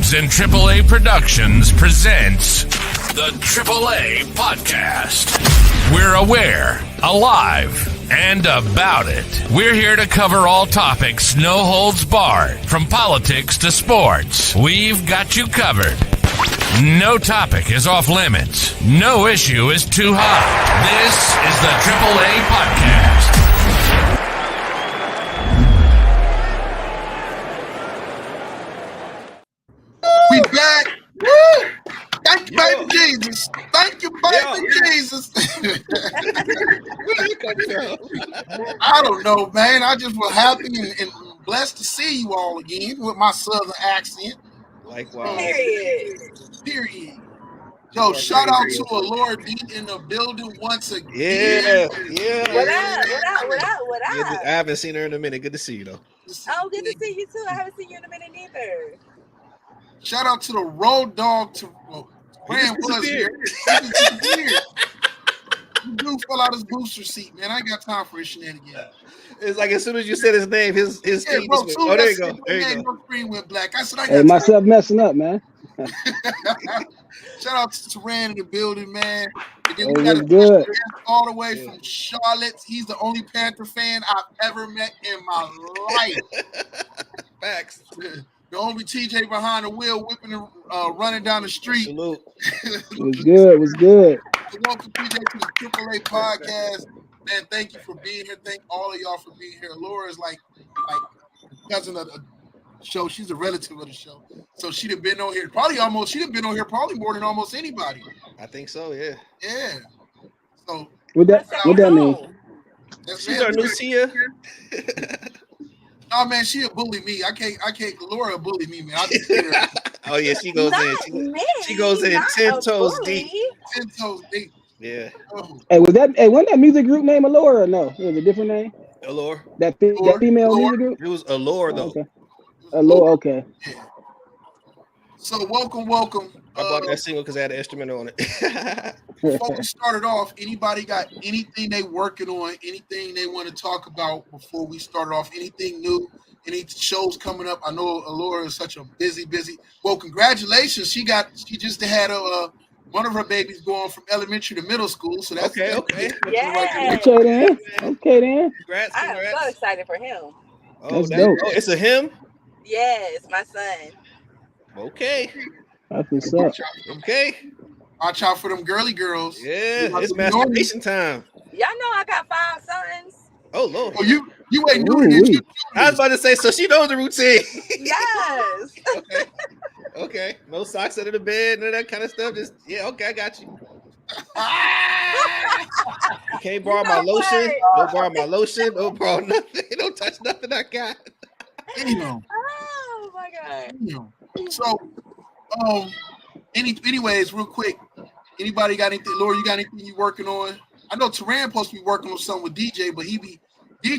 Studios and AAA Productions presents the AAA Podcast. We're aware, alive, and about it. We're here to cover all topics, no holds barred, from politics to sports. We've got you covered. No topic is off limits. No issue is too hot. This is the AAA Podcast. We back. Woo! Thank you, baby Jesus. Thank you, baby Jesus. I don't know, man. I just was happy and blessed to see you all again with my southern accent. Likewise. Period. Yo, shout out to Allure D in the building once again. Yeah. What up? I haven't seen her in a minute. Good to see you, though. Oh, good to see you too. I haven't seen you in a minute neither. Shout out to the road dog. Rand was here. He disappeared. The dude fell out his booster seat, man. I ain't got time for his shenanigans. It's like as soon as you said his name, his Yeah, feed bro, just went, there you go. Your screen went black. I said, I got Hey, myself messing up, man. Shout out to Rand in the building, man. And then we Hey, got a what's good? guest all the way from Charlotte. He's the only Panther fan I've ever met in my life. Facts. The only TJ behind the wheel, whipping and running down the street. Salute. Was good. So welcome, TJ, to the AAA Podcast. Man, thank you for being here. Thank all of y'all for being here. Laura is like cousin of the show. She's a relative of the show. So she'd have been on here probably more than almost anybody. I think so, yeah. Yeah. So What that mean? She's our new Tia. Oh man, she'll bully me. I can't. Laura will bully me, man. I just hit her. Oh yeah, she goes in. She goes in 10 toes deep. 10 toes deep. Yeah. Oh. Hey, wasn't that music group name Allure or no? It was a different name? Allure. That female music group? It was Allure though. Okay. Allure, okay. So welcome. I bought that single because I had an instrumental on it. Before we started off, anybody got anything they working on, anything they want to talk about before we started off? Anything new? Any shows coming up? I know Allure is such a busy. Well, congratulations. She just had one of her babies going from elementary to middle school. So that's okay. Yeah. Okay then. Congrats. I am so excited for him. Oh, That's dope. It's a him? Yes, my son. Okay. That's what's up. Okay. Watch out for them girly girls. Yeah, it's masturbation time. Y'all know I got 5 sons. Oh Lord. Oh, you ain't new to this. I was about to say, so she knows the routine. Yes. Okay. No socks under the bed, none of that kind of stuff. Just okay, I got you. You can't borrow my lotion. Don't borrow my lotion. Don't borrow nothing. Don't touch nothing I got. Oh my God. So, anyways, real quick, anybody got anything? Laura, you got anything you working on? I know Teran supposed to be working on something with DJ, but DJ be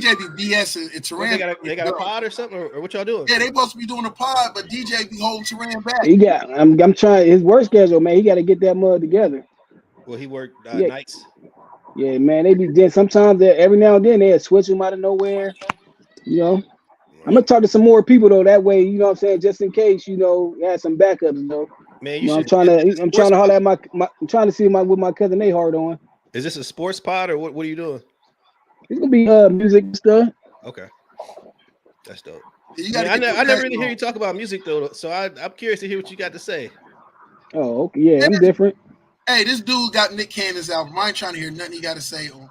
BSing. And Teran, They got a pod or something, or what y'all doing? Yeah, they supposed to be doing a pod, but DJ be holding Teran back. I'm trying his work schedule, man. He got to get that mud together. Well, he worked nights. Yeah, man. They be then sometimes every now and then they switch him out of nowhere. You know. I'm gonna talk to some more people though. That way, you know what I'm saying, just in case, have some backups, though. Man, I'm trying to holler at I'm trying to see what my cousin they hard on. Is this a sports pod or what are you doing? It's gonna be music stuff. Okay. That's dope. I never really hear you talk about music though, so I'm curious to hear what you got to say. Oh, okay. Yeah, I'm different. Hey, this dude got Nick Cannon's album. I ain't trying to hear nothing he got to say on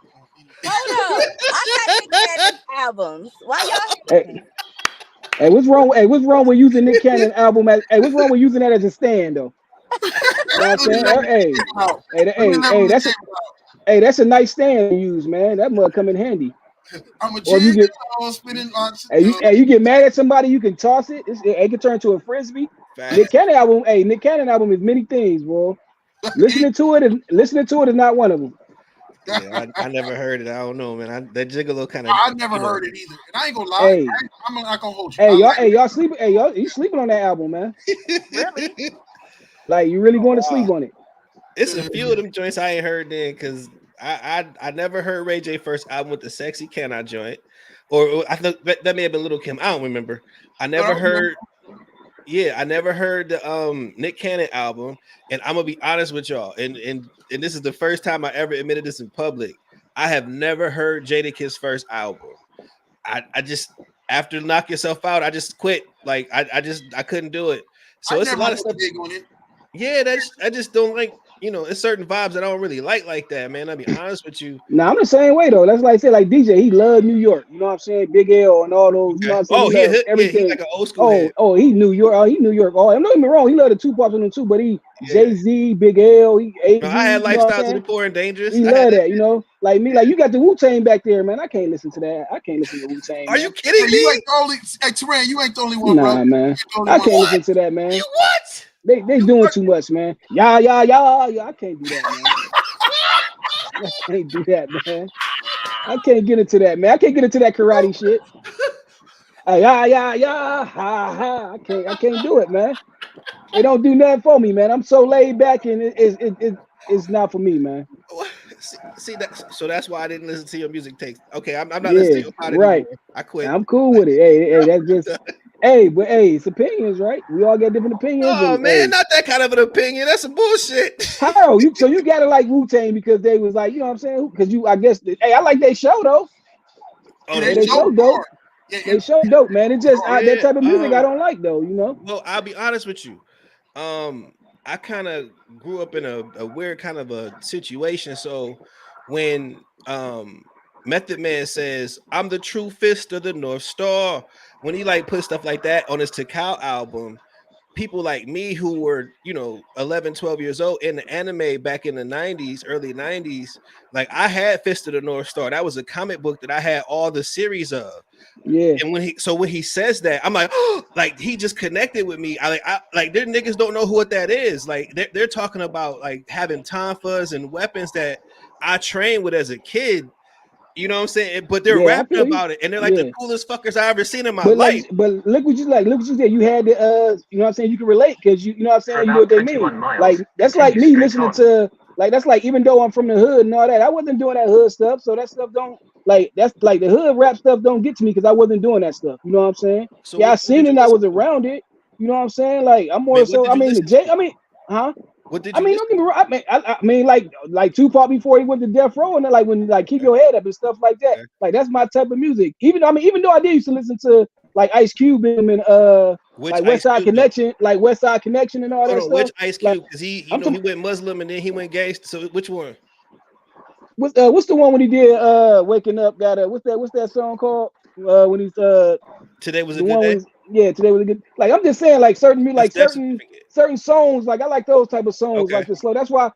Hold up. I got Nick Cannon's albums. Why y'all? Hey, what's wrong with using Nick Cannon album what's wrong with using that as a stand though? You know what I'm saying? That's a nice stand to use, man. That mug come in handy. I'm a spinning on. You get mad at somebody, you can toss it. It can turn to a frisbee. Facts. Nick Cannon album is many things, bro. Listening to it is not one of them. Yeah, I never heard it. I don't know, man. That Gigolo kind of. I never heard it either, and I ain't gonna lie. I'm not gonna hold you. Y'all sleeping? You sleeping on that album, man? Really? Like you really going to sleep on it? It's a few of them joints I ain't heard then because I never heard Ray J first album with the Sexy Can I joint, or I think that may have been Little Kim. I don't remember. I never heard. I never heard the Nick Cannon album, and I'm gonna be honest with y'all, and this is the first time I ever admitted this in public. I have never heard Jadakiss' first album. I just after Knock Yourself Out, I just quit. Like I couldn't do it. So it's a lot of stuff. On it. Yeah, I just don't like. It's certain vibes that I don't really like that, man. I'll be honest with you. Nah, I'm the same way though. That's like I said, like DJ, he loved New York. You know what I'm saying? Big L and all those. You know what I'm saying? Oh, he everything. He like an old school. He New York. Oh, he New York. Oh, I'm not even wrong. He loved the Tupac and them too, but he Jay-Z, Big L, he AZ, I had Lifestyles of the Poor and Dangerous. He loved that, Like me, like you got the Wu-Tang back there, man. I can't listen to that. I can't listen to Wu-Tang. Are you kidding me? You ain't the only. Hey, Teran, you ain't the only one, bro. Nah, man. I can't listen to that, man. You what? They doing too much, man. Yeah. I can't do that, man. I can't do that, man. I can't get into that, man. I can't get into that karate shit. Ha. I can't do it, man. It don't do nothing for me, man. I'm so laid back, and it's not for me, man. See that? So that's why I didn't listen to your music takes. Okay, I'm not listening to your right. I quit. I'm cool with it. Hey, that's just. It's opinions, right? We all get different opinions. Oh man, not that kind of an opinion. That's some bullshit. How so you gotta like Wu-Tang because they was like, you know what I'm saying? Because I guess I like their show though. Oh, they show dope. They show dope, man. It just that type of music I don't like though, Well, I'll be honest with you. I kind of grew up in a weird kind of a situation. So when Method Man says, "I'm the true fist of the North Star," when he like put stuff like that on his Takao album, people like me who were 11, 12 years old in the anime back in the 90s, early 90s, like I had Fist of the North Star. That was a comic book that I had all the series of. Yeah. And when he says that, I'm like, oh, like he just connected with me. I like their niggas don't know what that is. Like they're talking about like having tonfas and weapons that I trained with as a kid. You know what I'm saying? But they're rapping about it, and they're like the coolest fuckers I ever seen in my life. But look what you said. You had the you know what I'm saying, you can relate because you know what I'm saying, you know what they mean. Like that's like me listening to that's like, even though I'm from the hood and all that, I wasn't doing that hood stuff. So that stuff don't that's like the hood rap stuff don't get to me because I wasn't doing that stuff. You know what I'm saying? So I seen it, I was around it. You know what I'm saying? Like I'm more huh? What did you don't get me wrong. I mean, like Tupac before he went to Death Row, and then like when like Keep Your Head Up and stuff like that. Okay. Like that's my type of music. Even though I did used to listen to like Ice Cube and like West Side Connection, and all that stuff. Which Ice Cube? Because he went Muslim and then he went gangster. So which one? What's the one when he did Waking Up? What's that song called? When he's Today Was a Good Day. Today was a good. Like I'm just saying, like certain songs, like I like those type of songs, like the slow. That's why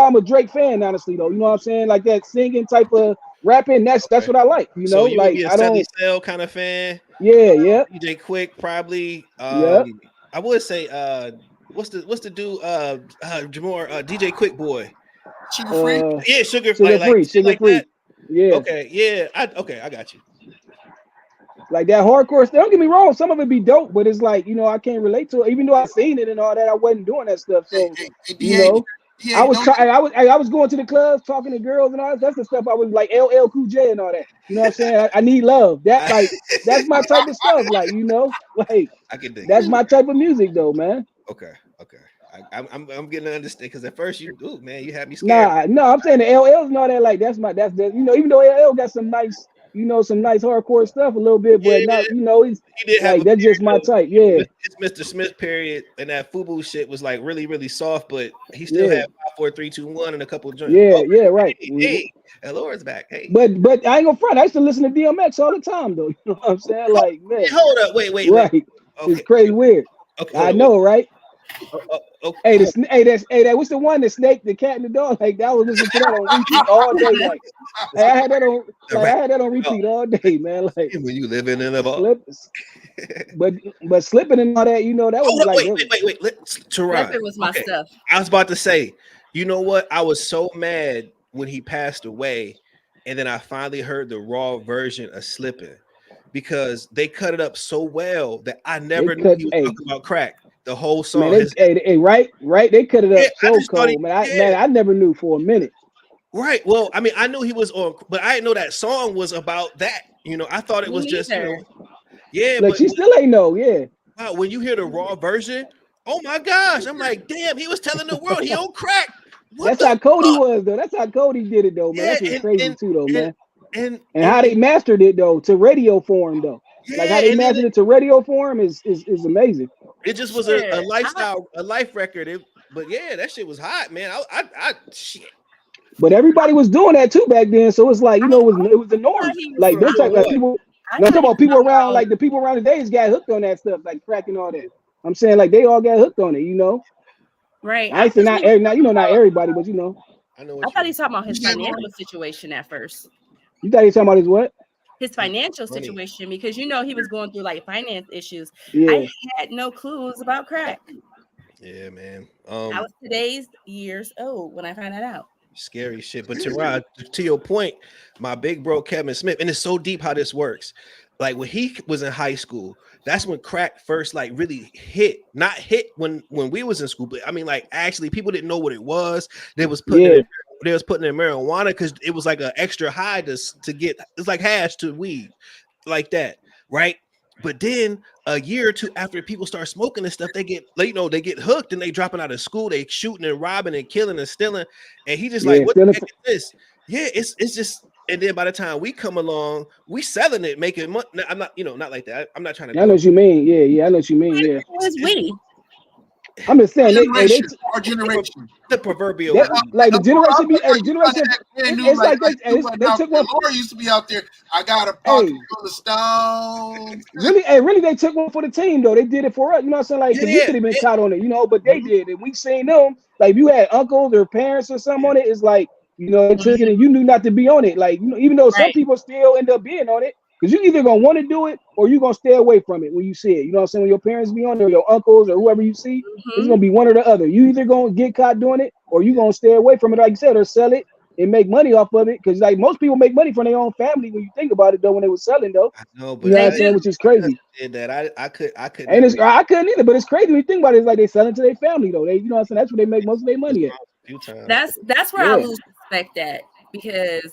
I'm a Drake fan, honestly, though. You know what I'm saying? Like that singing type of rapping. That's what I like. You know, like I don't Cell kind of fan. Yeah. DJ Quick probably. I would say what's the dude? Jamar DJ Quick boy. Sugar Free. Yeah, Sugar Free. Yeah. Okay. Yeah. I got you. Like that hardcore stuff. Don't get me wrong, some of it be dope, but it's like, I can't relate to it. Even though I seen it and all that, I wasn't doing that stuff. So I was going to the clubs, talking to girls and all that. That's the stuff I was like LL Cool J and all that. You know what I'm saying? I need love. That that's my type of stuff. Like, like I can dig that's my type of music though, man. Okay. I'm getting to understand because at first you had me scared. No, I'm saying the LLs and all that. Like that's even though LL got some nice. Some nice hardcore stuff a little bit, but not, he did like that's just my type. Yeah, it's Mr. Smith period, and that FUBU shit was like really, really soft, but he still had 5, 4, 3, 2, 1 and a couple of joints. Right. Hey, Lord's back. Hey, but I ain't gonna front. I used to listen to DMX all the time, though. You know what I'm saying? Like, man, hold up, wait. Right, okay. It's crazy weird. Okay, I know, right? Okay. Hey, what's the one, the snake, the cat, and the dog? Like that was listening to that on repeat all day. Like I had that on repeat all day, man. Like when you living in a ball. But slipping and all that, that was wait. Slipping was my stuff. I was about to say, you know what? I was so mad when he passed away, and then I finally heard the raw version of Slipping because they cut it up so well that I never knew he was talking about crack. The whole song, man, right. They cut it up so cold, man. I never knew for a minute. Right. Well, I mean, I knew he was on, but I didn't know that song was about that. I thought it was just, Like she still ain't know. Yeah. wow, when you hear the raw version, oh my gosh, I'm like, damn, he was telling the world he on crack. What That's the how Cody fuck? was though. That's how Cody did it though, man. Yeah, That's what's crazy too though, man. and And how they mastered it though to radio form though. Like how yeah, they and then mastered it to radio form is amazing. it just was a lifestyle, a life record. But yeah, that shit was hot, man. I shit. But everybody was doing that too back then, so it's like it was the norm. Like them type like people. Now I'm talking about people around, like the people around the days got hooked on that stuff, like crack and all that. I'm saying like they all got hooked on it, Right. I say not everybody, but I thought he was talking about his financial situation at first. You thought he was talking about his what? His financial situation, because he was going through like finance issues. Yeah. I had no clues about crack. Yeah, man. I was years old when I found that out. Scary shit. But to your point, my big bro Kevin Smith, and it's so deep how this works. Like when he was in high school, that's when crack first like really hit. Not hit when we was in school, but I mean like actually people didn't know what it was. They was putting in marijuana because it was like an extra high to get. It's like hash to weed, like that, right? But then a year or two after people start smoking and stuff, they get they get hooked and they dropping out of school. They shooting and robbing and killing and stealing. And he just like, what the heck is this? Yeah, it's just. And then by the time we come along, we selling it, making money. I'm not, not like that. I'm not trying to. I know what you mean. Yeah, I know what you mean. Yeah. Who's we? I'm just saying, our generation, the proverbial, like the generation, it's like they took one. Laura used to be out there. I got a pocket full of stones. Really, they took one for the team though. They did it for us. You know what I'm saying? Like, cause we could have been caught on it, but they did it. We seen them. Like, if you had uncles or parents or something on it, it's like they took it and you knew not to be on it. Like, even though some people still end up being on it. Because you either gonna want to do it or you're gonna stay away from it when you see it. You know what I'm saying? When your parents be on it or your uncles or whoever you see, it's gonna be one or the other. You either gonna get caught doing it or you gonna stay away from it, like you said, or sell it and make money off of it. Because like most people make money from their own family when you think about it though, when they were selling though. I know, but you know what I'm saying, which is crazy. That I couldn't. And I couldn't either, but it's crazy when you think about it. It's like they selling to their family though. They, you know what I'm saying? That's where they make most of their money at. That's where I lose respect at, because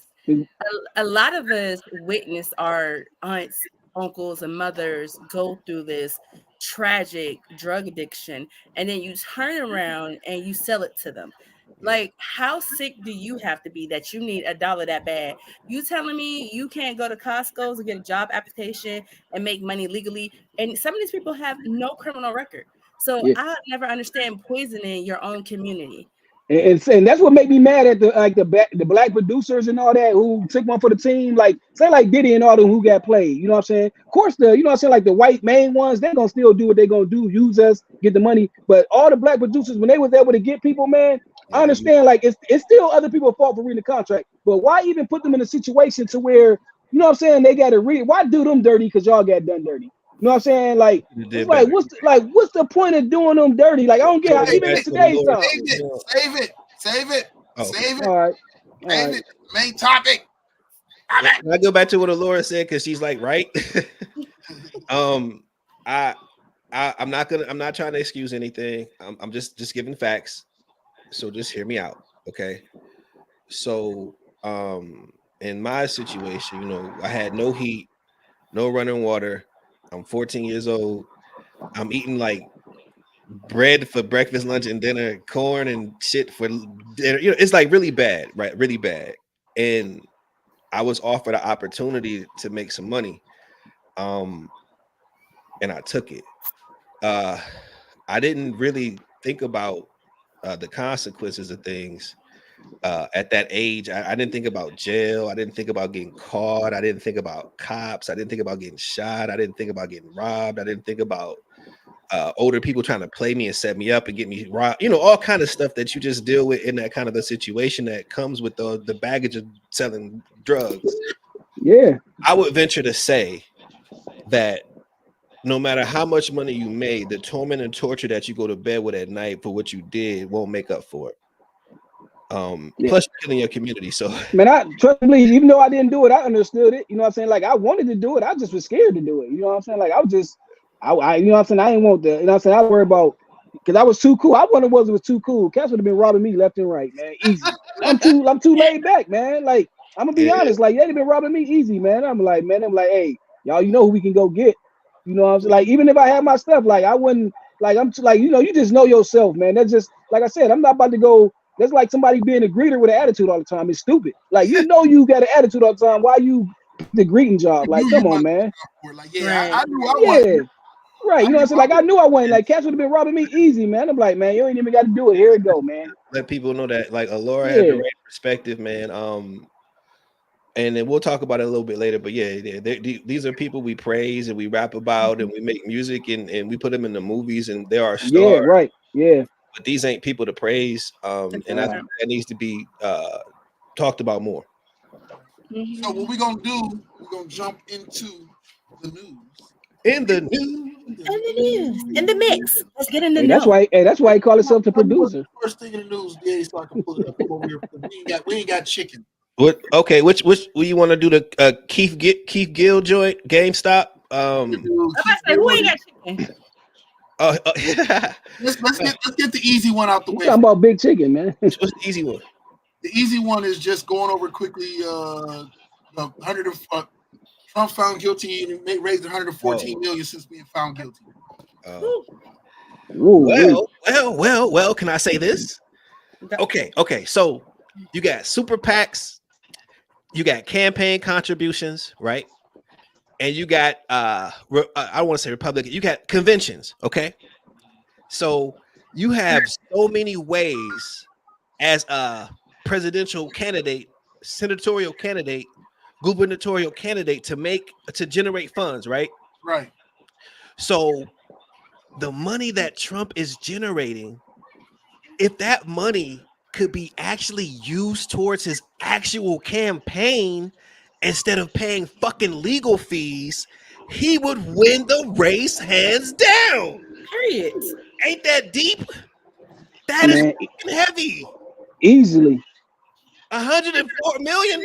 a lot of us witness our aunts, uncles, and mothers go through this tragic drug addiction, and then you turn around and you sell it to them. Like, how sick do you have to be that you need $1 that bad? You telling me you can't go to Costco's and get a job application and make money legally? And some of these people have no criminal record. So I never understand poisoning your own community. And that's what made me mad at the black producers and all that who took one for the team, like say like Diddy and all them who got played. You know what I'm saying? Of course, like the white main ones, they're gonna still do what they're gonna do, use us, get the money. But all the black producers, when they was able to get people, man, I understand like it's still other people's fault for reading the contract. But why even put them in a situation to where, you know what I'm saying, they gotta read? Why do them dirty because y'all got done dirty? You know what I'm saying? Like, it's like what's the point of doing them dirty? Like, I don't get how even in today's time. Save it. All right. Save it. Main topic. I go back to what Alora said because she's like, right. I'm not trying to excuse anything. I'm just giving facts. So just hear me out, okay? So, in my situation, I had no heat, no running water. I'm 14 years old. I'm eating like bread for breakfast, lunch, and dinner, corn and shit for dinner. It's like really bad, right? Really bad. And I was offered an opportunity to make some money. And I took it. I didn't really think about the consequences of things. At that age, I didn't think about jail. I didn't think about getting caught. I didn't think about cops. I didn't think about getting shot. I didn't think about getting robbed. I didn't think about older people trying to play me and set me up and get me robbed. All kind of stuff that you just deal with in that kind of a situation that comes with the baggage of selling drugs. Yeah. I would venture to say that no matter how much money you made, the torment and torture that you go to bed with at night for what you did won't make up for it. Plus you're in your community. So man, I trust me, even though I didn't do it, I understood it. You know what I'm saying? Like I wanted to do it, I just was scared to do it. You know what I'm saying? Like I was just I you know what I'm saying? I didn't want the, you know what I'm saying? I worry about because I was too cool. I wonder was it was too cool. Cats would have been robbing me left and right, man. Easy. I'm too laid back, man. Like I'm gonna be honest, like they'd have been robbing me easy, man. I'm like, hey, y'all, you know who we can go get. You know what I'm saying? Like even if I had my stuff, like I wouldn't like you just know yourself, man. That's just like I said, I'm not about to go. That's like somebody being a greeter with an attitude all the time. It's stupid. Like you know you got an attitude all the time. Why you the greeting job? Like, come on, man. Like, yeah, I knew I Yeah. wasn't. Right, you know what I'm saying? Like I knew I wasn't. Like cats would have been robbing me easy, man. I'm like, man, you ain't even got to do it. Here it go, man. Let people know that like Alora had the right perspective, man. And then we'll talk about it a little bit later. But yeah, these are people we praise and we rap about and we make music and we put them in the movies and they are stars. Yeah, right. Yeah. But these ain't people to praise. And that needs to be talked about more. So what we're gonna do, we're gonna jump into the news. In the news. In the mix. Let's get in the news. That's why he called himself the producer. First thing in the news, yeah, so I can pull it up over here. We ain't got chicken. What? Okay, which you want to do the Keith Gill joint GameStop? Who ain't got chicken? Let's get the easy one out the way. Talking about big chicken, man. What's the easy one? The easy one is just going over quickly. Trump found guilty and raised 114 million since being found guilty. Well. Can I say this? Okay. So you got super PACs, you got campaign contributions, right? And you got I don't want to say Republican. You got conventions, okay? So you have so many ways as a presidential candidate, senatorial candidate, gubernatorial candidate to generate funds, right? Right. So the money that Trump is generating, if that money could be actually used towards his actual campaign instead of paying fucking legal fees, he would win the race hands down. Period. Ain't that deep? That is heavy. Easily. $104 million.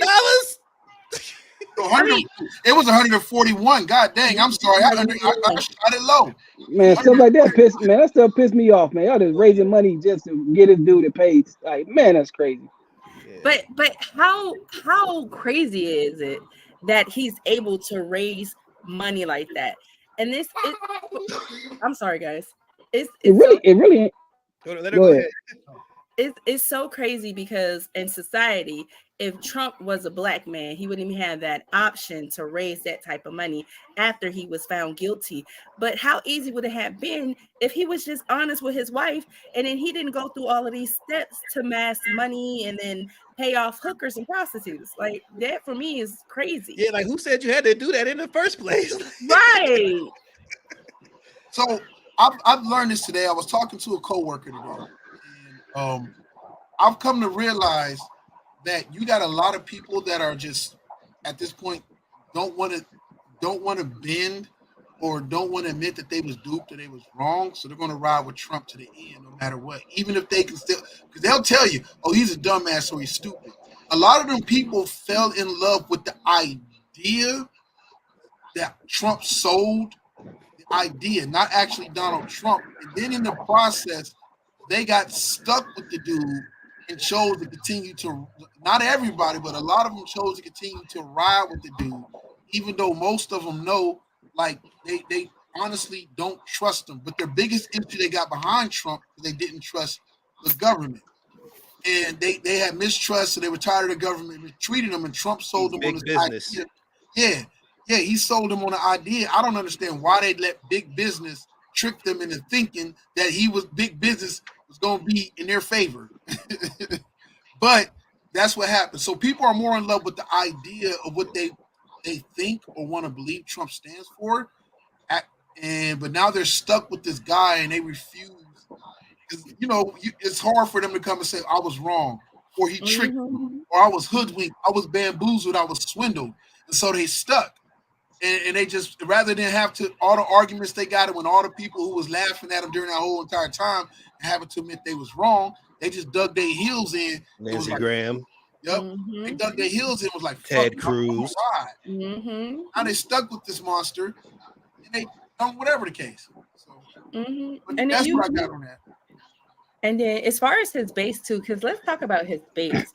It was 141. God dang, I'm sorry. I shot it low. Man, stuff like that that stuff pissed me off, man. Y'all just raising money just to get a dude that pays. Like, man, that's crazy. But how crazy is it that he's able to raise money like that? And I'm sorry, guys. It really ain't. Go ahead. It's so crazy because in society, if Trump was a black man, he wouldn't even have that option to raise that type of money after he was found guilty. But how easy would it have been if he was just honest with his wife and then he didn't go through all of these steps to mass money and then pay off hookers and prostitutes? Like that for me is crazy. Yeah, like who said you had to do that in the first place? Right. So I've learned this today. I was talking to a coworker today. And, I've come to realize that you got a lot of people that are just at this point don't want to bend or don't want to admit that they was duped or they was wrong. So they're going to ride with Trump to the end, no matter what, even if they can still, because they'll tell you, oh, he's a dumbass, so he's stupid. A lot of them people fell in love with the idea that Trump sold, the idea, not actually Donald Trump. And then in the process, they got stuck with the dude and chose to continue to, not everybody, but a lot of them chose to continue to ride with the dude, even though most of them know, like, they honestly don't trust him. But their biggest issue they got behind Trump is they didn't trust the government. And they had mistrust, so they were tired of the government treating them, and Trump sold them on this idea. Yeah, he sold them on the idea. I don't understand why they let big business trick them into thinking that big business was going to be in their favor. But that's what happened. So people are more in love with the idea of what they think or want to believe Trump stands for. But now they're stuck with this guy and they refuse. It's hard for them to come and say, I was wrong, or he tricked me, or I was hoodwinked, I was bamboozled, I was swindled. And so they stuck. And they just, rather than have to, all the arguments they got, and when all the people who was laughing at them during that whole entire time having to admit they was wrong, they just dug their heels in. Nancy Graham. Yep. They dug their heels in, was like, Ted Cruz. Now they stuck with this monster, and they done whatever the case. So, and that's what I got on that. And then as far as his base too, because let's talk about his base.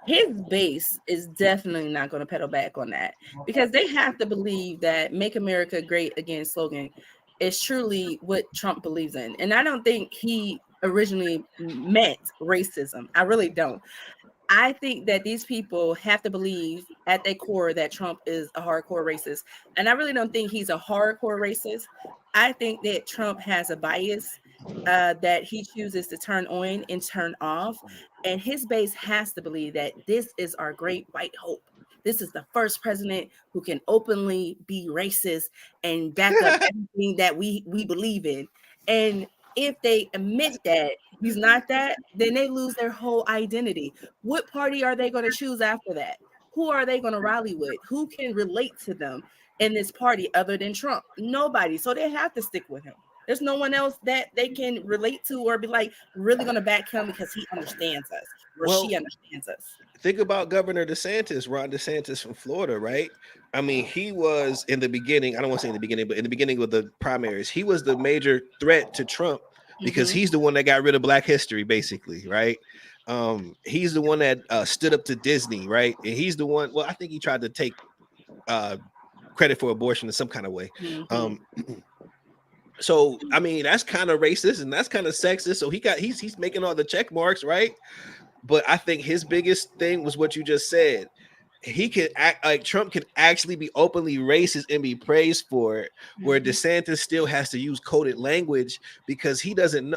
his base is definitely not going to pedal back on that, because they have to believe that "Make America Great Again" slogan is truly what Trump believes in. And I don't think he originally meant racism. I really don't. I think that these people have to believe at their core that Trump is a hardcore racist. And I really don't think he's a hardcore racist. I think that Trump has a bias that he chooses to turn on and turn off. And his base has to believe that this is our great white hope. This is the first president who can openly be racist and back up everything that we believe in. And if they admit that he's not that, then they lose their whole identity. What party are they going to choose after that? Who are they going to rally with? Who can relate to them in this party other than Trump? Nobody. So they have to stick with him. There's no one else that they can relate to or be like really going to back him because he understands us or she understands us. Think about Governor DeSantis, Ron DeSantis from Florida, right? I mean, he was in the beginning, I don't want to say in the beginning, but in the beginning of the primaries, he was the major threat to Trump because he's the one that got rid of Black history, basically, right? He's the one that stood up to Disney, right? And he's the one, well, I think he tried to take credit for abortion in some kind of way. So I mean, that's kind of racist and that's kind of sexist. So he's making all the check marks, right? But I think his biggest thing was what you just said. He could act like Trump could actually be openly racist and be praised for it, where DeSantis still has to use coded language because he doesn't know.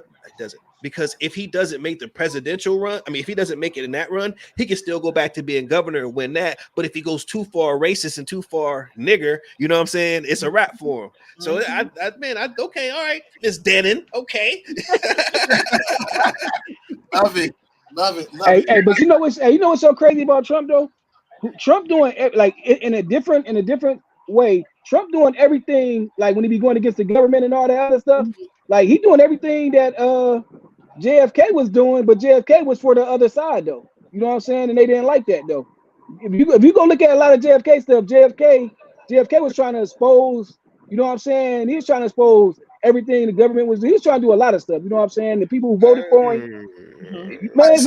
Because if he doesn't make the presidential run, I mean, if he doesn't make it in that run, he can still go back to being governor and win that. But if he goes too far racist and too far nigger, you know what I'm saying? It's a wrap for him. So okay, all right, Miss Denon, okay. Love it. Hey, but you know what's so crazy about Trump though? Trump doing like in a different way. Trump doing everything like when he be going against the government and all that other stuff. Like he doing everything that JFK was doing, but JFK was for the other side though. You know what I'm saying? And they didn't like that though. If you go look at a lot of JFK stuff, JFK was trying to expose. You know what I'm saying? He was trying to expose everything the government was. He was trying to do a lot of stuff. You know what I'm saying? The people who voted for him. Man,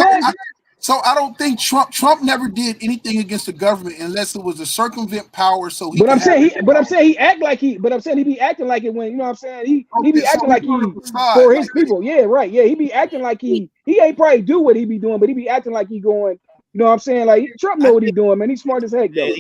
so I don't think Trump never did anything against the government unless it was to circumvent power. So he. But I'm saying he act like he. But I'm saying he be acting like it when you know what I'm saying. He be acting like he for his people. Yeah, right. Yeah, he be acting like he ain't probably do what he be doing, but he be acting like he going. You know what I'm saying? Like Trump know what he doing, man. He's smart as heck, though.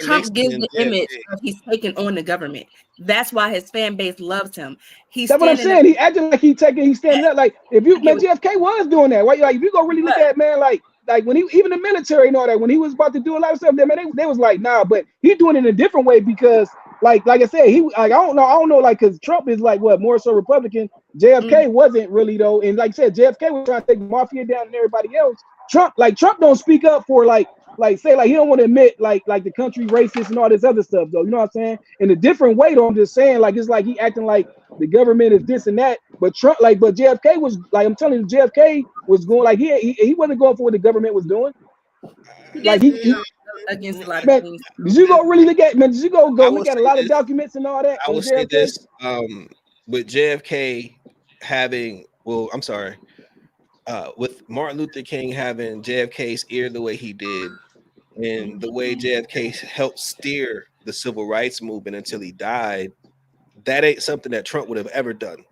Trump gives the image of he's taking on the government. That's why his fan base loves him. That's what I'm saying. He acting like he's standing up. Like if you man, JFK was doing that. Right? Like if you go really look at man, like when he even the military and all that, when he was about to do a lot of stuff, man, they was like, nah, but he doing it in a different way because like I said, he like I don't know, like because Trump is like what more so Republican. JFK wasn't really though, and like I said, JFK was trying to take the mafia down and everybody else. Trump don't speak up for like say like he don't want to admit like the country racist and all this other stuff though. You know what I'm saying? In a different way though. I'm just saying like it's like he acting like the government is this and that. But Trump but JFK was like I'm telling you, JFK was going like he wasn't going for what the government was doing. Like he against a lot of things. Did you go really look at man? Did you go look at a lot of documents and all that? I will say this with JFK having I'm sorry. With Martin Luther King having JFK's ear the way he did, and the way JFK helped steer the civil rights movement until he died, that ain't something that Trump would have ever done.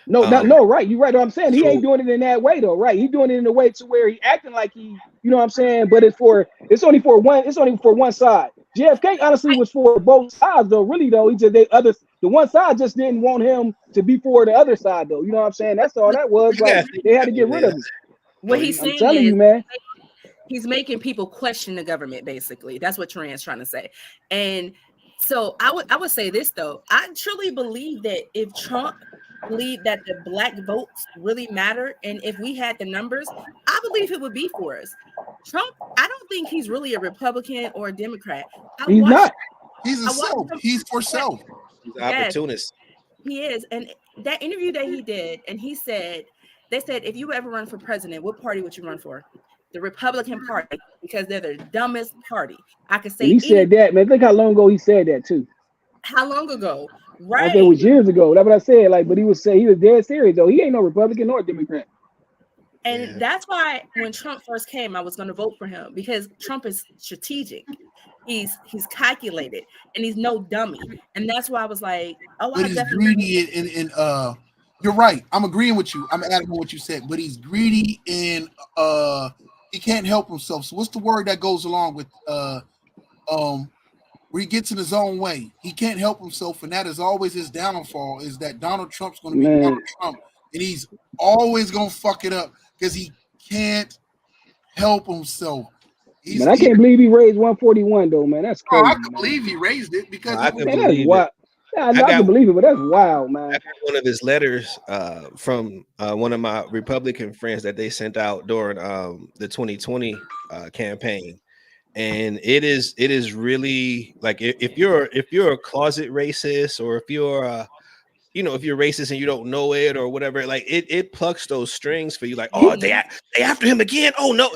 No, right. You're right. I'm saying he ain't doing it in that way though, right? He's doing it in a way to where he acting like he, you know what I'm saying? But it's only for one side. JFK honestly was for both sides though, really though. The one side just didn't want him to be for the other side though. You know what I'm saying? That's all that was. Like they had to get rid of him. What he's saying telling you, man. He's making people question the government, basically. That's what Tran's trying to say. And so I would say this though. I truly believe that if Trump believed that the black votes really matter, and if we had the numbers, I believe it would be for us. Trump, I don't think he's really a Republican or a Democrat. He's not. He's a self. He's for self. He's an opportunist. He is. And that interview that he did, and they said, if you ever run for president, what party would you run for? The Republican Party, because they're the dumbest party. I could say. He said that, man. Think how long ago he said that too. How long ago? Right. I think it was years ago. That's what I said. Like, but he was dead serious though. He ain't no Republican nor Democrat. And that's why when Trump first came, I was going to vote for him because Trump is strategic. He's calculated and he's no dummy. And that's why I was like, oh, But I he's definitely greedy and you're right. I'm agreeing with you. I'm adding on what you said, but he's greedy and he can't help himself. So what's the word that goes along with where he gets in his own way? He can't help himself, and that is always his downfall, is that Donald Trump's gonna be Donald Trump, and he's always gonna fuck it up because he can't help himself. Man, I can't believe he raised 141 though, man. That's crazy. I can believe he raised it because I can that's believe wild. it. Yeah, I can believe it, but that's wild, man. I got one of his letters from one of my Republican friends that they sent out during the 2020 campaign, and it is really like if you're a closet racist, or if you're if you're racist and you don't know it or whatever, like it plucks those strings for you. Like, oh, they after him again. Oh no,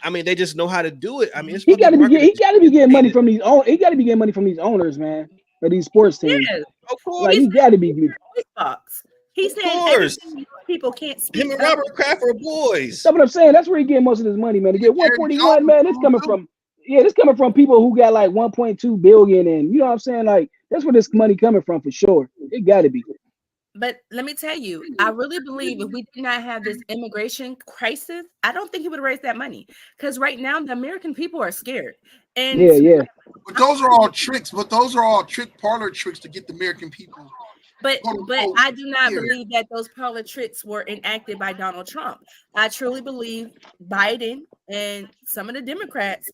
I mean, they just know how to do it. I mean, it's he got to be getting money from these. He got to be getting money from these owners, man, of these sports teams. Yes, of course. Like, he got to be. He's saying people can't speak. Him and Robert Kraft are boys. That's what I'm saying. That's where he getting most of his money, man. To get 141, man, it's coming from. Yeah, this coming from people who got like 1.2 billion, and you know what I'm saying. Like, that's where this money coming from for sure. It got to be. But let me tell you, I really believe if we did not have this immigration crisis, I don't think he would raise that money. Because right now, the American people are scared. And yeah. But those are all tricks. But those are all parlor tricks to get the American people. But I do not believe that those parlor tricks were enacted by Donald Trump. I truly believe Biden and some of the Democrats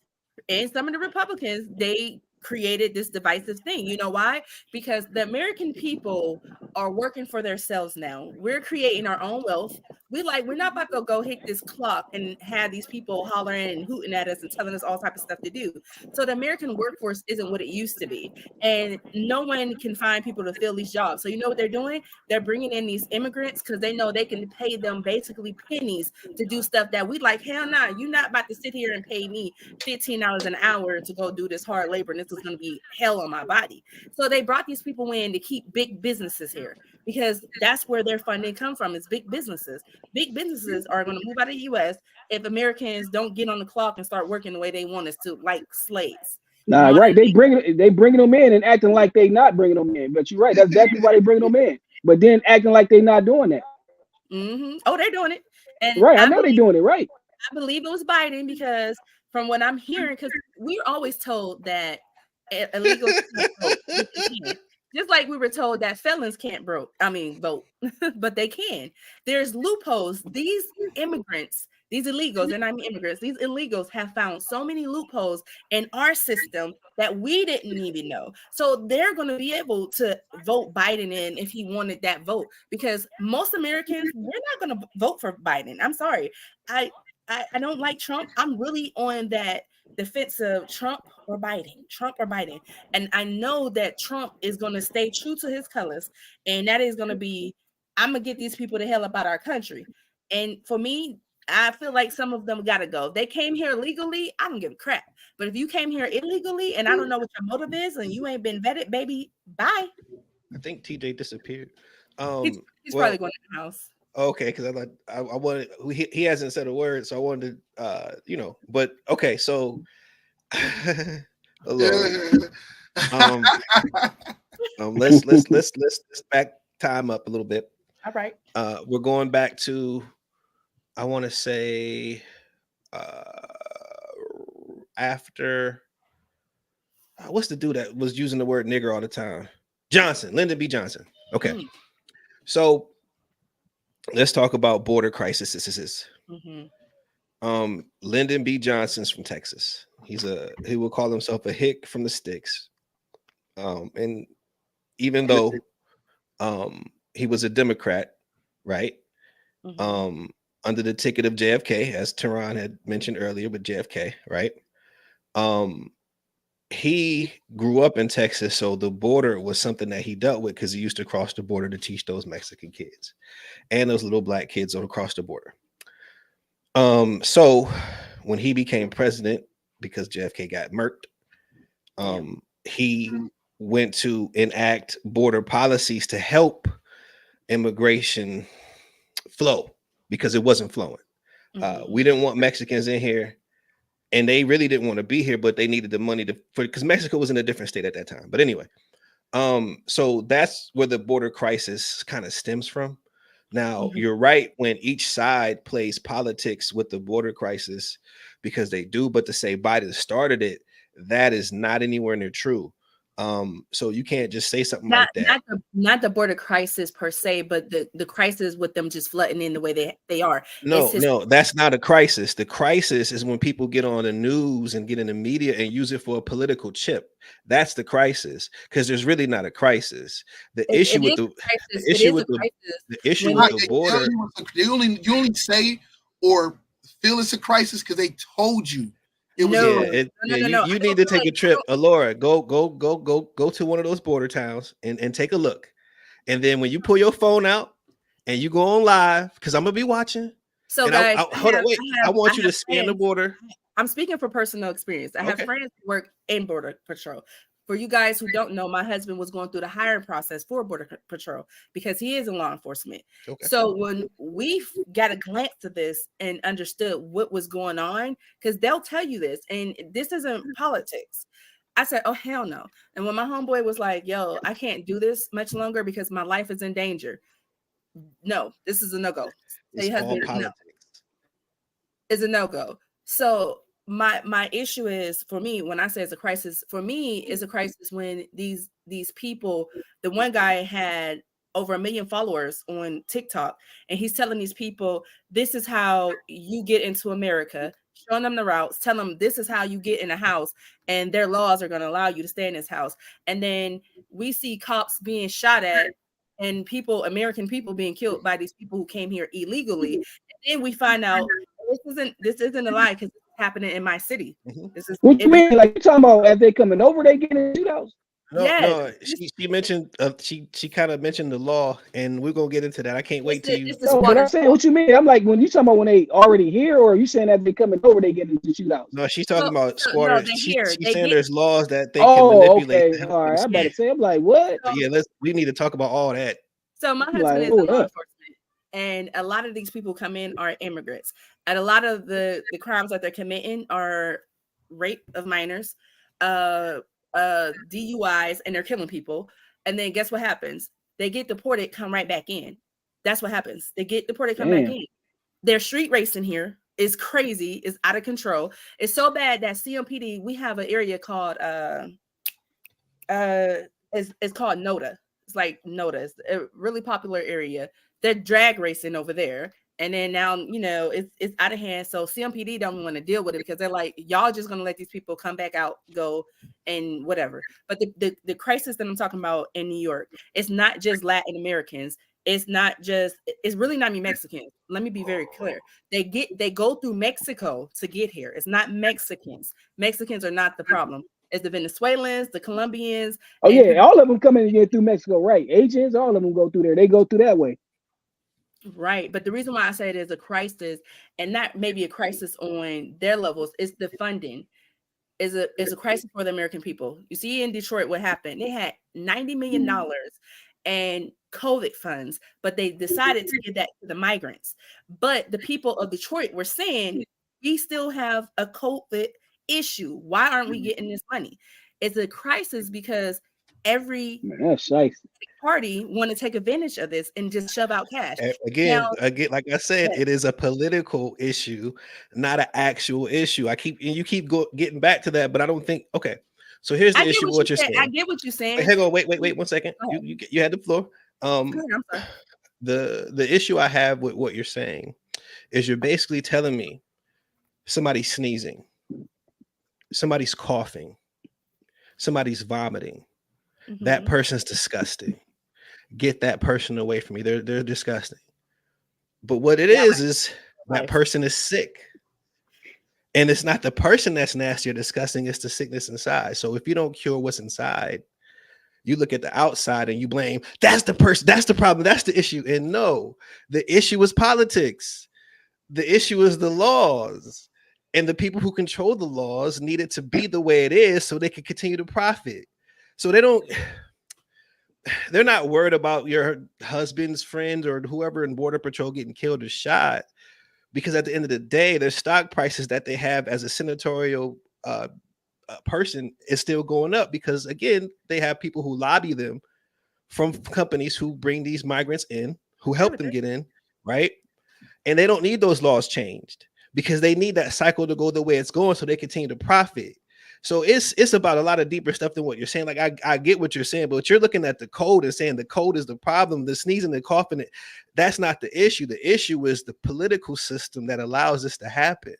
and some of the Republicans, they created this divisive thing. You know why? Because the American people are working for themselves now. We're creating our own wealth. We're not about to go hit this clock and have these people hollering and hooting at us and telling us all type of stuff to do. So the American workforce isn't what it used to be, and no one can find people to fill these jobs. So you know what they're doing? They're bringing in these immigrants because they know they can pay them basically pennies to do stuff that we like. Hell nah, you're not about to sit here and pay me $15 an hour to go do this hard labor, and this is going to be hell on my body. So they brought these people in to keep big businesses here, because that's where their funding comes from, is big businesses. Big businesses are going to move out of the U.S. if Americans don't get on the clock and start working the way they want us to, like slaves. Nah, right. They bringing them in and acting like they not bringing them in. But you're right. That's exactly why they bringing them in. But then acting like they not doing that. Mm-hmm. Oh, they're doing it. And right. I know they're doing it right. I believe it was Biden, because from what I'm hearing, because we're always told that illegals can't vote. Just like we were told that felons can't vote, but they can. There's loopholes. These immigrants, these illegals, and I mean immigrants, these illegals have found so many loopholes in our system that we didn't even know. So they're going to be able to vote Biden in if he wanted that vote, because most Americans, we're not going to vote for Biden. I'm sorry. I don't like Trump. I'm really on that defense of Trump or Biden. And I know that Trump is going to stay true to his colors. And that is going to be, I'm going to get these people the hell up out our country. And for me, I feel like some of them got to go. If they came here legally, I don't give a crap. But if you came here illegally and I don't know what your motive is and you ain't been vetted, baby, bye. I think TJ disappeared. He's probably going to the house. Okay, because I wanted, he hasn't said a word, so I wanted to but okay, so let's back time up a little bit. All right. We're going back to, I want to say after what's the dude that was using the word nigger all the time? Lyndon B. Johnson. Okay. So let's talk about border crises. Mm-hmm. Lyndon B. Johnson's from Texas. He will call himself a hick from the sticks. And even though he was a Democrat, right? Mm-hmm. Under the ticket of JFK, as Tehran had mentioned earlier with JFK, right? He grew up in Texas, so the border was something that he dealt with because he used to cross the border to teach those Mexican kids and those little black kids across the border. So when he became president, because JFK got murked, he went to enact border policies to help immigration flow because it wasn't flowing. We didn't want Mexicans in here, and they really didn't want to be here, but they needed the money because Mexico was in a different state at that time. But anyway, so that's where the border crisis kind of stems from. Now, you're right when each side plays politics with the border crisis, because they do, but to say Biden started it, that is not anywhere near true. So you can't just say something like that. Not the border crisis per se, but the crisis with them just flooding in the way they are. No, that's not a crisis. The crisis is when people get on the news and get in the media and use it for a political chip. That's the crisis, because there's really not a crisis. The issue with the border. You only say or feel it's a crisis because they told you. You need to take a trip. Alora, go to one of those border towns and take a look. And then when you pull your phone out and you go on live, because I'm gonna be watching. So guys, I want you to scan the border. I'm speaking for personal experience. I have friends who work in Border Patrol. For you guys who don't know, my husband was going through the hiring process for Border Patrol because he is in law enforcement. Okay. So when we got a glance of this and understood what was going on, because they'll tell you this, and this isn't politics. I said, oh, hell no. And when my homeboy was like, yo, I can't do this much longer because my life is in danger. No, this is a no-go. It's all politics. It's a no-go. So my issue is, for me, when I say it's a crisis, for me, it's a crisis when these people, the one guy had over 1 million followers on TikTok, and he's telling these people, this is how you get into America, showing them the routes, telling them this is how you get in a house, and their laws are going to allow you to stay in this house. And then we see cops being shot at and American people being killed by these people who came here illegally. And then we find out this isn't a lie, because happening in my city. This is what you mean? Like, you talking about as they coming over, they getting shootouts? No, she mentioned she kind of mentioned the law, and we're gonna get into that. I can't wait till you. No, but I'm saying what you mean. I'm like, when you talking about when they already here, or are you saying that they coming over, they getting into shootouts? No, she's talking about squatters. She's saying there's laws that they can manipulate. Okay. All right, I better say, I'm like, what? We need to talk about all that. So my husband is in law enforcement. And a lot of these people come in are immigrants. And a lot of the crimes that they're committing are rape of minors, DUIs, and they're killing people. And then guess what happens? They get deported, come right back in. That's what happens. They get deported, come back in. They're street racing here. It's crazy. It's out of control. It's so bad that CMPD, we have an area called it's called NOTA. It's like NOTA. It's a really popular area. They're drag racing over there. And then now, it's out of hand. So CMPD don't want to deal with it because they're like, y'all just going to let these people come back out, go, and whatever. But the crisis that I'm talking about in New York, it's not just Latin Americans. It's really not Mexicans. Let me be very clear. They go through Mexico to get here. It's not Mexicans. Mexicans are not the problem. It's the Venezuelans, the Colombians. Oh, yeah. All of them coming in through Mexico, right? Asians, all of them go through there. They go through that way. Right. But the reason why I say it is a crisis, and not maybe a crisis on their levels, is the funding is a crisis for the American people. You see in Detroit what happened. They had $90 million and COVID funds, but they decided to give that to the migrants. But the people of Detroit were saying, we still have a COVID issue. Why aren't we getting this money? It's a crisis because every party want to take advantage of this and just shove out cash. Again, like I said, it is a political issue, not an actual issue. You keep getting back to that, but I don't think. Okay, so here's the issue. What you're saying. I get what you're saying. Hang on, wait 1 second. You had the floor. I'm sorry. The issue I have with what you're saying is you're basically telling me somebody's sneezing, somebody's coughing, somebody's vomiting. That person's disgusting. Get that person away from me. They're disgusting. But what it is that person is sick. And it's not the person that's nasty or disgusting, it's the sickness inside. So if you don't cure what's inside, you look at the outside and you blame, that's the person, that's the problem, that's the issue. And no, the issue is politics. The issue is the laws. And the people who control the laws need it to be the way it is so they can continue to profit. So they're not worried about your husband's friend or whoever in Border Patrol getting killed or shot. because at the end of the day, their stock prices that they have as a senatorial person is still going up because, again, they have people who lobby them from companies who bring these migrants in, who help them get in, right? And they don't need those laws changed because they need that cycle to go the way it's going so they continue to profit. So it's about a lot of deeper stuff than what you're saying. Like I get what you're saying, but you're looking at the code and saying the code is the problem, the sneezing and coughing, that's not the issue. The issue is the political system that allows this to happen.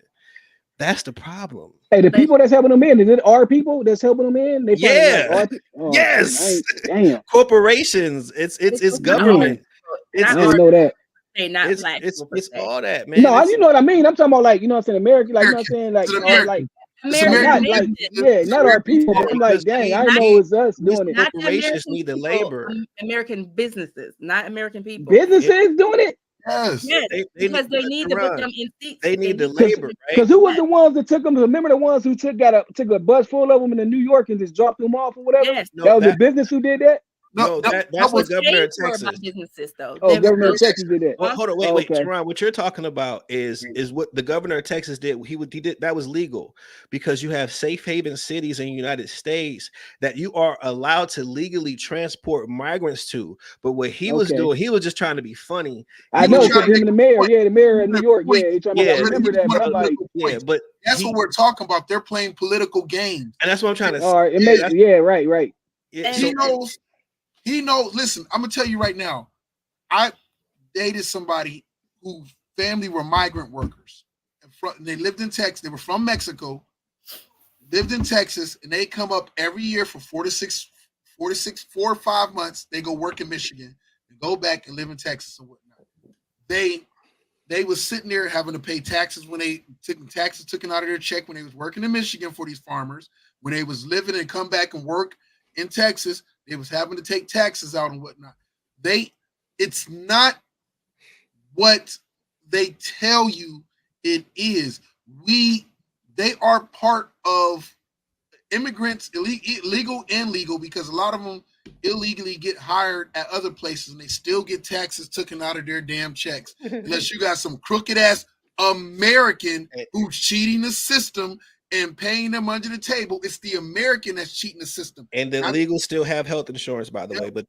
That's the problem. Hey, the people that's helping them in, is it our people that's helping them in? They like yes. Damn. Corporations. It's government. I don't know that. Not it's, black. It's all that, man. No, you know what I mean. I'm talking about like, you know what I'm saying, American, like, you know what I'm saying, like, not our people. But I'm like, dang, I know it's us doing it. Corporations need the labor. American businesses, not American people. Businesses doing it. Yes, because they need to put them in seats. They need the labor, right? Because who was the ones that took them? Remember the ones who took a bus full of them in New York and just dropped them off or whatever? Yes. That was the business who did that. No, that's the governor of Texas. Businesses, though. Oh, governor of Texas did that. Well, hold on, wait, Sharon, what you're talking about is what the governor of Texas did. He did that was legal because you have safe haven cities in the United States that you are allowed to legally transport migrants to. But what he was doing, he was just trying to be funny. I know, because him and the mayor, the mayor of New York, I remember that. But I'm like, but that's what we're talking about. They're playing political games, and that's what I'm trying to say. All right, right. Yeah, He knows. Listen, I'm gonna tell you right now. I dated somebody whose family were migrant workers. They lived in Texas. They were from Mexico, lived in Texas, and they come up every year for 4 or 5 months. They go work in Michigan and go back and live in Texas and whatnot. They was sitting there having to pay taxes when they took taxes taken out of their check when they was working in Michigan for these farmers. When they was living and come back and work in Texas, they was having to take taxes out and whatnot. It's not what they tell you it is. They are part of immigrants, illegal and legal, because a lot of them illegally get hired at other places and they still get taxes taken out of their damn checks. Unless you got some crooked ass American who's cheating the system and paying them under the table. It's the American that's cheating the system. And the legals still have health insurance, by the way, but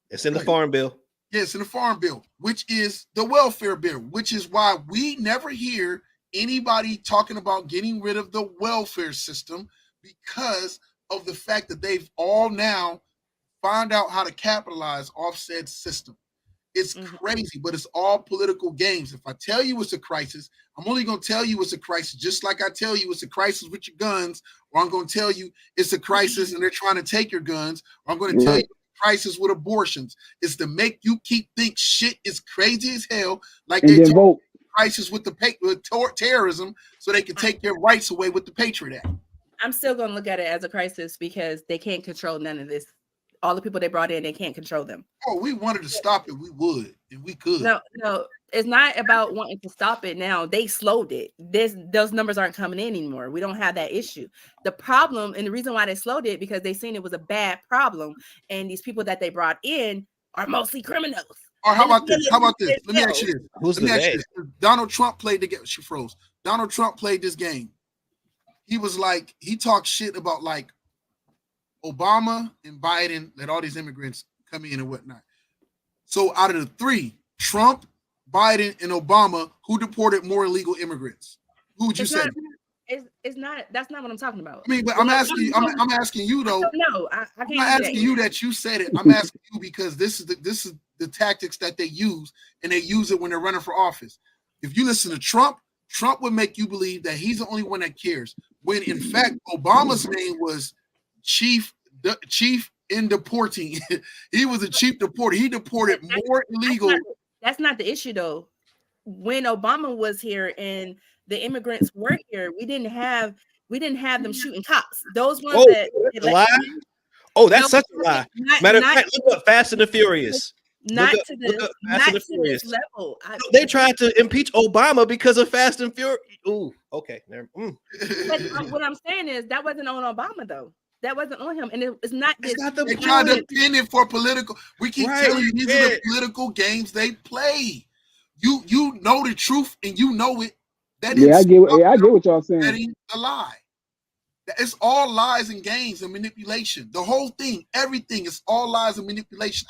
it's in the farm bill. Yeah, it's in the farm bill, which is the welfare bill, which is why we never hear anybody talking about getting rid of the welfare system, because of the fact that they've all now found out how to capitalize off said system. It's crazy, but it's all political games. If I tell you it's a crisis, I'm only going to tell you it's a crisis, just like I tell you it's a crisis with your guns, or I'm going to tell you it's a crisis and they're trying to take your guns, or I'm going to tell you it's a crisis with abortions. It's to make you think shit is crazy as hell, like they told crisis with terrorism, so they can take your rights away with the Patriot Act. I'm still going to look at it as a crisis because they can't control none of this. All the people they brought in, they can't control them. Oh, we wanted to stop it. We would, and we could. No, it's not about wanting to stop it now. They slowed it. Those numbers aren't coming in anymore. We don't have that issue. The problem, and the reason why they slowed it, because they seen it was a bad problem, and these people that they brought in are mostly criminals. Or how about this? Let me ask you this. Who's the guy? Donald Trump played the game. She froze. Donald Trump played this game. He was like, he talked shit about like Obama and Biden, let all these immigrants come in and whatnot. So out of the three, Trump, Biden, and Obama, who deported more illegal immigrants? Who would you say? It's not. That's not what I'm talking about. I mean, but I'm asking you. I'm asking you though. No, I can't. I'm not asking you that you said it. I'm asking you because this is the tactics that they use, and they use it when they're running for office. If you listen to Trump would make you believe that he's the only one that cares, when in fact Obama's name was chief in deporting. He was a chief deporter. He deported more illegal. That's not the issue though. When Obama was here and the immigrants were here, we didn't have them shooting cops. Those ones lie. Oh, that's such a lie. Matter of fact, look up Fast and the Furious. Not to this level. They tried to impeach Obama because of Fast and Furious. Ooh, okay. But what I'm saying is that wasn't on Obama though. That wasn't on him, and it's not this. They tried to pin it for political. We keep telling you these are the political games they play. You know the truth and you know it. That I get what y'all saying. That ain't a lie. It's all lies and games and manipulation. The whole thing, everything is all lies and manipulation.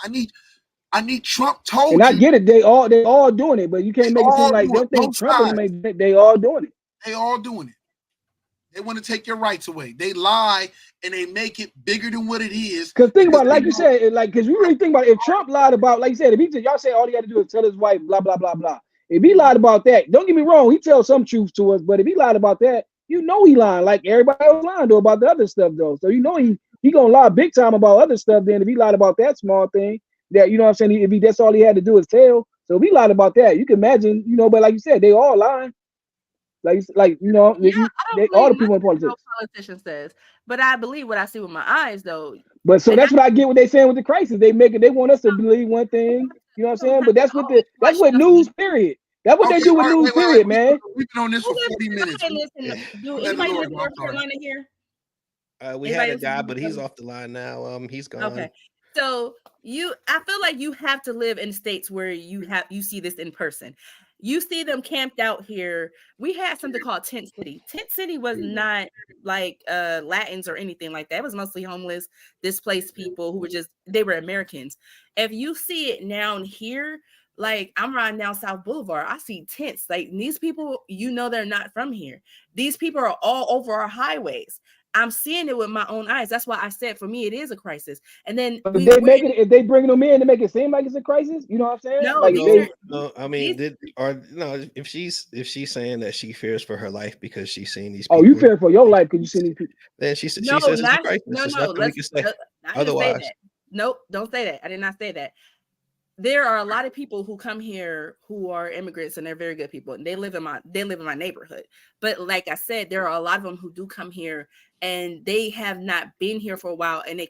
I need Trump told and you. I get it. They all doing it, but you can't make it seem like they think Trump and they all doing it. They all doing it. They want to take your rights away. They lie and they make it bigger than what it is. Because think about it, like you said, like because you really think about it, if Trump lied about, like you said, if y'all say all he had to do is tell his wife, blah blah blah blah. If he lied about that, don't get me wrong, he tells some truth to us, but if he lied about that, you know he lying, like everybody else lying though about the other stuff though. So you know he gonna lie big time about other stuff. Then if he lied about that small thing, that you know what I'm saying, if that's all he had to do is tell. So if he lied about that, you can imagine, you know. But like you said, they all lying. Like you know, all the people in politics. Politician says, but I believe what I see with my eyes, though. But so that's what I get what they saying with the crisis. They want us to believe one thing. You know what I'm saying? But that's what news. Period. That's what they do with news. Period, man. We've been on this for 40 minutes. Do anybody live in North Carolina here? We had a guy, but he's off the line now. He's gone. Okay. So I feel like you have to live in states where you see this in person. You see them camped out here. We had something called Tent City. Tent City was not like Latins or anything like that. It was mostly homeless, displaced people who they were Americans. If you see it now here, like I'm riding down South Boulevard, I see tents. Like these people, they're not from here. These people are all over our highways. I'm seeing it with my own eyes. That's why I said for me it is a crisis. And then if they bring them in to make it seem like it's a crisis, you know what I'm saying? If she's saying that she fears for her life because she's seen these people. Oh, you fear for your life because you seen these people. Then she says it's a crisis. Otherwise. Nope, don't say that. I did not say that. There are a lot of people who come here who are immigrants and they're very good people and they live in my neighborhood. But like I said, there are a lot of them who do come here and they have not been here for a while and they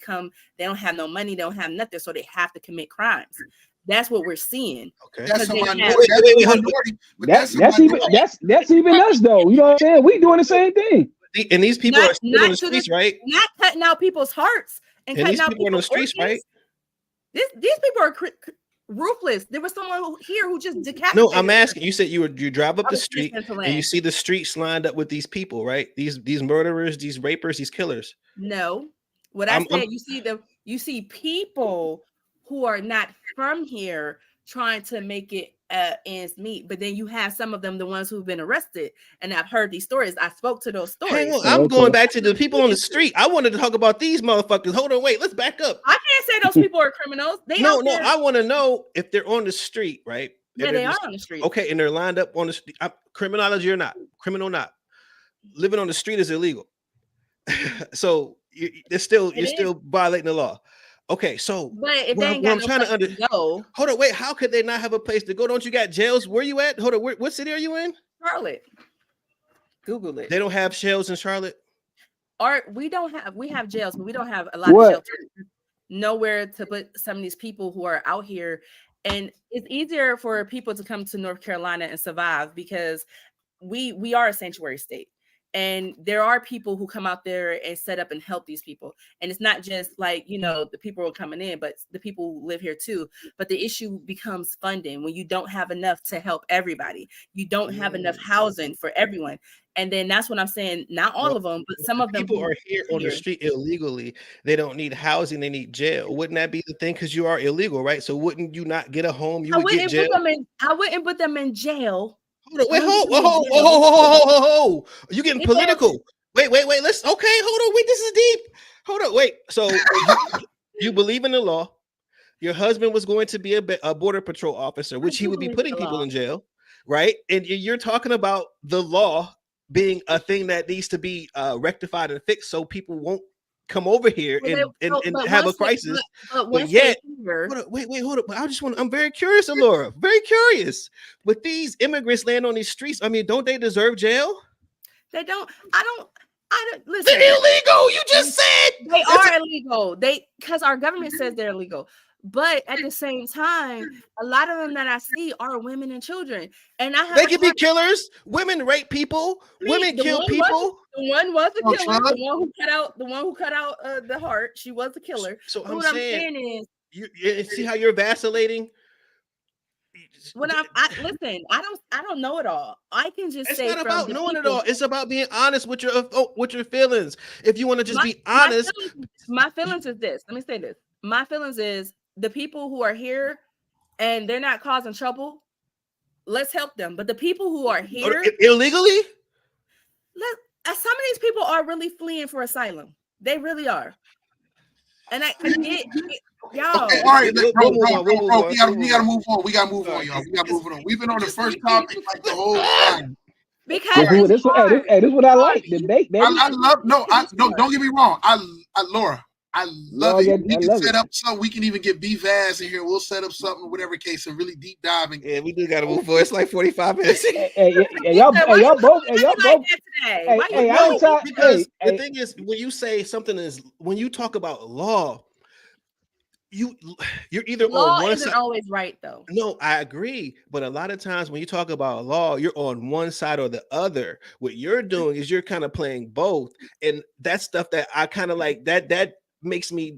don't have no money, they don't have nothing, so they have to commit crimes. That's what we're seeing. Okay. That's even us though. You know what I'm saying? We doing the same thing. And these people are still on the streets, right? Not cutting out people's hearts and cutting out people on the streets, right? These people are ruthless. There was someone here who just decapitated. No, I'm asking. You said you drive up the street and you see the streets lined up with these people, right? These murderers, these rapers, these killers. No, what I said, you see people who are not from here trying to make it ends meet, but then you have some of them, the ones who've been arrested, and I've heard these stories. I spoke to those stories. Hang on, I'm going back to the people on the street. I wanted to talk about these motherfuckers. Hold on, wait, let's back up. I can't say those people are criminals. No, I want to know if they're on the street, right? Yeah, they are on the street. Okay, and they're lined up on the street. Criminology or not, criminal not. Living on the street is illegal. So you're still violating the law. Okay, so but if they ain't got no place to go, hold on, wait. How could they not have a place to go? Don't you got jails? Where you at? Hold on, what city are you in? Charlotte. Google it. They don't have jails in Charlotte. Or we have jails, but we don't have a lot of shelters. Nowhere to put some of these people who are out here, and it's easier for people to come to North Carolina and survive because we are a sanctuary state. And there are people who come out there and set up and help these people. And it's not just like, the people who are coming in, but the people who live here too. But the issue becomes funding when you don't have enough to help everybody. You don't have enough housing for everyone. And then that's what I'm saying. Not all of them, but some of them. People are here on the street illegally. They don't need housing. They need jail. Wouldn't that be the thing? Because you are illegal, right? So wouldn't you not get a home? You would get jail. I wouldn't put them in jail. Hold on, wait, hold. You getting political? Wait. Let's. Okay, hold on. Wait, this is deep. Hold on, wait. So you believe in the law? Your husband was going to be a border patrol officer, which he would be putting people in jail, right? And you're talking about the law being a thing that needs to be rectified and fixed, so people won't come over here and have a crisis. But yet, hold up. I'm very curious, Alora. Very curious. But these immigrants land on these streets. I mean, don't they deserve jail? They don't. I don't listen. They're illegal. You just said they are illegal. Because our government says they're illegal. But at the same time, a lot of them that I see are women and children, and they can be killers. Women rape people. Women kill people. The one was a killer. The one who cut out the heart. She was a killer. So what I'm saying is, you see how you're vacillating. when I listen, I don't know it all. I can just It's say not from about the knowing it people. all. It's about being honest with your feelings. If you want to just be My honest, my feelings is this. Let me say this. My feelings is the people who are here and they're not causing trouble. Let's help them. But the people who are here, illegally. some of these people are really fleeing for asylum. They really are. And I get y'all. Okay, all right, We'll move on. bro. We gotta move on. We gotta move on, y'all. We gotta move on. We've been on the first topic like the whole time. Because this is what I like. Debate, baby. I love don't get me wrong. Laura, I love it. We can set up something. We can even get Beef Ass in here. We'll set up something, whatever case, and really deep diving. Yeah, we do gotta move on. It's like 45 minutes. Y'all both. Because the thing is, when you say something is, when you talk about law, you're either law on one isn't side. always right though. No, I agree, but a lot of times when you talk about law, you're on one side or the other. What you're doing is you're kind of playing both, and that's stuff that I kind of like. That makes me.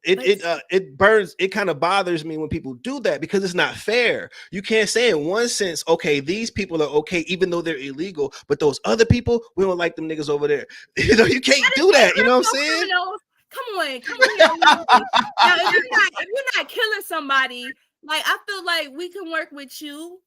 It burns. It kind of bothers me when people do that because it's not fair. You can't say in one sense, okay, these people are okay even though they're illegal, but those other people, we don't like them niggas over there. You can't do that. You know what I'm saying? Criminals. Come on here. Now, if you're not killing somebody, like I feel like we can work with you.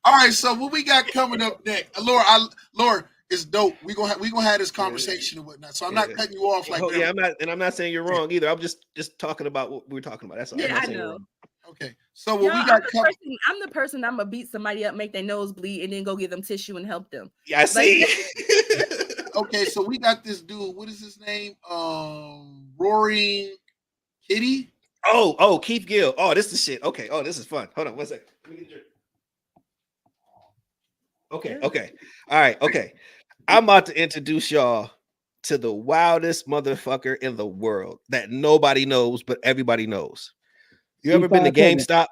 All right, so what we got coming up next, Laura, it's dope. We gonna have this conversation and whatnot. So I'm not cutting you off like that. Yeah, I'm not saying you're wrong either. I'm just talking about what we're talking about. That's all. Yeah, I know. Okay, so what we got coming? I'm the person I'm gonna beat somebody up, make their nose bleed, and then go give them tissue and help them. Yeah, I see. Okay, so we got this dude. What is his name? Roaring Kitty. Oh, Keith Gill. Oh, this is shit. Okay. Oh, this is fun. Hold on 1 second. Let me get your... Okay. All right. Okay. I'm about to introduce y'all to the wildest motherfucker in the world that nobody knows, but everybody knows. You ever been to GameStop?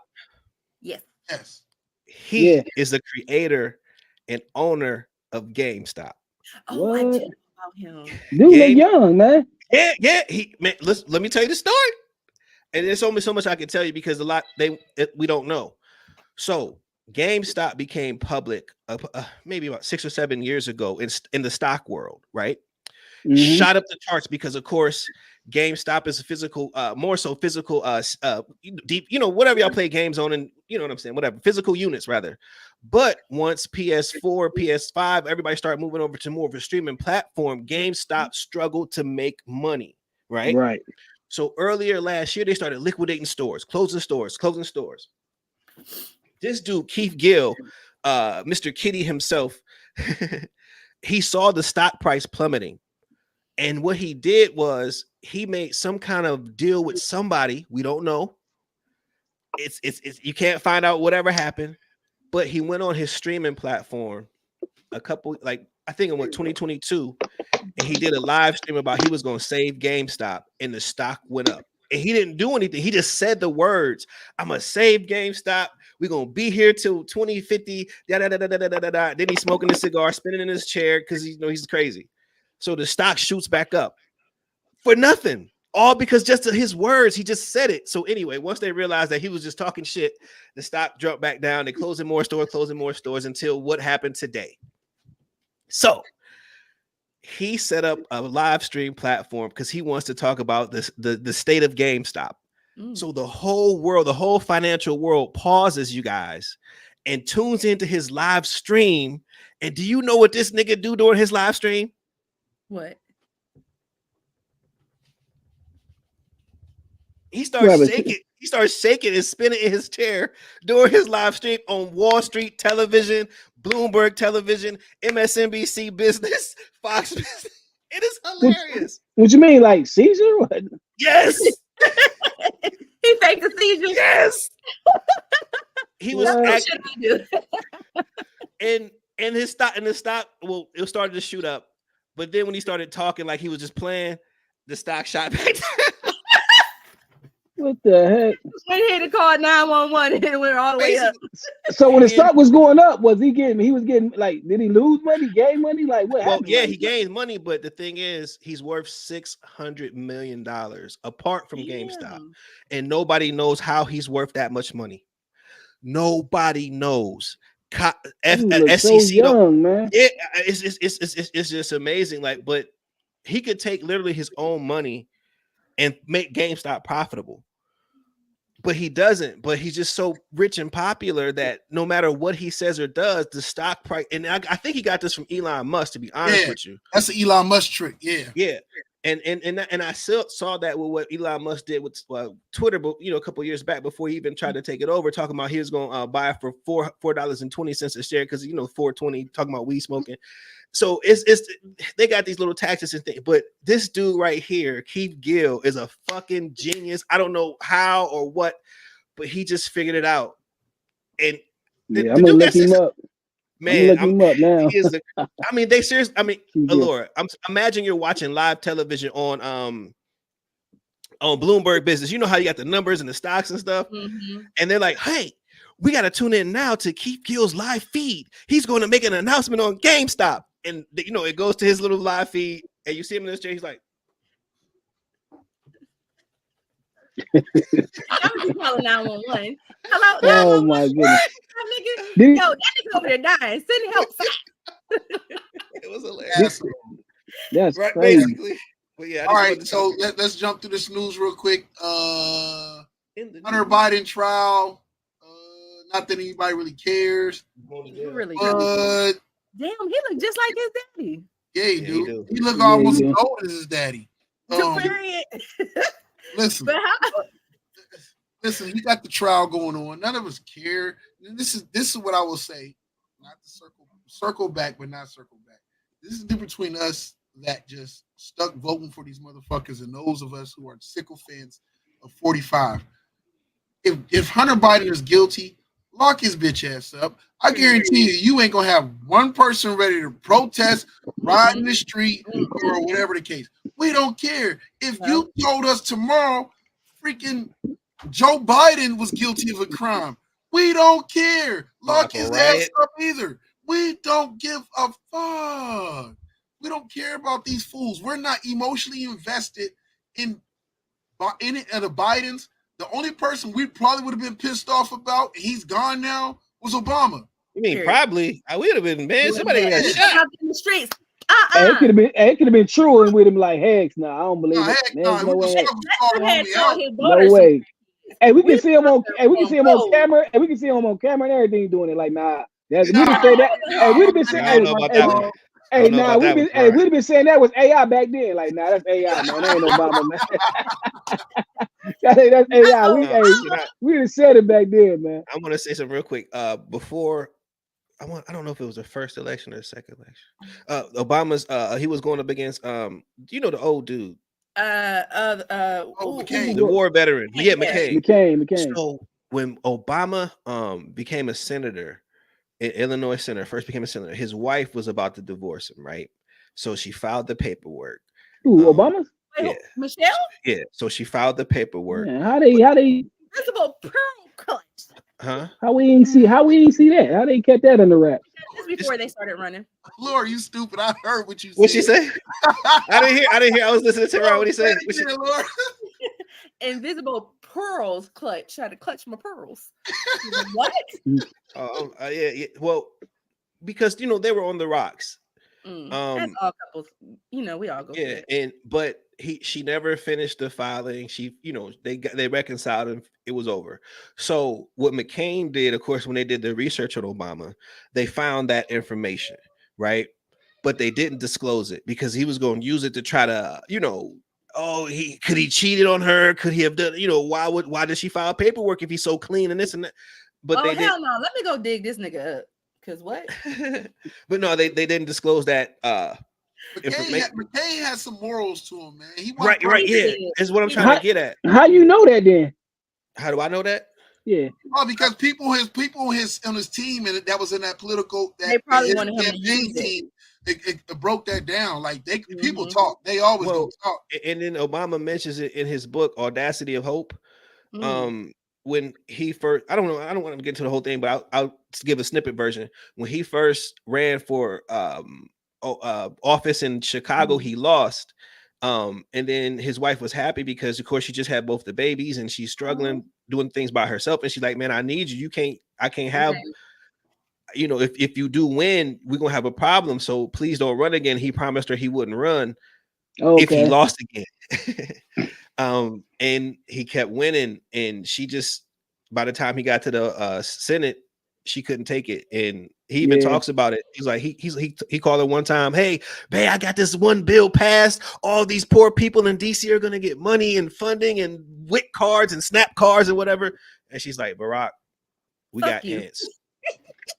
Yes. He is the creator and owner of GameStop. Oh, I did about him. Dude, they're young, man. Yeah. Let me tell you the story. And there's only so much I can tell you because we don't know. So GameStop became public maybe about 6 or 7 years ago in the stock world, right? Mm-hmm. Shot up the charts because, of course, GameStop is a physical, more so physical, deep, whatever y'all play games on, and you know what I'm saying, whatever, physical units rather. But once PS4, PS5, everybody started moving over to more of a streaming platform, GameStop struggled to make money, right? Right. So earlier last year, they started liquidating stores, closing stores. This dude, Keith Gill, Mr. Kitty himself, he saw the stock price plummeting. And what he did was he made some kind of deal with somebody. We don't know. It's you can't find out whatever happened, but he went on his streaming platform I think it went 2022, and he did a live stream about he was going to save GameStop, and the stock went up. And he didn't do anything. He just said the words, I'm going to save GameStop. We're going to be here till 2050. Then he's smoking a cigar, spinning in his chair because he's crazy. So the stock shoots back up for nothing. All because just of his words, he just said it. So anyway, once they realized that he was just talking shit, the stock dropped back down. They closing more stores until what happened today. So he set up a live stream platform because he wants to talk about the state of GameStop. So the whole world, the whole financial world pauses, you guys, and tunes into his live stream. And do you know what this nigga do during his live stream? What? He starts shaking. He starts shaking and spinning in his chair during his live stream on Wall Street television, Bloomberg television, MSNBC Business, Fox Business. It is hilarious. What you mean, like Caesar? What? Yes. He faked the seizure. Yes. He was and his stock, well, it started to shoot up, but then when he started talking like he was just playing, the stock shot back down. What the heck? Went here to call 911 and went all the way up. So when the stock was going up, he was getting like, did he lose money, gain money? Like what happened? Yeah, like, he gained money, but the thing is, he's worth $600 million apart from GameStop, and nobody knows how he's worth that much money. Nobody knows. SEC, so young, man. It's just amazing. Like, but he could take literally his own money and make GameStop profitable. But he doesn't. But he's just so rich and popular that no matter what he says or does, the stock price. And I think he got this from Elon Musk. To be honest with you, that's an Elon Musk trick. Yeah. And I still saw that with what Elon Musk did with Twitter, but a couple of years back before he even tried to take it over, talking about he was going to buy it for $4.20 a share because $4.20, talking about weed smoking. So they got these little taxes and things, but this dude right here, Keith Gill, is a fucking genius. I don't know how or what, but he just figured it out. And I'm gonna look him up. Man, I'm looking him up now. They seriously. Allura, imagine you're watching live television on Bloomberg Business. You know how you got the numbers and the stocks and stuff, and they're like, "Hey, we got to tune in now to Keith Gill's live feed. He's going to make an announcement on GameStop." And it goes to his little live feed, and you see him in this chair. He's like, I was just calling 911. Hello, oh my goodness. Yo, that nigga over there dying. Send help. It was hilarious. That's right, crazy. basically. But yeah. All right, so let's jump through this news real quick. Hunter Biden trial. Not that anybody really cares. Really but damn, he look just like his daddy. Yeah, he do. He look almost as old as his daddy. Listen. But Listen, he got the trial going on. None of us care. This is what I will say. Not to circle back, but not circle back. This is the difference between us that just stuck voting for these motherfuckers and those of us who are sycophants of 45. If Hunter Biden is guilty, lock his bitch ass up. I guarantee you ain't gonna have one person ready to protest, ride in the street, or whatever the case. We don't care. If you told us tomorrow, freaking Joe Biden was guilty of a crime, we don't care. Lock his ass up either. We don't give a fuck. We don't care about these fools. We're not emotionally invested in any of the Bidens. The only person we probably would have been pissed off about, and he's gone now, was Obama. You mean probably? I would have been, man. Somebody got shot in the streets. It could have been true, and with him like, heck, no, I don't believe it. No way. Hey, we can see him on. Hey, we can see him on camera, and we can see him on camera and everything doing it. Like, nah, we didn't say that. Hey, we'd have been saying, we'd have been saying that was AI back then. Like, nah, that's AI, man. That ain't Obama, man. That's AI. We have said it back then, man. I'm gonna say something real quick. Before I don't know if it was the first election or the second election. Obama's he was going up against the old dude. McCain. The war veteran. Yeah, McCain. So when Obama became a senator, Illinois senator, first became a senator, his wife was about to divorce him, right? So she filed the paperwork. Ooh, Obama? Yeah. Michelle? Yeah. So she filed the paperwork. Man, how they visible pearl clutch. Huh? How we ain't see that? How they kept that under wraps? Just before they started running. Lord, you stupid. I heard what you said. What'd she say? I didn't hear. I was listening to her. What he said? Invisible pearls clutch. Try to clutch my pearls. What? Yeah. Well, because they were on the rocks. That's all couples. We all go. Yeah, but she never finished the filing. She, they reconciled and it was over. So what McCain did, of course, when they did the research on Obama, they found that information, right? But they didn't disclose it because he was going to use it to try to, could he cheated on her? Could he have done, why did she file paperwork if he's so clean and this and that? But no. Let me go dig this nigga up. Cause what? But no, they didn't disclose that. McCain has some morals to him, man. Right. Yeah, is what I'm trying to get at. How you know that then? How do I know that? Yeah. Well, because people on his team and that was in that political they probably wanted him to use team. It broke that down. Like people talk. They always talk. And then Obama mentions it in his book, Audacity of Hope. When he first, I don't know, I don't want to get into the whole thing, but I'll give a snippet version. When he first ran for office in Chicago, he lost. And then his wife was happy because, of course, she just had both the babies and she's struggling doing things by herself. And she's like, "Man, I need you. I can't have, if you do win, we're gonna have a problem. So please don't run again." He promised her he wouldn't run if he lost again. And he kept winning, and she just, by the time he got to the Senate, she couldn't take it. And he even talks about it. He's like, he called her one time, "Hey, babe, I got this one bill passed. All these poor people in DC are gonna get money and funding and WIC cards and SNAP cards and whatever." And she's like, "Barack, we got ants."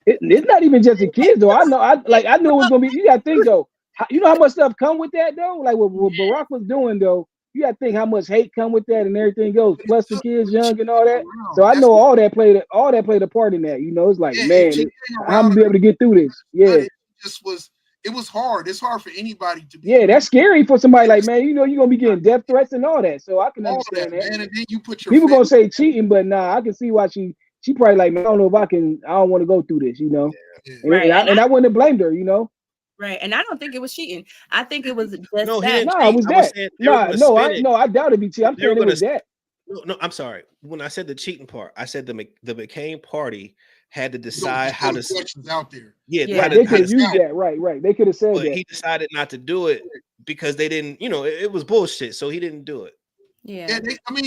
It's not even just the kids though. I knew it was gonna be. You gotta think though. You know how much stuff come with that though. Like what Barack was doing though. You gotta think how much hate come with that and everything goes. Plus the kids young and all that. So I know all that played a part in that. It's like, man, I'm gonna be able to get through this. Yeah. It was hard. It's hard for anybody to be. Yeah, that's scary for somebody like, man, you're gonna be getting death threats and all that. So I can understand that. Man, and then you put your people gonna say cheating, but nah, I can see why she probably like, man, I don't know if I don't want to go through this, Yeah. And I wouldn't have blamed her, Right, and I don't think it was cheating. I think it was just that. No, it was that. I doubt it'd be cheating. I'm saying it was that. No, I'm sorry. When I said the cheating part, I said the McCain party had to decide how to questions out there. Yeah, they could have used that. Right. They could have said that. He decided not to do it because they didn't. It was bullshit. So he didn't do it. Yeah.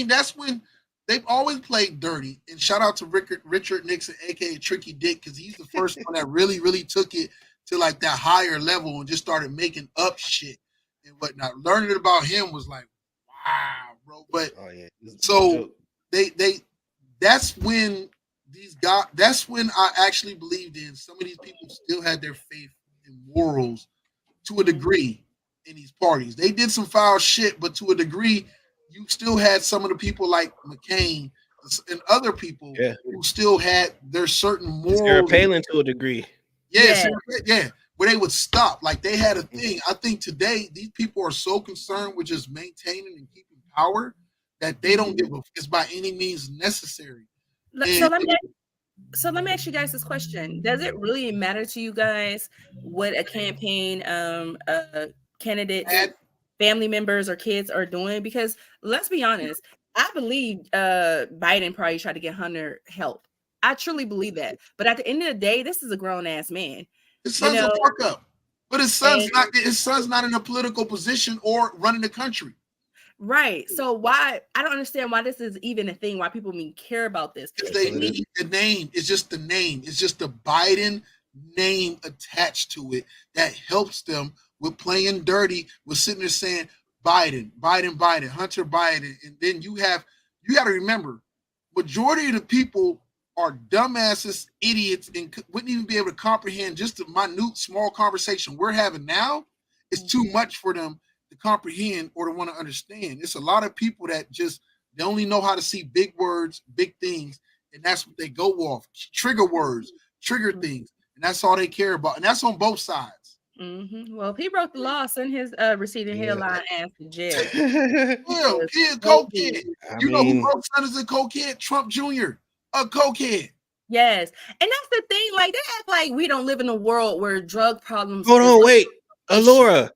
That's when they've always played dirty. And shout out to Richard Nixon, aka Tricky Dick, because he's the first one that really, really took it to like that higher level and just started making up shit and whatnot. Learning about him was like, wow, bro. But so that's when I actually believed in some of these people still had their faith in morals to a degree in these parties. They did some foul shit, but to a degree, you still had some of the people like McCain and other people who still had their certain morals. Sarah Palin to a degree. Yeah, where they would stop. Like they had a thing. I think today these people are so concerned with just maintaining and keeping power that they don't give a it's by any means necessary. So let me ask you guys this question: does it really matter to you guys what a campaign candidate's family members or kids are doing? Because let's be honest, I believe Biden probably tried to get Hunter help. I truly believe that. But at the end of the day, this is a grown ass man. His son's a fuck up. But his son's not in a political position or running the country. Right. So why I don't understand why this is even a thing, why people even care about this. Because they need the name. It's just the name. It's just the Biden name attached to it that helps them with playing dirty, with sitting there saying Biden, Hunter Biden. And then you got to remember, majority of the people are dumbasses, idiots, and wouldn't even be able to comprehend just the minute, small conversation we're having now. It's too much for them to comprehend or to want to understand. It's a lot of people that they only know how to see big words, big things, and that's what they go off. Trigger words, trigger things, and that's all they care about. And that's on both sides. Mm-hmm. Well, if he broke the law, send his receding hairline ass to jail. Cokehead. You know who broke son is a cokehead? Trump Jr., a cokehead. Yes. And that's the thing. Like, they act like we don't live in a world where drug problems. Hold on, wait. Alora,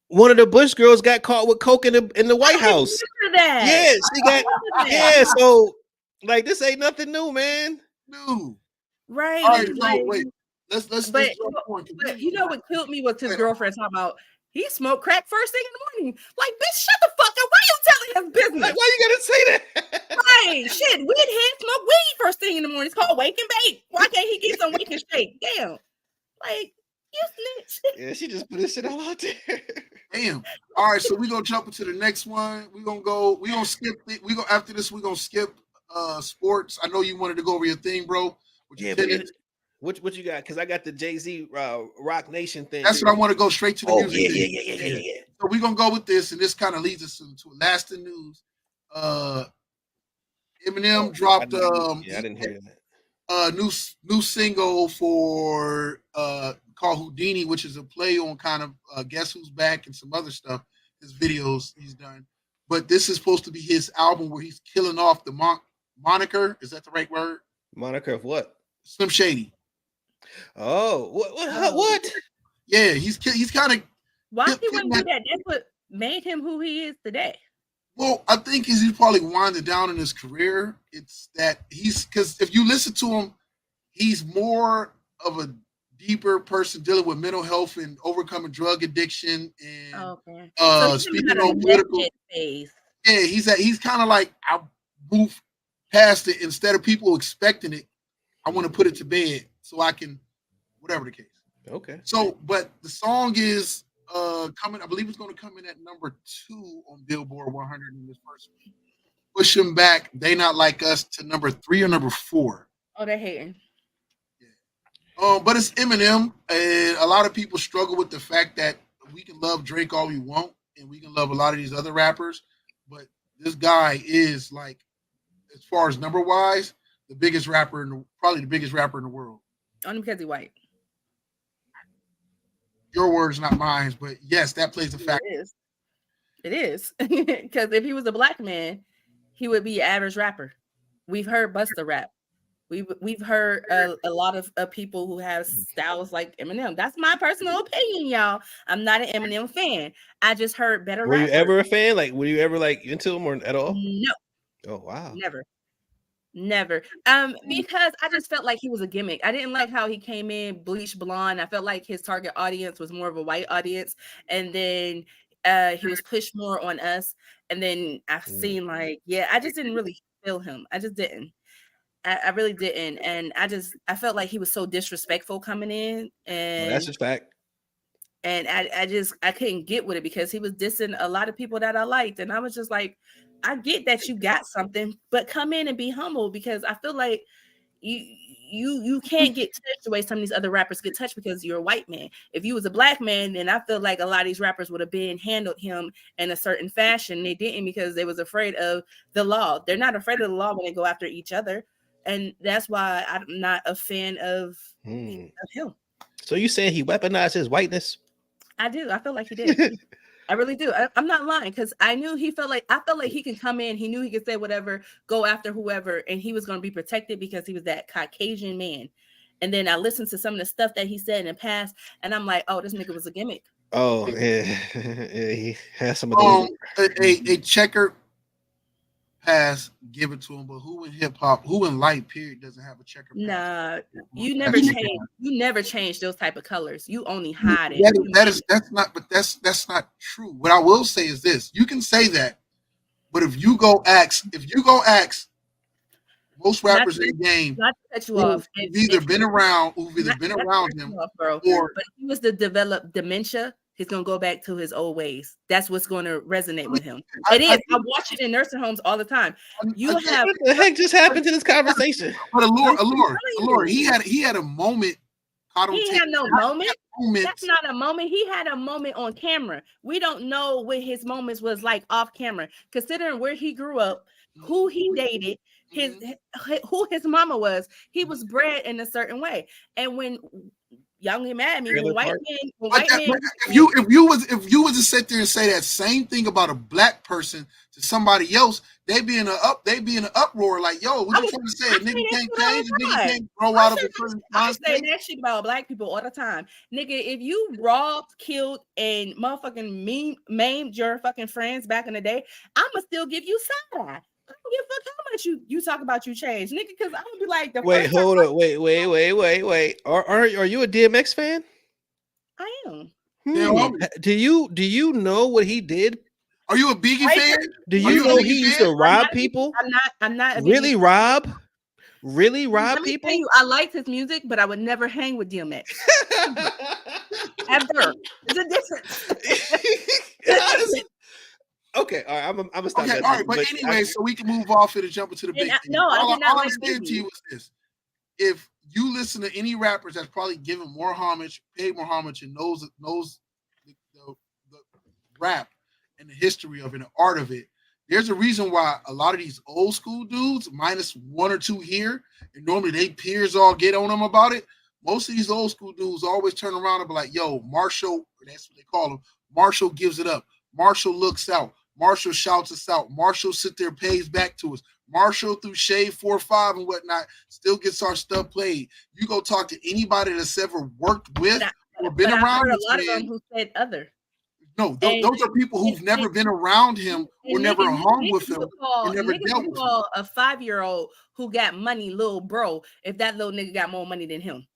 one of the Bush girls got caught with coke in the White House. Yeah, she got. Yeah, so like this ain't nothing new, man. New. Right. All right, so wait. Let's but you know what killed me was his girlfriend talking about he smoked crack first thing in the morning. Like, bitch, shut the fuck up. Why you telling his business? Like, why you gotta say that? Right. Shit, we'd head smoke weed first thing in the morning. It's called wake and bake. Why can't he get some wake and shake? Damn. Like, you snitch. Yeah, she just put this shit all out there. Damn. All right, so we're gonna jump into the next one. We're gonna skip after this, we're gonna skip sports. I know you wanted to go over your thing, bro. What you got? Because I got the Jay-Z Rock Nation thing. That's what I want to go straight to the music. Yeah. So we're gonna go with this, and this kind of leads us to lasting news. Eminem dropped I didn't hear that. New single for called Houdini, which is a play on kind of Guess Who's Back and some other stuff, his videos he's done. But this is supposed to be his album where he's killing off the moniker. Is that the right word? Moniker of what? Slim Shady. Oh, what? Yeah, he's kind of. Why he wouldn't do that? That's what made him who he is today. Well, I think he's probably winding down in his career. It's that because if you listen to him, he's more of a deeper person dealing with mental health and overcoming drug addiction and so speaking on political phase. Yeah, he's kind of like, I move past it. Instead of people expecting it, I want to put it to bed so I can, whatever the case. Okay. So, but the song is coming. I believe it's going to come in at number 2 on Billboard 100 in this first week. Push him back. They Not Like Us to number 3 or number 4. Oh, they're hating. But it's Eminem, and a lot of people struggle with the fact that we can love Drake all we want, and we can love a lot of these other rappers, but this guy is, like, as far as number wise, the biggest rapper probably the biggest rapper in the world. Only because he's white. Your words, not mine, but yes, that plays a factor. It is because if he was a black man, he would be an average rapper. We've heard Busta rap. We've heard a lot of people who have styles like Eminem. That's my personal opinion, y'all. I'm not an Eminem fan. I just heard better. Were you ever a fan? Like, were you ever like into him or at all? No. Oh wow. Never. Because I just felt like he was a gimmick. I didn't like how he came in bleached blonde. I felt like his target audience was more of a white audience, and then he was pushed more on us. And then I've seen I just didn't really feel him. I just didn't. I really didn't, and I felt like he was so disrespectful coming in, and that's a fact. And I couldn't get with it because he was dissing a lot of people that I liked, and I was just like, I get that you got something, but come in and be humble, because I feel like you can't get touched the way some of these other rappers get touched because you're a white man. If you was a black man, then I feel like a lot of these rappers would have handled him in a certain fashion. They didn't because they was afraid of the law. They're not afraid of the law when they go after each other. And that's why I'm not a fan of him. So you saying he weaponized his whiteness? I do. I feel like he did. I really do. I'm not lying, because I felt like he could come in. He knew he could say whatever, go after whoever, and he was going to be protected because he was that Caucasian man. And then I listened to some of the stuff that he said in the past, and I'm like, oh, this nigga was a gimmick. Oh, yeah. He has some of those. A checker pass, give it to him, but who in hip hop, who in life period doesn't have a checker pass? Nah, you never change. You never change those type of colors. You only hide it. That's not true. What I will say is this: you can say that, but if you go ask most rappers in the game, not to cut you off, who've either been around him, but if he was to develop dementia, he's gonna go back to his old ways. That's what's going to resonate with him. I watch it in nursing homes all the time. What the heck just happened to this conversation? But Allure, he had a moment. He had no moment. That's not a moment. He had a moment on camera. We don't know what his moments was like off camera, considering where he grew up, who he dated, who his mama was. He was bred in a certain way, and when y'all get mad at me, if you was to sit there and say that same thing about a black person to somebody else, they'd be in an uproar like, yo, what you trying to say? A nigga can't change, a nigga can't grow out of a certain mindset. I say that shit about black people all the time. Nigga, if you robbed, killed, and motherfucking maimed your fucking friends back in the day, I'ma still give you side eye. I don't give a fuck how much you talk about you change, nigga, because I'm gonna be like, hold on, wait. Are you a DMX fan? I am. Do you know what he did? Are you a Biggie fan? Do you know he used to rob people? I'm not really rob people. I liked his music, but I would never hang with DMX. Ever. It's a difference. Okay, all right. I'm gonna stop. Okay, all right, but anyway, so we can move off it and jump into the big thing. All I'm saying to you is this: if you listen to any rappers that's probably given more homage, paid more homage, and knows the rap and the history of it, and the art of it, there's a reason why a lot of these old school dudes, minus one or two here, and normally they peers all get on them about it. Most of these old school dudes always turn around and be like, "Yo, Marshall," that's what they call him. Marshall gives it up. Marshall looks out. Marshall shouts us out. Marshall sit there, pays back to us. Marshall through Shade 4-5 and whatnot still gets our stuff played. You go talk to anybody that's ever worked with or been around a this lot man. of them who said other. No, those are people who've never been around him or never hung with him and never dealt with him. A 5-year-old who got money, little bro, if that little nigga got more money than him.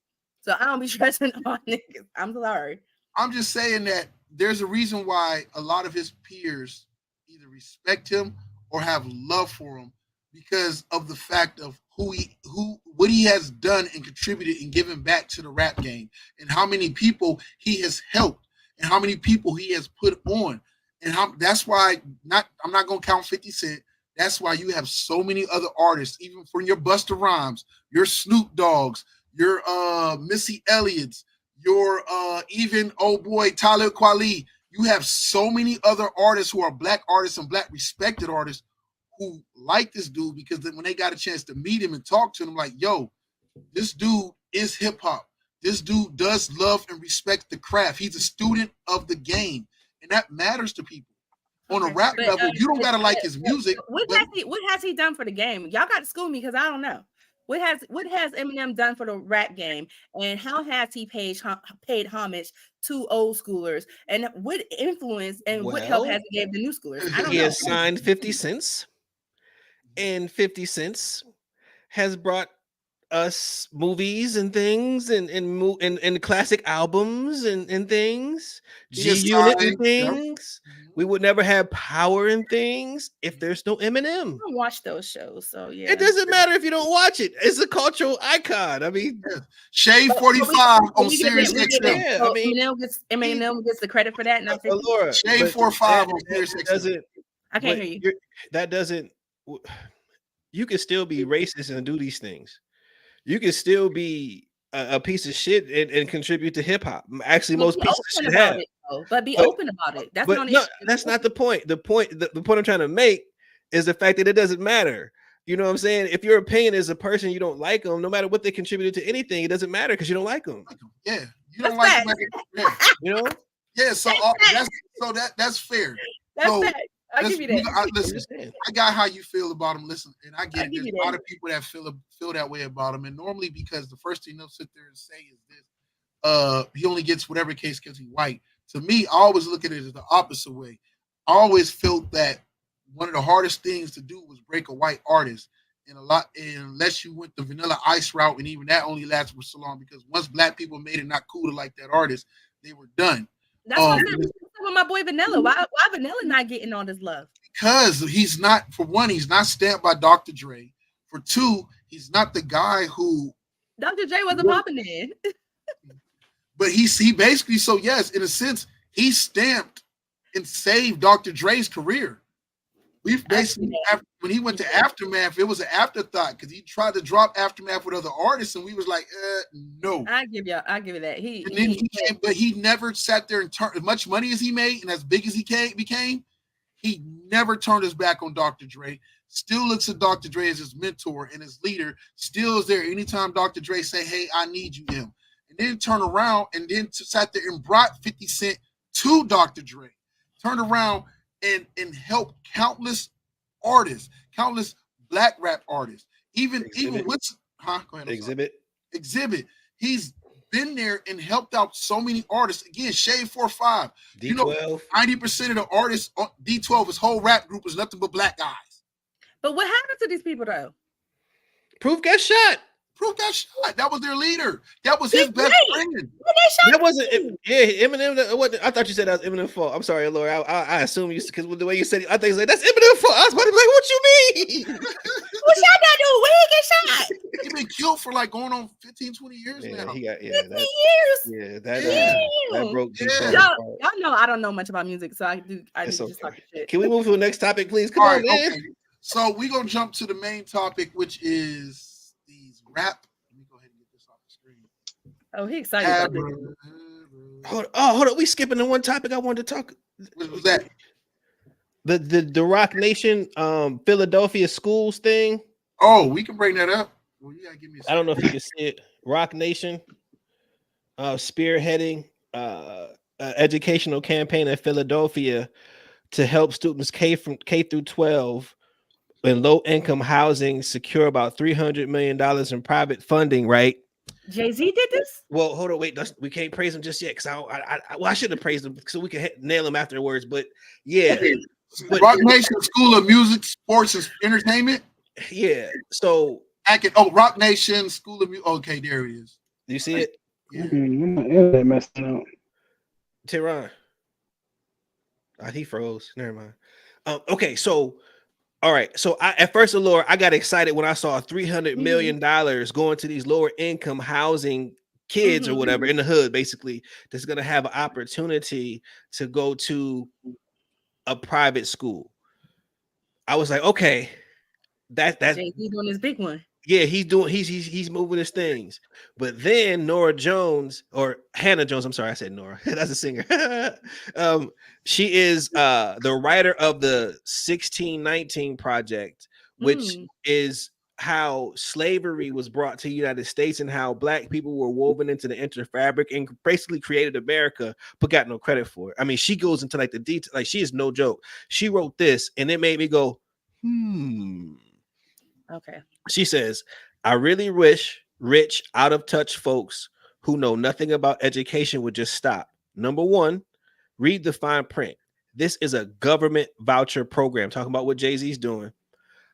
So I don't be stressing on niggas. I'm sorry. I'm just saying that there's a reason why a lot of his peers either respect him or have love for him because of the fact of what he has done and contributed and given back to the rap game and how many people he has helped and how many people he has put on. And that's why I'm not gonna count 50 Cent. That's why you have so many other artists, even from your Busta Rhymes, your Snoop Dogg's, your Missy Elliott's, your even old boy Talib Kweli. You have so many other artists who are black artists and black respected artists who like this dude because when they got a chance to meet him and talk to him, like, yo, this dude is hip hop. This dude does love and respect the craft. He's a student of the game, and that matters to people. On a rap level, you don't gotta like his music. What has he done for the game? Y'all got to school me because I don't know. What has Eminem done for the rap game, and how has he paid homage to old schoolers, and what influence and what help has he gave the new schoolers? I don't know. He has signed 50 cents, and 50 cents has brought us movies and things and classic albums and things, G-Unit and things. We would never have Power and things if there's no Eminem. I don't watch those shows, so yeah. It doesn't matter if you don't watch it. It's a cultural icon. I mean, Shade 45 on Sirius XM. Yeah, I mean, Eminem gets the credit for that. Not Laura, Shade 45 on Sirius XM. I can't hear you. That doesn't. You can still be racist and do these things. You can still be a piece of shit and contribute to hip hop. Actually, most pieces of shit have. But be open about it. That's that's not the point. The point I'm trying to make is the fact that it doesn't matter. You know what I'm saying? If your opinion is a person you don't like them, no matter what they contributed to anything, it doesn't matter because you don't like them. Yeah, you don't like them. Yeah. You know? Yeah. So that's fair. That's fair. I'll give you that. Listen, I got how you feel about him. Listen, and I get it. There's a lot of people that feel that way about him, and normally because the first thing they'll sit there and say is this: he only gets whatever case because he's white. To me, I always look at it as the opposite way. I always felt that one of the hardest things to do was break a white artist, and unless you went the Vanilla Ice route, and even that only lasted for so long because once black people made it not cool to like that artist, they were done. That's what I'm saying. With my boy Vanilla. Why Vanilla not getting all this love? Because he's not, for one, he's not stamped by Dr. Dre. For two, he's not the guy who Dr. Dre wasn't popping in. But he basically, so yes, in a sense, he stamped and saved Dr. Dre's career. We've basically, when he went to Aftermath, it was an afterthought because he tried to drop Aftermath with other artists, and we was like, no. I give you that. But he never sat there and turned as much money as he made and as big as he became. He never turned his back on Dr. Dre. Still looks at Dr. Dre as his mentor and his leader. Still is there anytime Dr. Dre say, "Hey, I need you," him, and then turn around and then sat there and brought 50 Cent to Dr. Dre. Turned around and helped countless artists, countless black rap artists, even what's go ahead. Exhibit. He's been there and helped out so many artists. Again, Shade 4-5. D12. You know, 90% of the artists on D12, his whole rap group was nothing but black guys. But what happened to these people though? Proof got shot. That was their leader. That was his best friend. That wasn't Eminem. I thought you said that was Eminem's fault. I'm sorry, Laura. I assume you because with the way you said it, I think it's like that's Eminem's fault. I was about to be like, what you mean? What y'all not doing? When he get shot? He's been killed for like going on 15, 20 years now. 15 years. Yeah, that broke. Y'all know I don't know much about music, so I just talk shit. Can we move to the next topic, please? Come on, man. Okay. So we're gonna jump to the main topic, which is these rap. Let me go ahead and get this off the screen. Oh, he excited. Hold on. We skipping the one topic I wanted to talk. What was that? The Rock Nation, Philadelphia schools thing. Oh, we can bring that up. Well, you gotta give me. I don't know if you can see it. Rock Nation, spearheading educational campaign in Philadelphia to help students K through 12 and low income housing secure about $300 million in private funding, right? Jay-Z did this? Well, hold on, wait. We can't praise him just yet because I should have praised him so we can nail him afterwards. But yeah, but, Rock Nation School of Music, Sports, and Entertainment. Yeah. So Rock Nation School of Music. Okay, there it is. Do you see it? Yeah. Messed up. Tehran. He froze. Never mind. Okay, so all right. So at first, Allure, I got excited when I saw $300 million going to these lower income housing kids or whatever in the hood, basically, that's gonna have an opportunity to go to a private school. I was like, okay, that's Jay-Z doing his big one. Yeah, he's moving his things. But then Nora Jones or Hannah Jones, I'm sorry, I said Nora. That's a singer. She is the writer of the 1619 Project, which is how slavery was brought to the United States and how black people were woven into the interfabric and basically created America, but got no credit for it. I mean, she goes into like the detail, like she is no joke. She wrote this and it made me go, Okay. She says, I really wish rich, out of touch folks who know nothing about education would just stop. Number one, read the fine print. This is a government voucher program. Talking about what Jay-Z's doing.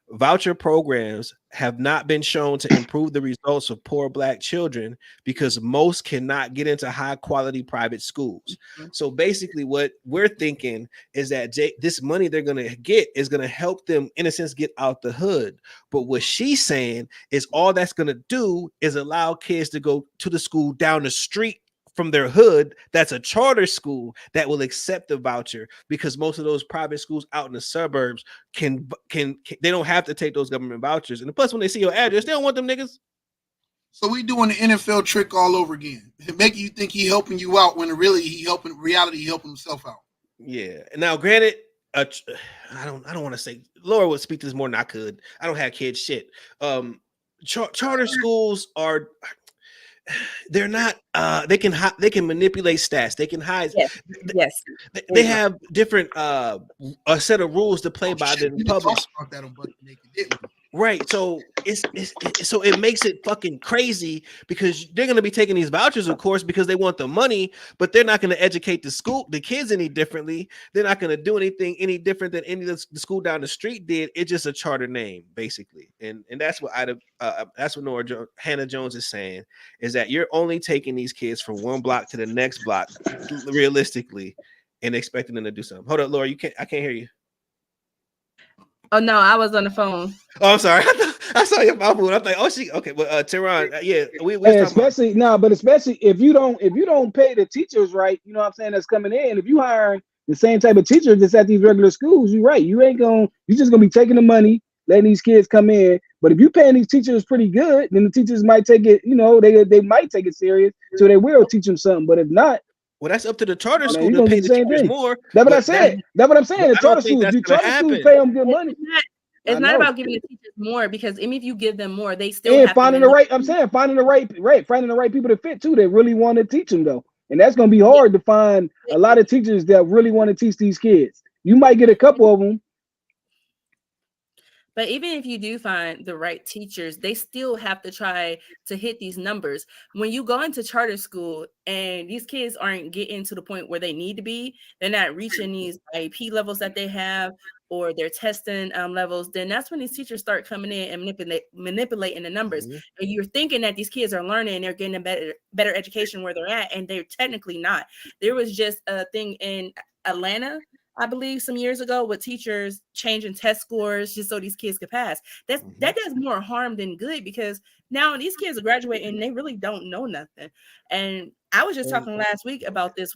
Voucher programs have not been shown to improve the results of poor black children because most cannot get into high quality private schools. So basically what we're thinking is that this money they're going to get is going to help them in a sense get out the hood. But what she's saying is all that's going to do is allow kids to go to the school down the street from their hood that's a charter school that will accept the voucher, because most of those private schools out in the suburbs can they don't have to take those government vouchers. And plus, when they see your address, they don't want them niggas. So we doing the NFL trick all over again, making you think he helping you out when really he helping himself out. Yeah. And now, granted, I don't want to say Laura would speak to this more than I could. I don't have kids. Shit. Charter schools are. They're not they can manipulate stats. They can hide. Yes. They have different a set of rules to play by than public. Right. So it makes it fucking crazy because they're going to be taking these vouchers, of course, because they want the money, but they're not going to educate the kids any differently. They're not going to do anything any different than any of the school down the street did. It's just a charter name, basically. And that's what that's what Hannah Jones is saying, is that you're only taking these kids from one block to the next block, realistically, and expecting them to do something. Hold up, Laura, I can't hear you. Oh no, I was on the phone. Oh, I'm sorry. I saw your mouth moving. I'm like, oh, okay. But Tehran, yeah, we especially if you don't pay the teachers right, you know what I'm saying, that's coming in. If you hire the same type of teachers that's at these regular schools, you're right. You're just gonna be taking the money, letting these kids come in. But if you're paying these teachers pretty good, then the teachers might take it, they might take it serious, so they will teach them something. But if not, well, that's up to the charter school to pay the teachers more. That's what I said. That's what I'm saying. The charter schools pay them good money. It's not about giving the teachers more, because even if you give them more, they still have finding the right. I'm saying finding the right people to fit too. That really want to teach them though, and that's going to be hard to find a lot of teachers that really want to teach these kids. You might get a couple of them. But even if you do find the right teachers, they still have to try to hit these numbers. When you go into charter school and these kids aren't getting to the point where they need to be, they're not reaching these IEP levels that they have, or their testing levels, then that's when these teachers start coming in and manipulating the numbers. And you're thinking that these kids are learning and they're getting a better education where they're at, and they're technically not. There was just a thing in Atlanta, I believe, some years ago, with teachers changing test scores just so these kids could pass. That does more harm than good, because now these kids are graduating and they really don't know nothing. And I was just talking last week about this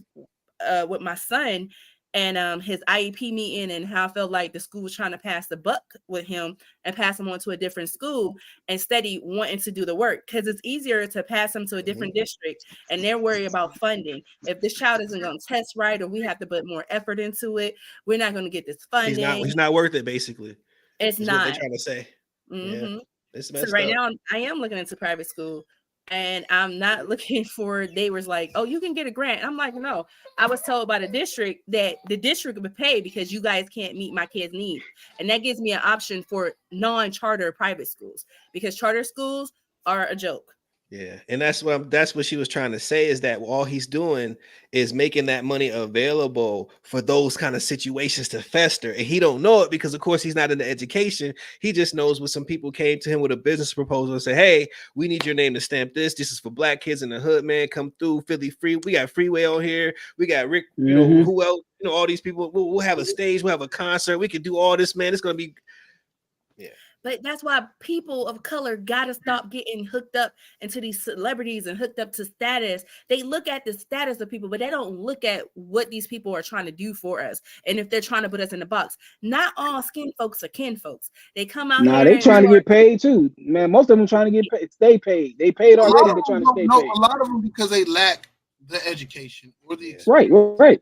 with my son and his IEP meeting, and how I felt like the school was trying to pass the buck with him and pass him on to a different school instead of wanting to do the work, because it's easier to pass them to a different district and they're worried about funding. If this child isn't going to test right, or we have to put more effort into it, we're not going to get this funding. He's not worth it, basically. It's not. What they're trying to say. So right now, I am looking into private school. and I'm not looking for. They was like, oh, you can get a grant. I'm like, no. I was told by the district that the district would pay because you guys can't meet my kids' needs, and that gives me an option for non-charter private schools because charter schools are a joke. Yeah, and that's what she was trying to say is that all he's doing is making that money available for those kind of situations to fester, and he don't know it because, of course, he's not in the education. He just knows when some people came to him with a business proposal and say, "Hey, we need your name to stamp this. This is for Black kids in the hood, man. Come through, Philly free. We got Freeway on here. We got Rick. You know who else? You know all these people. We'll have a stage. We'll have a concert. We can do all this, man. It's gonna be." Yeah. But that's why people of color gotta stop getting hooked up into these celebrities and hooked up to status. They look at the status of people, but they don't look at what these people are trying to do for us. And if they're trying to put us in a box, not all skin folks are kin folks. They come out Nah, here they and trying to get paid too, man. Most of them trying to get paid. Stay paid. They paid already. They're trying to stay paid. A lot of them because they lack the education or the right.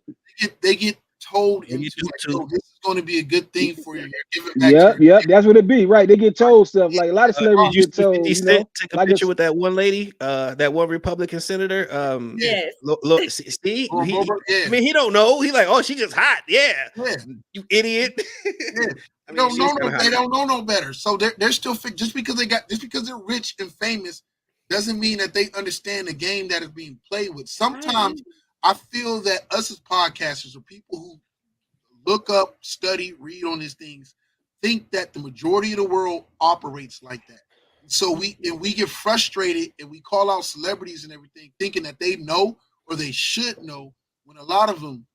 They get told into like, oh, this is going to be a good thing for you. Give it back Yep, that's what it be. Right, they get told stuff like a lot of celebrities get told. You know, take a picture with that one lady, that one Republican senator. Yes. Look, see, I mean, he don't know. He like, oh, she just hot. Yeah. You idiot. I mean, they don't know no better. So they're still just because they're rich and famous doesn't mean that they understand the game that is being played with. Sometimes I feel that us as podcasters or people who look up, study, read on these things, think that the majority of the world operates like that. So we get frustrated and we call out celebrities and everything, thinking that they know or they should know, when a lot of them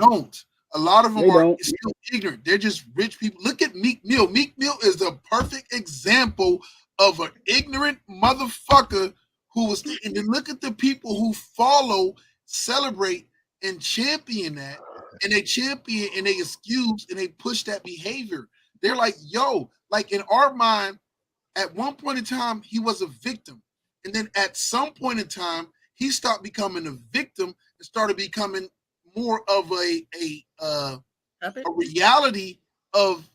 don't. A lot of them are still ignorant. They're just rich people. Look at Meek Mill. Meek Mill is the perfect example of an ignorant motherfucker who was. And then look at the people who follow, celebrate, and champion that. And they champion and they excuse and they push that behavior. They're like, yo, like in our mind, at one point in time, he was a victim. And then at some point in time, he stopped becoming a victim and started becoming more of a reality of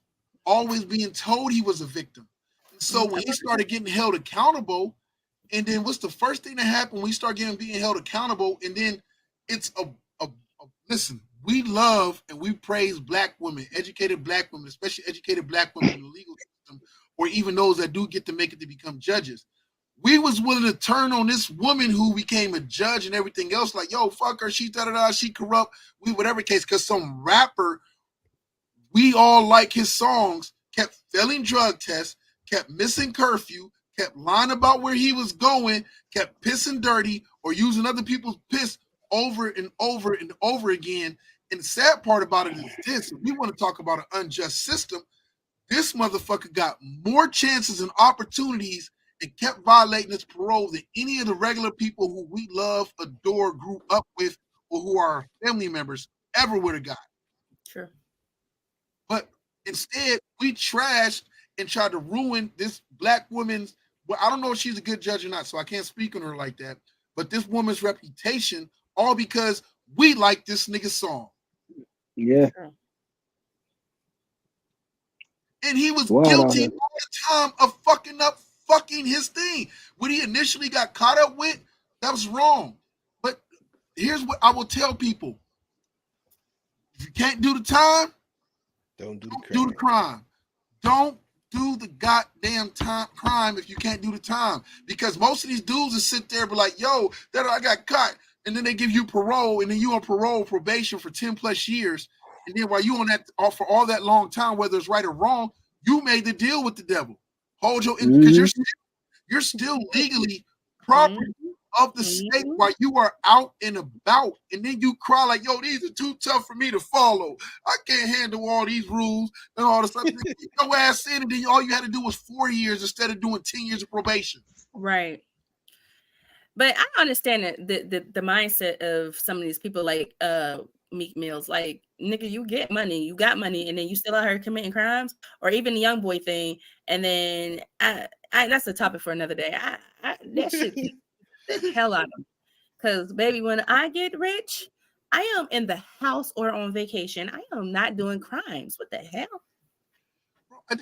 always being told he was a victim. And so when he started getting held accountable, and then what's the first thing that happened when we start being held accountable? And then it's listen, we love and we praise Black women, educated Black women, especially educated Black women in the legal system, or even those that do get to make it to become judges. We was willing to turn on this woman who became a judge and everything else, like, yo, fuck her, she da-da-da, she corrupt, whatever case, because some rapper, we all like his songs, kept failing drug tests, kept missing curfew, kept lying about where he was going, kept pissing dirty or using other people's piss over and over and over again. And the sad part about it is this: if we want to talk about an unjust system, this motherfucker got more chances and opportunities and kept violating his parole than any of the regular people who we love, adore, grew up with, or who are our family members ever would have got. Sure. But instead, we trashed and tried to ruin this Black woman's, well, I don't know if she's a good judge or not, so I can't speak on her like that, but this woman's reputation, all because we like this nigga's song. Yeah. And he was guilty all the time of fucking his thing. What he initially got caught up with, that was wrong. But here's what I will tell people. If you can't do the time, don't do the crime. Don't do the goddamn crime if you can't do the time. Because most of these dudes will sit there and be like, yo, I got caught. And then they give you parole, and then you on probation for 10 plus years. And then while you on that for all that long time, whether it's right or wrong, you made the deal with the devil. Hold your because you're still legally property of the state while you are out and about. And then you cry like, yo, these are too tough for me to follow. I can't handle all these rules and all this stuff. Get your ass in, and then all you had to do was 4 years instead of doing 10 years of probation. Right. But I understand the mindset of some of these people like Meek Mills. Like, nigga, you get money, you got money, and then you still out here committing crimes, or even the young boy thing. And then I that's a topic for another day. That shit the hell out of me. Because baby, when I get rich, I am in the house or on vacation. I am not doing crimes. What the hell?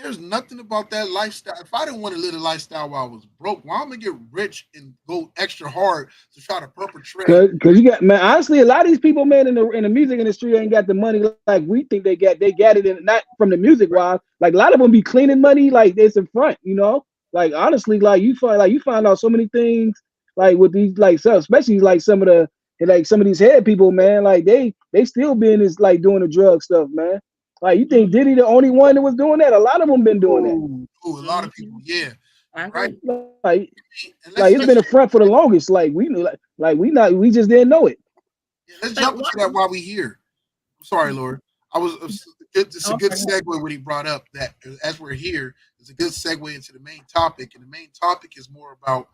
There's nothing about that lifestyle. If I didn't want to live a lifestyle while I was broke, why am I get rich and go extra hard to try to perpetrate? Cause you got, man, honestly, a lot of these people, man, in the music industry ain't got the money like we think they got. They got it in, not from the music wise. Like a lot of them be cleaning money like it's in front, you know. Like honestly, you find out so many things like with these like so, especially like some of these head people, man. Like they still been is like doing the drug stuff, man. Like you think Diddy the only one that was doing that? A lot of them been doing that. Ooh, a lot of people, yeah, I right. agree. Like And like it's been a front for the longest. Like we knew, we just didn't know it. let's jump into that while we here. I'm sorry, Lord. It's a good segue what he brought up. That as we're here, it's a good segue into the main topic, and the main topic is more about.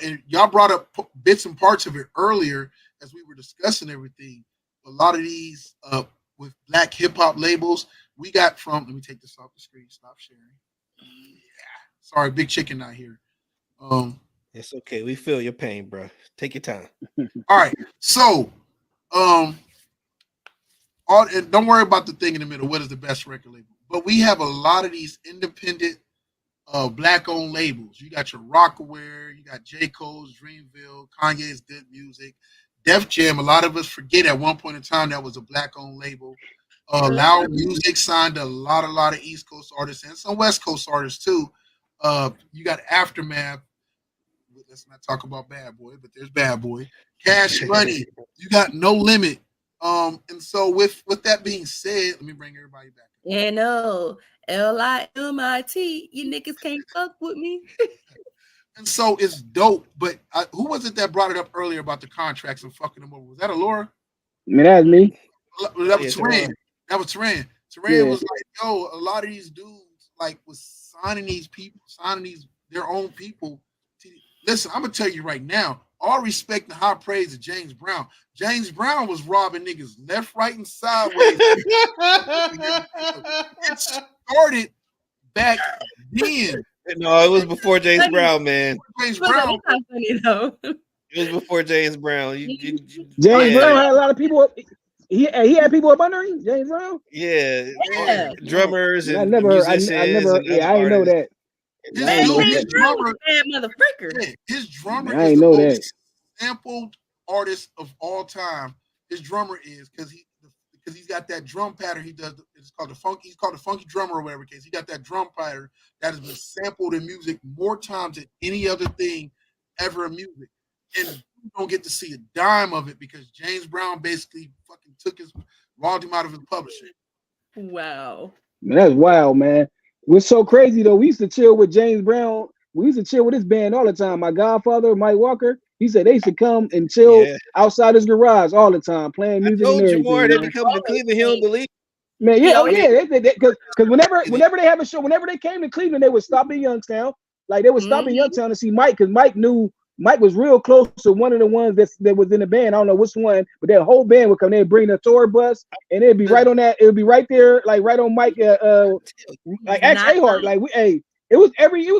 And y'all brought up bits and parts of it earlier as we were discussing everything. A lot of these with black hip hop labels we got from. Let me take this off the screen. Stop sharing. Yeah. Sorry, Big Chicken not here. It's okay. We feel your pain, bro. Take your time. All right. So, and don't worry about the thing in the middle. What is the best record label? But we have a lot of these independent black-owned labels. You got your Rockaware, you got J. Cole's Dreamville, Kanye's Good Music, Def Jam. A lot of us forget at one point in time that was a black-owned label. Loud Music signed a lot of East Coast artists and some West Coast artists too. You got Aftermath. Let's not talk about Bad Boy, but there's Bad Boy. Cash Money. You got No Limit. And so with that being said, let me bring everybody back. NOLIMIT. You niggas can't fuck with me. And so it's dope. But who was it that brought it up earlier about the contracts and fucking them over? Was that Allura? Man, that's me. That was Teran. That was Teran. Teran was like, yo, a lot of these dudes like was signing these people, their own people. Listen, I'm gonna tell you right now, all respect and high praise to James Brown. James Brown was robbing niggas left, right, and sideways. It started back then. No, it was before James Brown, man. James Brown. Funny though. It was before James Brown. James Brown had a lot of people. He had people up under him. James Brown. Yeah. Drummers and musicians. I didn't know that. His drummer, I is the know most that. sampled artist of all time. His drummer is because he's got that drum pattern. He does. It's called the funky. He's called the funky drummer or whatever case. He got that drum pattern that has been sampled in music more times than any other thing ever in music, and you don't get to see a dime of it because James Brown basically fucking robbed him out of his publishing. Wow, man, that's wild, man. What's so crazy though? We used to chill with James Brown. We used to chill with his band all the time. My godfather, Mike Walker, he said they used to come and chill outside his garage all the time, playing music. I told you more. They be coming to Cleveland. He don't believe. Man, because whenever they have a show, whenever they came to Cleveland, they would stop in Youngstown. Like they would stop in Youngstown to see Mike, because Mike was real close to one of the ones that was in the band. I don't know which one, but that whole band would come. They'd bring a tour bus, and it'd be right on that. It would be right there, like right on Mike. Like actually, hard. Like it was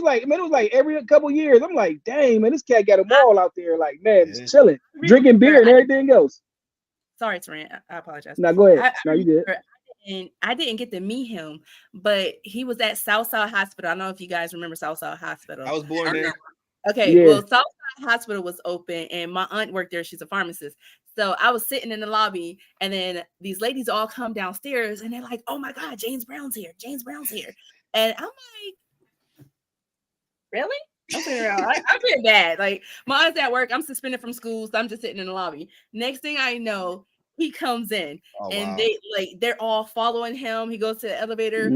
like every couple years. I'm like, dang, man, this cat got them all out there. Like, man, just chilling, drinking beer and everything else. Sorry, Teran. I apologize. No, go ahead. No, you did. And I didn't get to meet him, but he was at Southside Hospital. I don't know if you guys remember Southside Hospital. I was born there. Okay, well, Southside Hospital was open, and my aunt worked there. She's a pharmacist. So I was sitting in the lobby, and then these ladies all come downstairs, and they're like, "Oh my God, James Brown's here! James Brown's here!" And I'm like, "Really?" I'm feeling bad. Like my aunt's at work. I'm suspended from school, so I'm just sitting in the lobby. Next thing I know, he comes in, and they're all following him. He goes to the elevator.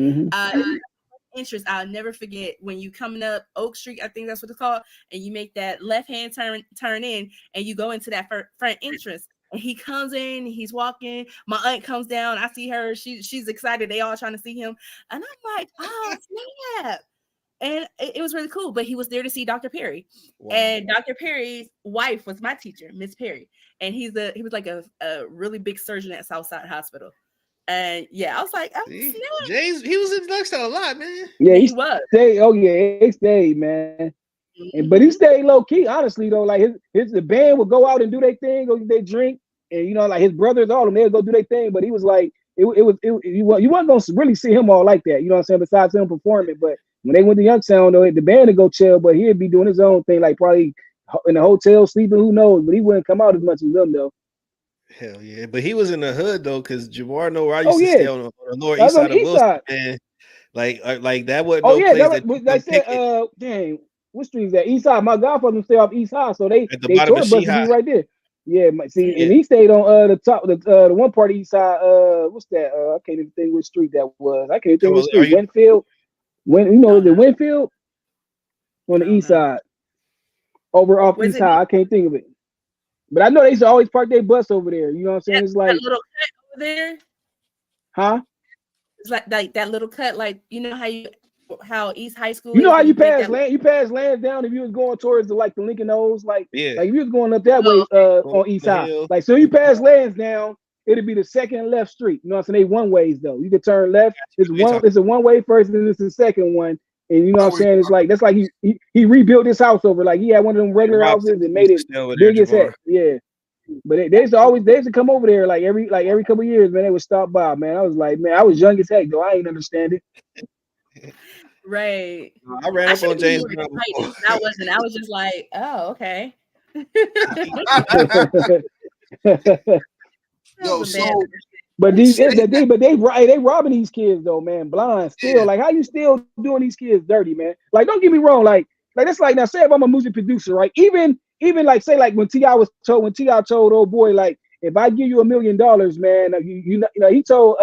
Interest. I'll never forget when you coming up Oak Street, I think that's what it's called, and you make that left hand turn in, and you go into that front entrance. And he comes in, he's walking. My aunt comes down. I see her. She's excited. They all trying to see him, and I'm like, oh snap! And it was really cool. But he was there to see Dr. Perry, and Dr. Perry's wife was my teacher, Miss Perry, and he was like a really big surgeon at Southside Hospital. And I was like, James, he was in Youngstown a lot, man. Yeah, he was. He stayed, man. But he stayed low key, honestly though. Like the band would go out and do their thing, go get their drink, and like his brothers, all of them, they'd go do their thing. But he was like, you wasn't gonna really see him all like that. You know what I'm saying? Besides him performing, but when they went to Youngstown, though, the band would go chill, but he'd be doing his own thing, like probably in the hotel sleeping. Who knows? But he wouldn't come out as much as them though. Hell yeah, but he was in the hood though, because Jamar know where I used Oh to yeah, stay on the lower I east was on side the of east Wilson, side. man. Like that wasn't Oh no yeah, place that that you was they come said. pick it Dang, what street is that? East side. My godfather stay off East High, so at the they bottom tour of bus would High. be right there. Yeah, see, Yeah, and he stayed on the top, the one part of East Side. What's that? I can't even think which street that was. I can't even think come which on, are street. you? Winfield. Oh The no, Winfield on the I don't East know. Side, over off Was East it High. I can't think of it, but I know they used to always park their bus over there. You know what I'm saying? It's that like, little cut over there? huh? It's like that little cut, like you know how East High School You know is how when you you take pass that. land? You pass land down if you was going towards the Lincoln O's, like Yeah, if you was going up that Oh, way, okay. on East the High. hill. Like so, you pass lands down, it'd be the second left street. You know what I'm saying? They one ways though. You can turn left. What you talking It's a one way first, and it's the second one. And you know what I'm Always saying? It's like that's like he rebuilt his house over. Like he had one of them about? regular Robinson houses and used made to it stay over there, big as heck. Jamar. Yeah. But they used to come over there like every couple of years, man. They would stop by, man. I was like, man, I was young as heck though. I ain't understand it. Right. I ran I up should on have been James more Brown excited, before. but I wasn't. I was just like, oh, okay. That Yo, was a bad. so But you say that, they robbing these kids though, man. Blind still. yeah, Like how you still doing these kids dirty, man? Like don't get me wrong. Like that's like now say if I'm a music producer, right? Even like say like when T.I. told old boy like if I give you $1 million, man, he told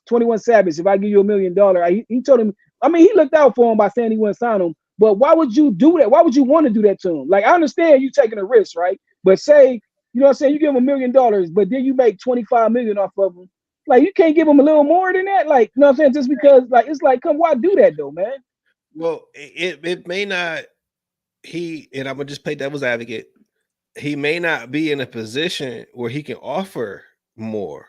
21 Savage if I give you $1 million, he told him. I mean he looked out for him by saying he wouldn't sign him. But why would you do that? Why would you want to do that to him? Like I understand you taking a risk, right? But say you know what I'm saying? You give him $1 million, but then you make 25 million off of him. Like you can't give him a little more than that. Like, you know what I'm saying? Just because like it's like, come why do that though, man? Well, it may not. And I'm gonna just play devil's advocate. He may not be in a position where he can offer more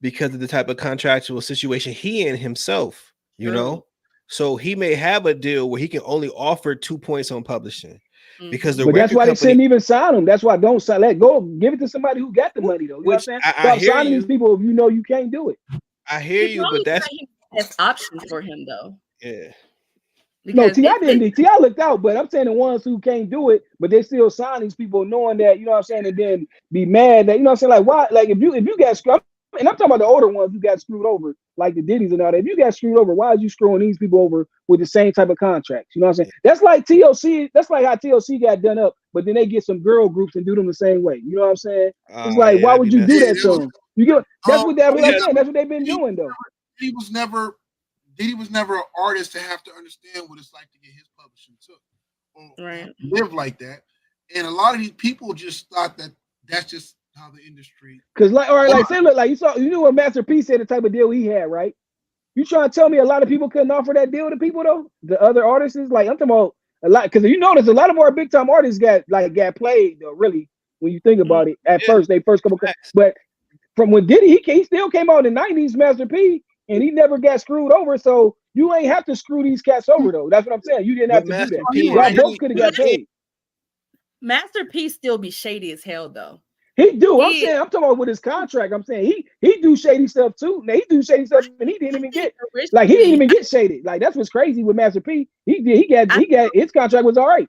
because of the type of contractual situation he in himself. You True. know, so he may have a deal where he can only offer 2 points on publishing because the But that's record why they company, shouldn't even sign him. That's why don't sign. Let go. Give it to somebody who got the money though. You know what I'm which saying? I Stop hear signing these you. people if you know you can't do it. I hear You you, can but only that's say that's options for him though, yeah. No, because T.I. didn't. T.I. looked out, but I'm saying the ones who can't do it, but they still sign these people knowing that, you know what I'm saying, and then be mad that, you know what I'm saying, like why, like if you got screwed, and I'm talking about the older ones who got screwed over, like the Diddy's and all that. If you got screwed over, why are you screwing these people over with the same type of contracts? You know what I'm saying? That's like TLC, that's like how TLC got done up, but then they get some girl groups and do them the same way. You know what I'm saying? It's like, Yeah, why that'd would be you do messy. yeah, that to them? You get that's what I'm saying. That's what they've been doing though. He was never an artist to have to understand what it's like to get his publishing took or Right. have to live like that. And a lot of these people just thought that that's just how the industry. Because like, all right, like say, look, like you knew what Master P said, the type of deal he had, right? You trying to tell me a lot of people couldn't offer that deal to people though? The other artists, like I'm talking about a lot, because you notice a lot of our big time artists got played though. Really, when you think about it, at Yeah, first they first couple, facts. but from when Diddy, he still came out in the '90s, Master P, and he never got screwed over. So you ain't have to screw these cats over though. That's what I'm saying. You didn't have But to do Master that. P Y'all and both could have got paid. Master P still be shady as hell though. He do. I'm talking about with his contract. I'm saying he do shady stuff too. Now he do shady stuff, and he didn't even get he didn't even get shaded. Like that's what's crazy with Master P. He got his contract was all right.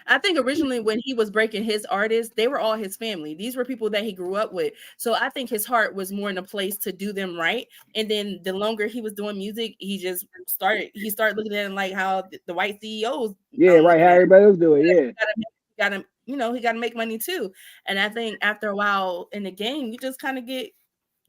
I think originally when he was breaking his artists, they were all his family. These were people that he grew up with. So I think his heart was more in a place to do them right. And then the longer he was doing music, he started looking at it like how the white CEOs. Yeah, right. How everybody else do it. Yeah. He got to make money too. And I think after a while in the game, you just kind of get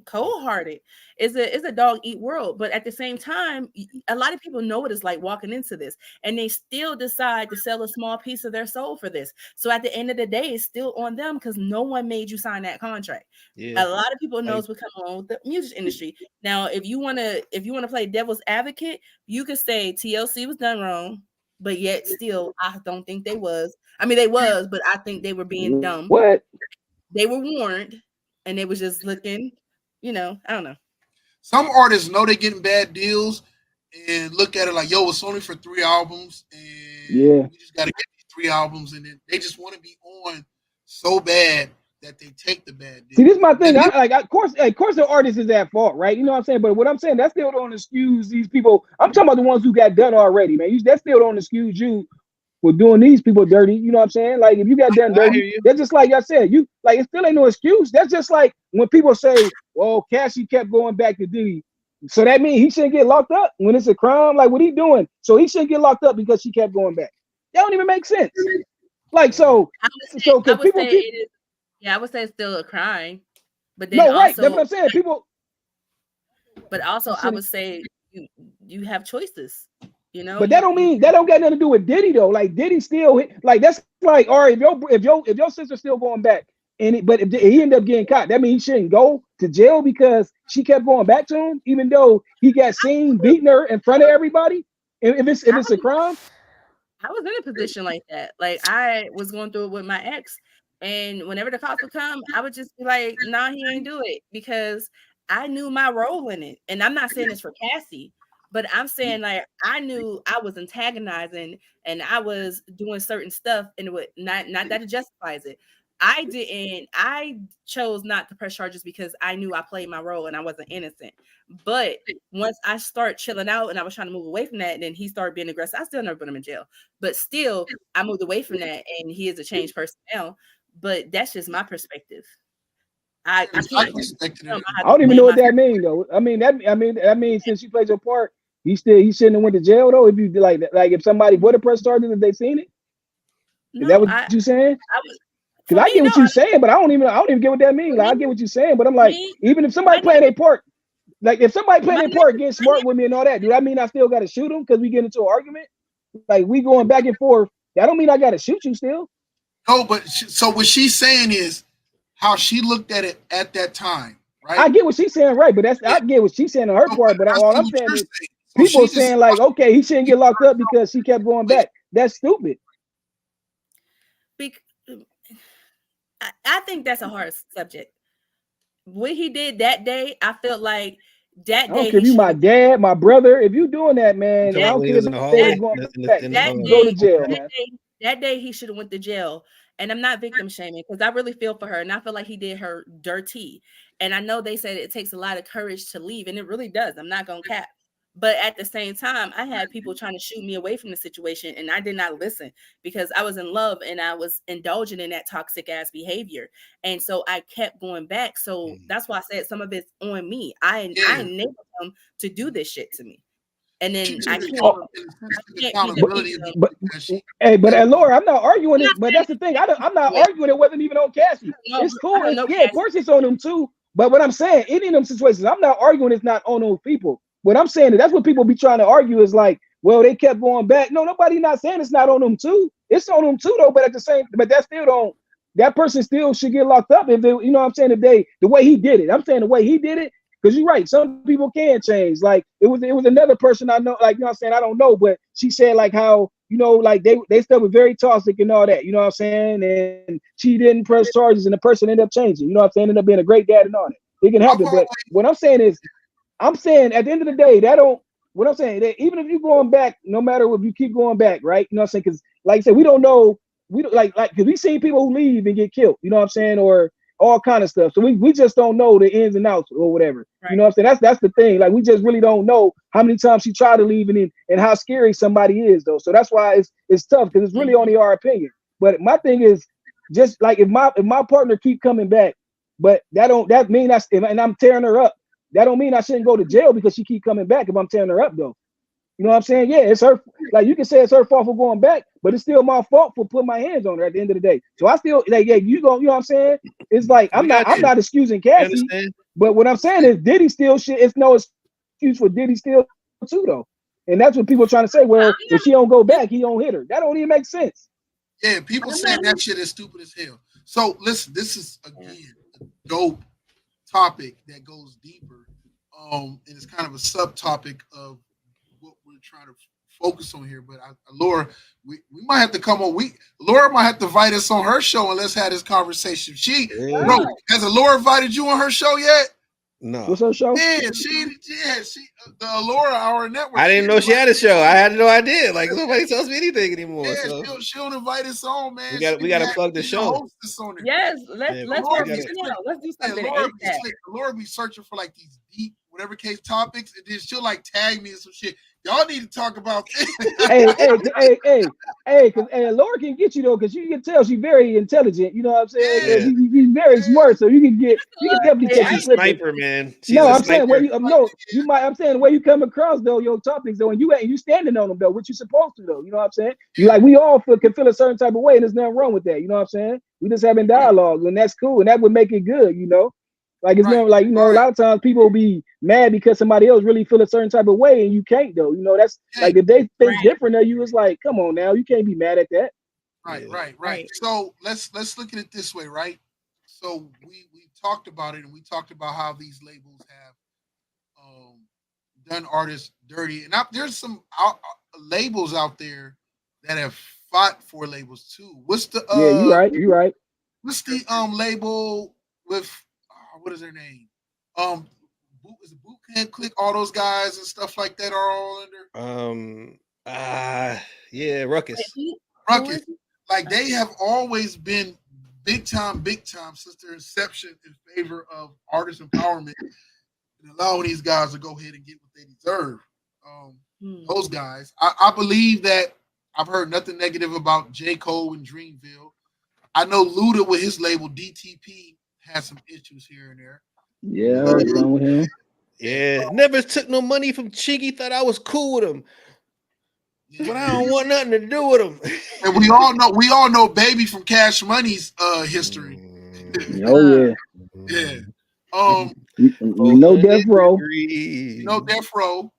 cold-hearted. It's a dog eat world, but at the same time, a lot of people know what it's like walking into this, and they still decide to sell a small piece of their soul for this. So at the end of the day, it's still on them because no one made you sign that contract. Yeah. A lot of people knows what's coming on with the music industry. Now, if you want to play devil's advocate, you could say TLC was done wrong, but yet still, I don't think they was. I mean, they was, but I think they were being dumb. What? They were warned, and they was just looking. I don't know. Some artists know they're getting bad deals and look at it like, yo, it's only for 3 albums, and we just got to get these 3 albums, and then they just want to be on so bad that they take the bad dick. See, this is my thing. Of course, the artist is at fault, right? You know what I'm saying? But what I'm saying, that still don't excuse these people. I'm talking about the ones who got done already, man. That still don't excuse you for doing these people dirty. You know what I'm saying? Like, if you got done dirty, that's just like I said. You like, it still ain't no excuse. That's just like when people say, "Well, Cassie kept going back to Diddy," so that means he shouldn't get locked up when it's a crime. Like, what he doing? So he shouldn't get locked up because she kept going back. That don't even make sense. Like, because people keep. Yeah, I would say it's still a crime, but then No, right? Also, that's what I'm saying. People. But also, I would say you have choices. You know, but that don't got nothing to do with Diddy though. Like, Diddy still, like, that's like, all right, if your sister's still going back, but if he ended up getting caught, that means he shouldn't go to jail because she kept going back to him, even though he got seen beating her in front of everybody. If it's a crime. I was in a position like that. Like, I was going through it with my ex, and whenever the cops would come, I would just be like, "Nah, he ain't do it," because I knew my role in it. And I'm not saying this for Cassie, but I'm saying, like, I knew I was antagonizing and I was doing certain stuff, and it would not that it justifies it. I chose not to press charges because I knew I played my role and I wasn't innocent. But once I start chilling out and I was trying to move away from that, and then he started being aggressive, I still never put him in jail. But still, I moved away from that, and he is a changed person now. But that's just my perspective. I don't even know what that means though. I mean, since you played your part, he shouldn't have went to jail though. If you like if somebody would have pressed charges if they seen it. Is that what you saying? Because I get what you're saying, but I don't even get what that means. Like, I get what you're saying, but I'm like, even if somebody playing their part, like if somebody playing their part, getting smart with me and all that, do that mean I still got to shoot them because we get into an argument? Like, we going back and forth. That don't mean I got to shoot you still. No, but so what she's saying is how she looked at it at that time, right? I get what she's saying, right? But I get what she's saying on her part. But all I'm saying is people saying like, okay, he shouldn't get locked up because she kept going back. That's stupid. I think that's a hard subject. What he did that day, I felt like that day. I don't care if you my dad, my brother. If you doing that, man, I don't care if go to jail, man. That day he should have went to jail. And I'm not victim shaming because I really feel for her, and I feel like he did her dirty. And I know they said it takes a lot of courage to leave, and it really does. I'm not gonna cap. But at the same time, I had people trying to shoot me away from the situation, and I did not listen because I was in love and I was indulging in that toxic ass behavior. And so I kept going back. So that's why I said some of it's on me. I enabled him to do this shit to me. And then but Laura, I'm not arguing it. But that's the thing. I'm not arguing it. Wasn't even on Cassie. It's cool. Yeah, of course it's on them too. But what I'm saying, any of them situations, I'm not arguing it's not on those people. What I'm saying is that's what people be trying to argue is like, well, they kept going back. No, nobody not saying it's not on them too. It's on them too though. But at the same, but that still don't. That person still should get locked up if they, you know what I'm saying, if they the way he did it. I'm saying the way he did it. Because you're right, some people can change. Like it was another person I know, like, you know what I'm saying, I don't know, but she said like how, you know, like they still were very toxic and all that, you know what I'm saying? And she didn't press charges and the person ended up changing, you know what I'm saying, ended up being a great dad and all that. It can happen. But what I'm saying is, I'm saying at the end of the day, what I'm saying, that even if you're going back, no matter what, you keep going back, right? You know what I'm saying? Because like I said, we don't know, we don't like because we've seen people who leave and get killed, you know what I'm saying, or all kind of stuff. So we just don't know the ins and outs or whatever. Right. You know what I'm saying? That's the thing. Like we just really don't know how many times she tried to leave and how scary somebody is though. So that's why it's tough because it's really only our opinion. But my thing is just like if my partner keep coming back, but that mean and I'm tearing her up. That don't mean I shouldn't go to jail because she keep coming back if I'm tearing her up though. You know what I'm saying? Yeah, it's her. Like you can say it's her fault for going back, but it's still my fault for putting my hands on her at the end of the day. So I still like, yeah, you know what I'm saying? It's like I'm not excusing Cassie, but what I'm saying is Diddy still shit. It's no excuse for Diddy still too though, and that's what people are trying to say. Well, if she don't go back, he don't hit her. That don't even make sense. Yeah, people saying that shit is stupid as hell. So listen, this is again a dope topic that goes deeper, and it's kind of a subtopic of what we're trying to focus on here. But Laura, we might have to come on. Laura might have to invite us on her show and let's have this conversation. Bro, has Laura invited you on her show yet? No. What's her show? Yeah, she the Allura Hour Network. I didn't know she had a show. I had no idea. Like nobody tells me anything anymore. Yeah, So she'll invite us on, man. we got to plug the show. Hostess on it. Yes, let's work it out. Let's do something. Laura be searching for like these deep, whatever case topics, and then she'll like tag me and some shit. Y'all need to talk about this. Because Laura can get you though, because you can tell she's very intelligent. You know what I'm saying? Yeah. She's very smart, so you can definitely catch She's you a slipping. sniper, man. I'm saying where you I'm saying the way you come across though your topics though, and you standing on them though, what you supposed to though. You know what I'm saying? You like we all can feel a certain type of way, and there's nothing wrong with that. You know what I'm saying? We just having dialogue, and that's cool, and that would make it good. You know. Like it's never like, a lot of times people will be mad because somebody else really feel a certain type of way and you can't though. You know, that's like if they think different of you, it's like, come on now, you can't be mad at that. Right. So let's look at it this way, right? So we talked about it, and we talked about how these labels have done artists dirty, and there's some labels out there that have fought for labels too. What's the you're right. What's the label with what is their name? Is it Boot Camp Click? All those guys and stuff like that are all under. Ruckus. Ruckus. Like they have always been big time since their inception in favor of artist empowerment and allowing these guys to go ahead and get what they deserve. Those guys. I believe that I've heard nothing negative about J. Cole and Dreamville. I know Luda with his label DTP had some issues here and there. Yeah, I heard some with him. Yeah, never took no money from Chiggy. Thought I was cool with him, but I don't want nothing to do with him. And we all know Baby from Cash Money's history. Oh yeah. No Death Row. No Death Row.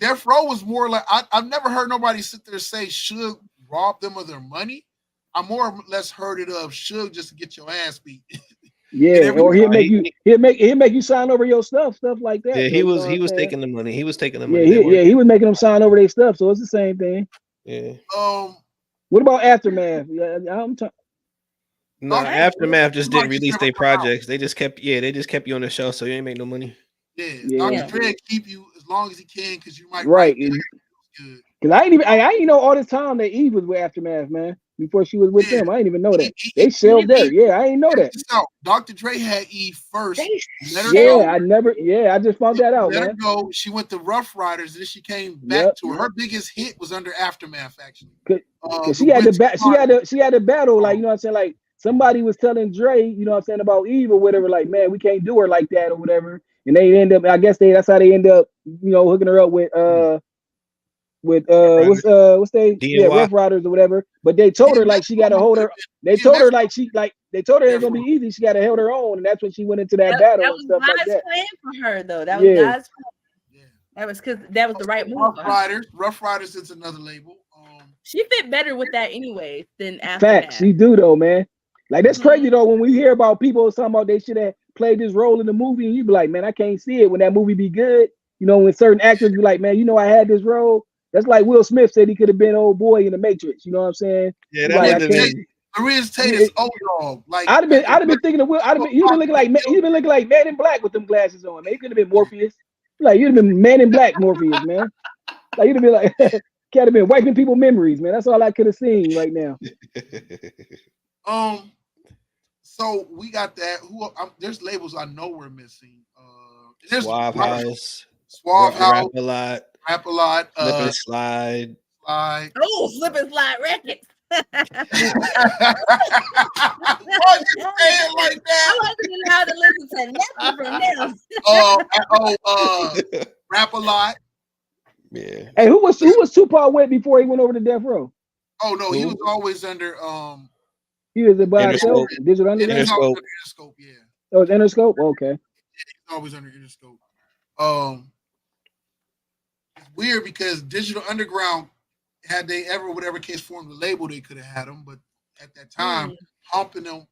Death Row was more like I've never heard nobody sit there and say Suge robbed them of their money. I more or less heard it of Suge just to get your ass beat. Yeah, or he'll make you sign over your stuff like that. Yeah, he was taking the money. He was taking the money. He was making them sign over their stuff. So it's the same thing. Yeah. What about Aftermath? No, Aftermath just didn't release their projects. They just kept you on the show, so you ain't make no money. Yeah. Dr. Dre keep you as long as he can because you might Because I ain't know all this time that Eve was with Aftermath, man. Before she was with them, I didn't even know that. They shelved there. Yeah, I ain't know that. Dr. Dre had Eve first. I just found that out, Let man. her go. She went to Rough Riders, then she came back to her biggest hit was under Aftermath, actually. Cause she had the battle, like, you know what I'm saying? Like somebody was telling Dre, you know what I'm saying, about Eve or whatever, like, man, we can't do her like that or whatever. And they end up, that's how they end up, hooking her up with Rough Riders or whatever. But they told her like she got to hold her. They told her like they told her it's gonna be easy. She got to hold her own, and that's when she went into that battle. That was and stuff God's like that. plan for her, though. That was God's plan. That was because that was the right move. Rough Riders is another label. She fit better with that anyway than Aftermath. Facts, she do though, man. Like that's crazy though when we hear about people talking about they should have played this role in the movie, and you be like, man, I can't see it when that movie be good. When certain actors be like, man, I had this role. That's like Will Smith said he could have been old boy in the Matrix. You know what I'm saying? Yeah, that would have Lorenz Tate is old dog. Like I'd have been thinking of Will. You've been looking like Man in Black with them glasses on. Man, he could have been Morpheus. Like you'd have been Man in Black Morpheus, man. Like you'd have been like, could have been wiping people memories, man. That's all I could have seen right now. So we got that. There's labels I know we're missing. There's Suave House, Rap a lot. Slip and Slide. Oh, Slip and Slide Records. Why you say it like that? I wasn't allowed to listen to nothing from them. Rap a Lot. Yeah. Hey, who was Tupac with before he went over to Death Row? Oh no, he was always under He was by himself. Digital Underground. Interscope, yeah. Oh, it's Interscope. Okay. He's always under Interscope. It's weird because Digital Underground, had they ever, whatever case, formed a label, they could have had them. But at that time, Hump and them,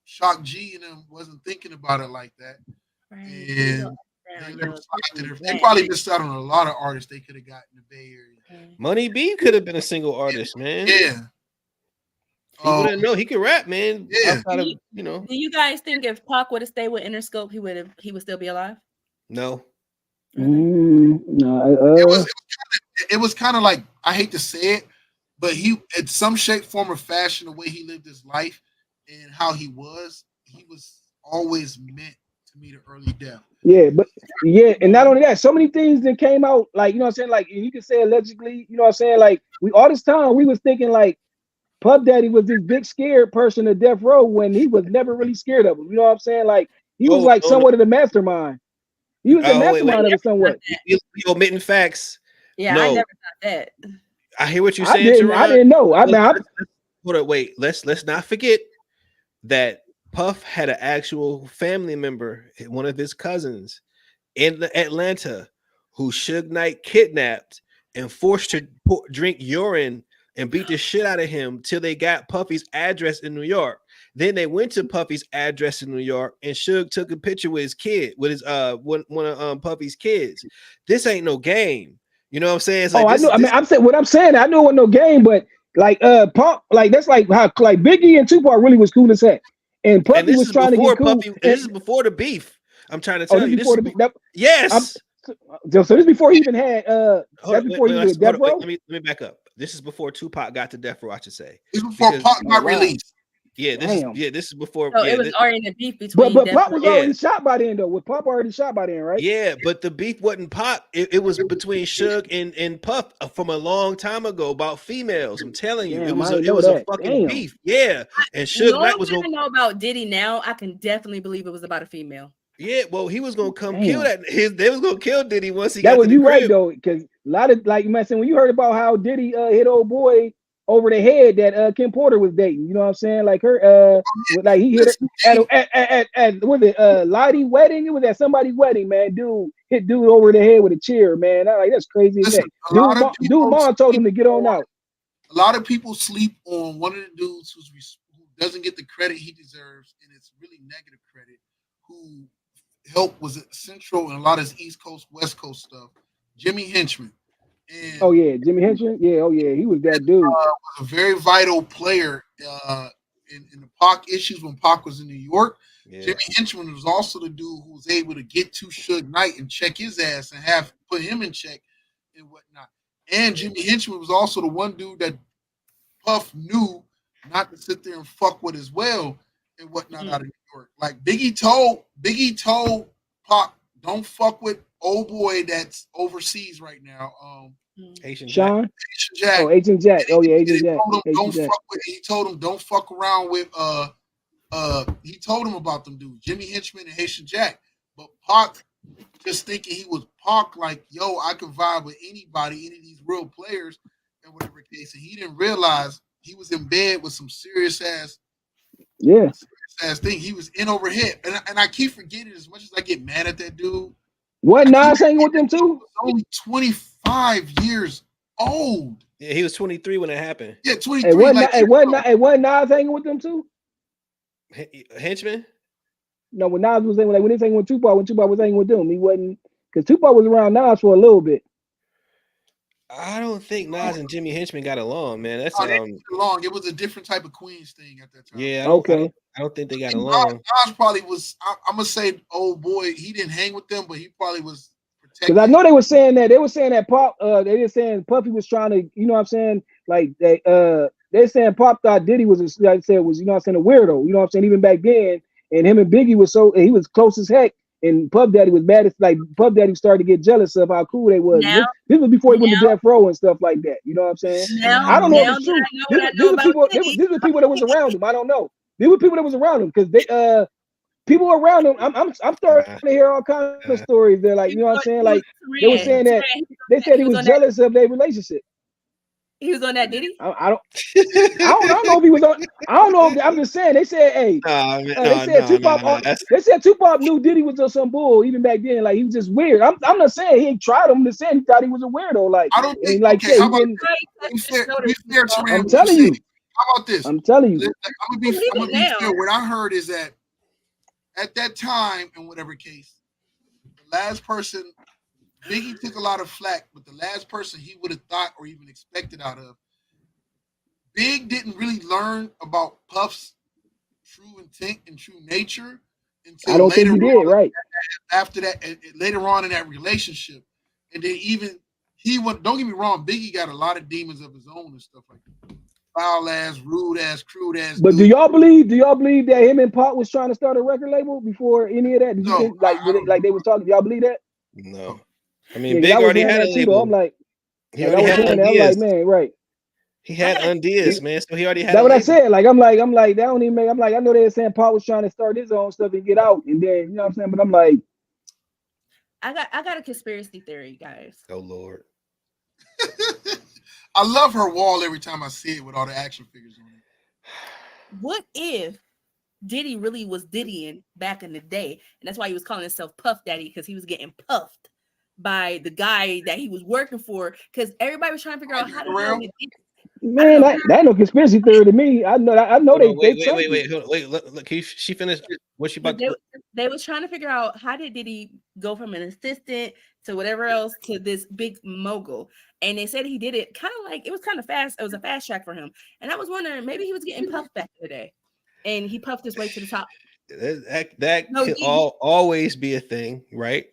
Shock G and them wasn't thinking about it like that. Right. And they probably missed out on a lot of artists they could have got in the Bay Area. Money B could have been a single artist, man. Yeah. He wouldn't know. He can rap, man. Yeah. Outside of, Do you guys think if Pac would have stayed with Interscope, he would still be alive? No. No. It was kind of like, I hate to say it, but he, in some shape, form, or fashion, the way he lived his life and how he was always meant to meet an early death. Yeah, and not only that, so many things that came out, like, you know what I'm saying, like, you can say allegedly, you know what I'm saying, like, we all this time we was thinking like Puff Daddy was this big scared person of death row when he was never really scared of him. You know what I'm saying? Like, he was like somewhat of the mastermind. He was the mastermind of it somewhat. You omitting facts. Yeah, no. I never thought that. I hear what you're saying, Teron. I didn't know. Hold on, wait. Let's not forget that Puff had an actual family member, one of his cousins in Atlanta, who Suge Knight kidnapped and forced to drink urine and beat the shit out of him till they got Puffy's address in New York. Then they went to Puffy's address in New York, and Suge took a picture with his kid, with his one of Puffy's kids. This ain't no game. You know what I'm saying? It's like I know. I'm saying what I'm saying. I know it wasn't no game, but like Pop, like that's like how like Biggie and Tupac really was cool as heck, and Puffy was trying to get cool. This is before the beef. I'm trying to tell you. Before the beef. Yes. So this is before he even had. That's before he was Death Row. Let me back up. This is before Tupac got to Death Row, I should say. This is before Pac got released. Yeah, this is before. So it was already a beef between. But Pop was already shot by then, though. Was Pop already shot by then, right? Yeah, but the beef wasn't Pop. It was between Suge and Puff from a long time ago about females. I'm telling you, it was a fucking beef. Yeah, and Suge Knight was gonna know about Diddy now. I can definitely believe it was about a female. Yeah, well, he was gonna come kill that. They was gonna kill Diddy once he got to the you crib. Right though, because a lot of like you might say when you heard about how Diddy hit old boy over the head that Kim Porter was dating. You know what I'm saying? Like her like he hit her at was it Lottie wedding? It was at somebody's wedding, man. Dude hit dude over the head with a chair, man. Like that's crazy. Dude mom told him to get on out. A lot of people sleep on one of the dudes who doesn't get the credit he deserves, and it's really negative credit, who was central in a lot of his East Coast, West Coast stuff. Jimmy Henchman. And Jimmy Henchman. Yeah, he was that dude. Was a very vital player in the Pac issues when Pac was in New York. Yeah. Jimmy Henchman was also the dude who was able to get to Suge Knight and check his ass and put him in check and whatnot. And Jimmy Henchman was also the one dude that Puff knew not to sit there and fuck with as well and whatnot out of New York. Like Biggie told Pac, don't fuck with old boy that's overseas right now. Asian Jack. Agent Jack. Oh yeah, Agent Jack. He told him don't fuck around with he told him about them dudes, Jimmy Henchman and Haitian Jack. But Pac just thinking he was Pac, like, yo, I can vibe with anybody, any of these real players, and whatever case. And he didn't realize he was in bed with some serious ass thing. He was in over head. And I keep forgetting, as much as I get mad at that dude. What Nas hanging with them too? Only 25 years old. Yeah, he was 23 when it happened. Yeah, 23. What Nas hanging with them too? Henchman? No, when Nas was hanging, like when he was hanging with Tupac, when Tupac was hanging with them, he wasn't, because Tupac was around Nas for a little bit. I don't think Nas and Jimmy Henchman got along, man. That's along. It was a different type of Queens thing at that time. Yeah, I don't think they got along. Nas probably was. I'm gonna say, old boy, he didn't hang with them, but he probably was protected. Because I know they were saying that Pop. They were saying Puffy was trying to, you know what I'm saying, like they're saying Pop thought Diddy was, like I said, was, you know what I'm saying, a weirdo. You know what I'm saying, even back then, and him and Biggie he was close as heck. And Puff Daddy was bad. Like Puff Daddy started to get jealous of how cool they was. This was before he went to Death Row and stuff like that. You know what I'm saying? I don't know if it's true. These were people that was around him. I don't know. These were people that was around him because people around him. I'm starting to hear all kinds of stories. They're like, you know what I'm saying? Like they were saying that they said he was jealous of their relationship. He was on that, did he? I don't know if he was on. I don't know. I'm just saying. They said, hey, they said Tupac knew Diddy was some bull even back then. Like he was just weird. I'm not saying he ain't tried him. I'm just saying he thought he was a weirdo. Like I don't think. Like okay, I'm telling you. How about this? I'm telling you. I'm gonna be fair. What I heard is that at that time, in whatever case, the last person. Biggie took a lot of flack, but the last person he would have thought or even expected out of Big didn't really learn about Puff's true intent and true nature I until don't think he did. Right. after that, later on in that relationship, and then even he went. Don't get me wrong, Biggie got a lot of demons of his own and stuff like that. Foul ass, rude ass, crude ass. But dude. do y'all believe that him and Pop was trying to start a record label before any of that? Did you No, think like they was talking? Y'all believe that? No. I mean, Yeah, Big I was already hearing had a that too. Though. I'm label. like He I already was had hearing that. I'm ideas. like, man, right. He had ideas, man. So he already had That's a what I label. said. Like, I'm like, that don't even make. I'm like, I know they were saying Pop was trying to start his own stuff and get out, and then you know what I'm saying. But I'm like, I got a conspiracy theory, guys. Oh Lord. I love her wall every time I see it with all the action figures on it. What if Diddy really was Diddying back in the day, and that's why he was calling himself Puff Daddy, because he was getting puffed by the guy that he was working for, because everybody was trying to figure out how the hell did Diddy. man, that ain't no conspiracy theory to me. I know Hold they on, wait. Look, can she finish? What she about? They was trying to figure out how did Diddy go from an assistant to whatever else to this big mogul, and they said he did it kind of like it was kind of fast. It was a fast track for him, and I was wondering maybe he was getting puffed back in the day, and he puffed his way to the top. That could always be a thing, right?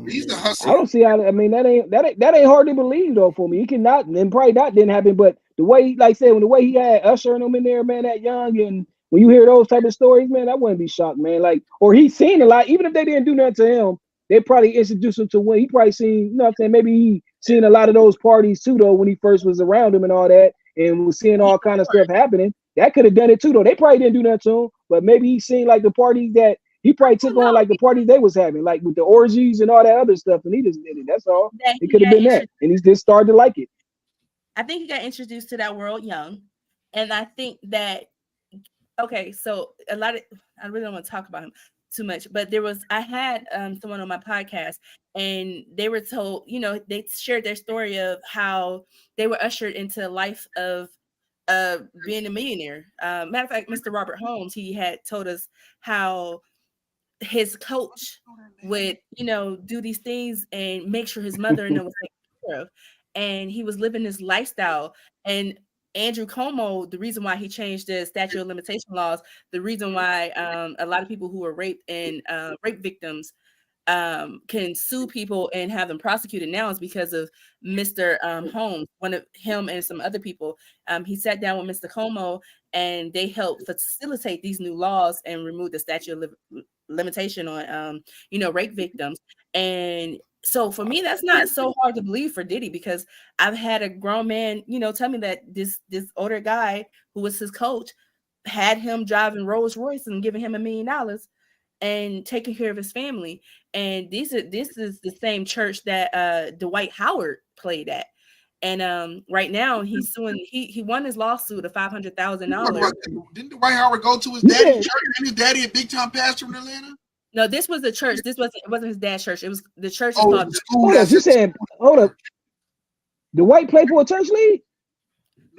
He's a I hustler. don't see how. I mean, that ain't hard to believe though for me. He cannot, and probably that didn't happen. But the way, like I said, when the way he had Usher and them in there, man, that young, and when you hear those type of stories, man, I wouldn't be shocked, man. Like, or he's seen a lot. Even if they didn't do nothing to him, they probably introduced him to when he probably seen. You know what I'm saying? Maybe he seen a lot of those parties too, though, when he first was around him and all that, and was seeing all kind of stuff happening. That could have done it too, though. They probably didn't do nothing to him, but maybe he seen like the parties that. He probably took on like the parties they was having, like with the orgies and all that other stuff, and he just did it. That's all. It could have been that, and he just started to like it. I think he got introduced to that world young, and I think that okay. So a lot of I really don't want to talk about him too much, but I had someone on my podcast, and they were told, you know, they shared their story of how they were ushered into a life of being a millionaire. Matter of fact, Mr. Robert Holmes, he had told us how his coach would, you know, do these things and make sure his mother and them was taken care of. And he was living this lifestyle. And Andrew Cuomo, the reason why he changed the statute of limitation laws, the reason why a lot of people who are raped and rape victims can sue people and have them prosecuted now is because of Mr. Holmes, one of him and some other people. He sat down with Mr. Cuomo and they helped facilitate these new laws and remove the statute of limitation on you know, rape victims. And so for me, that's not so hard to believe for Diddy, because I've had a grown man, you know, tell me that this older guy who was his coach had him driving Rolls Royce and giving him $1 million and taking care of his family. And this is the same church that Dwight Howard played at. And right now he's suing. He won his lawsuit of $500,000. Didn't Dwight Howard go to his daddy's church? Isn't his daddy a big time pastor in Atlanta? No, this was the church. It wasn't his dad's church. It was the church. Is Oh, called the school. Hold up, you saying? Hold up. Dwight played for a church league?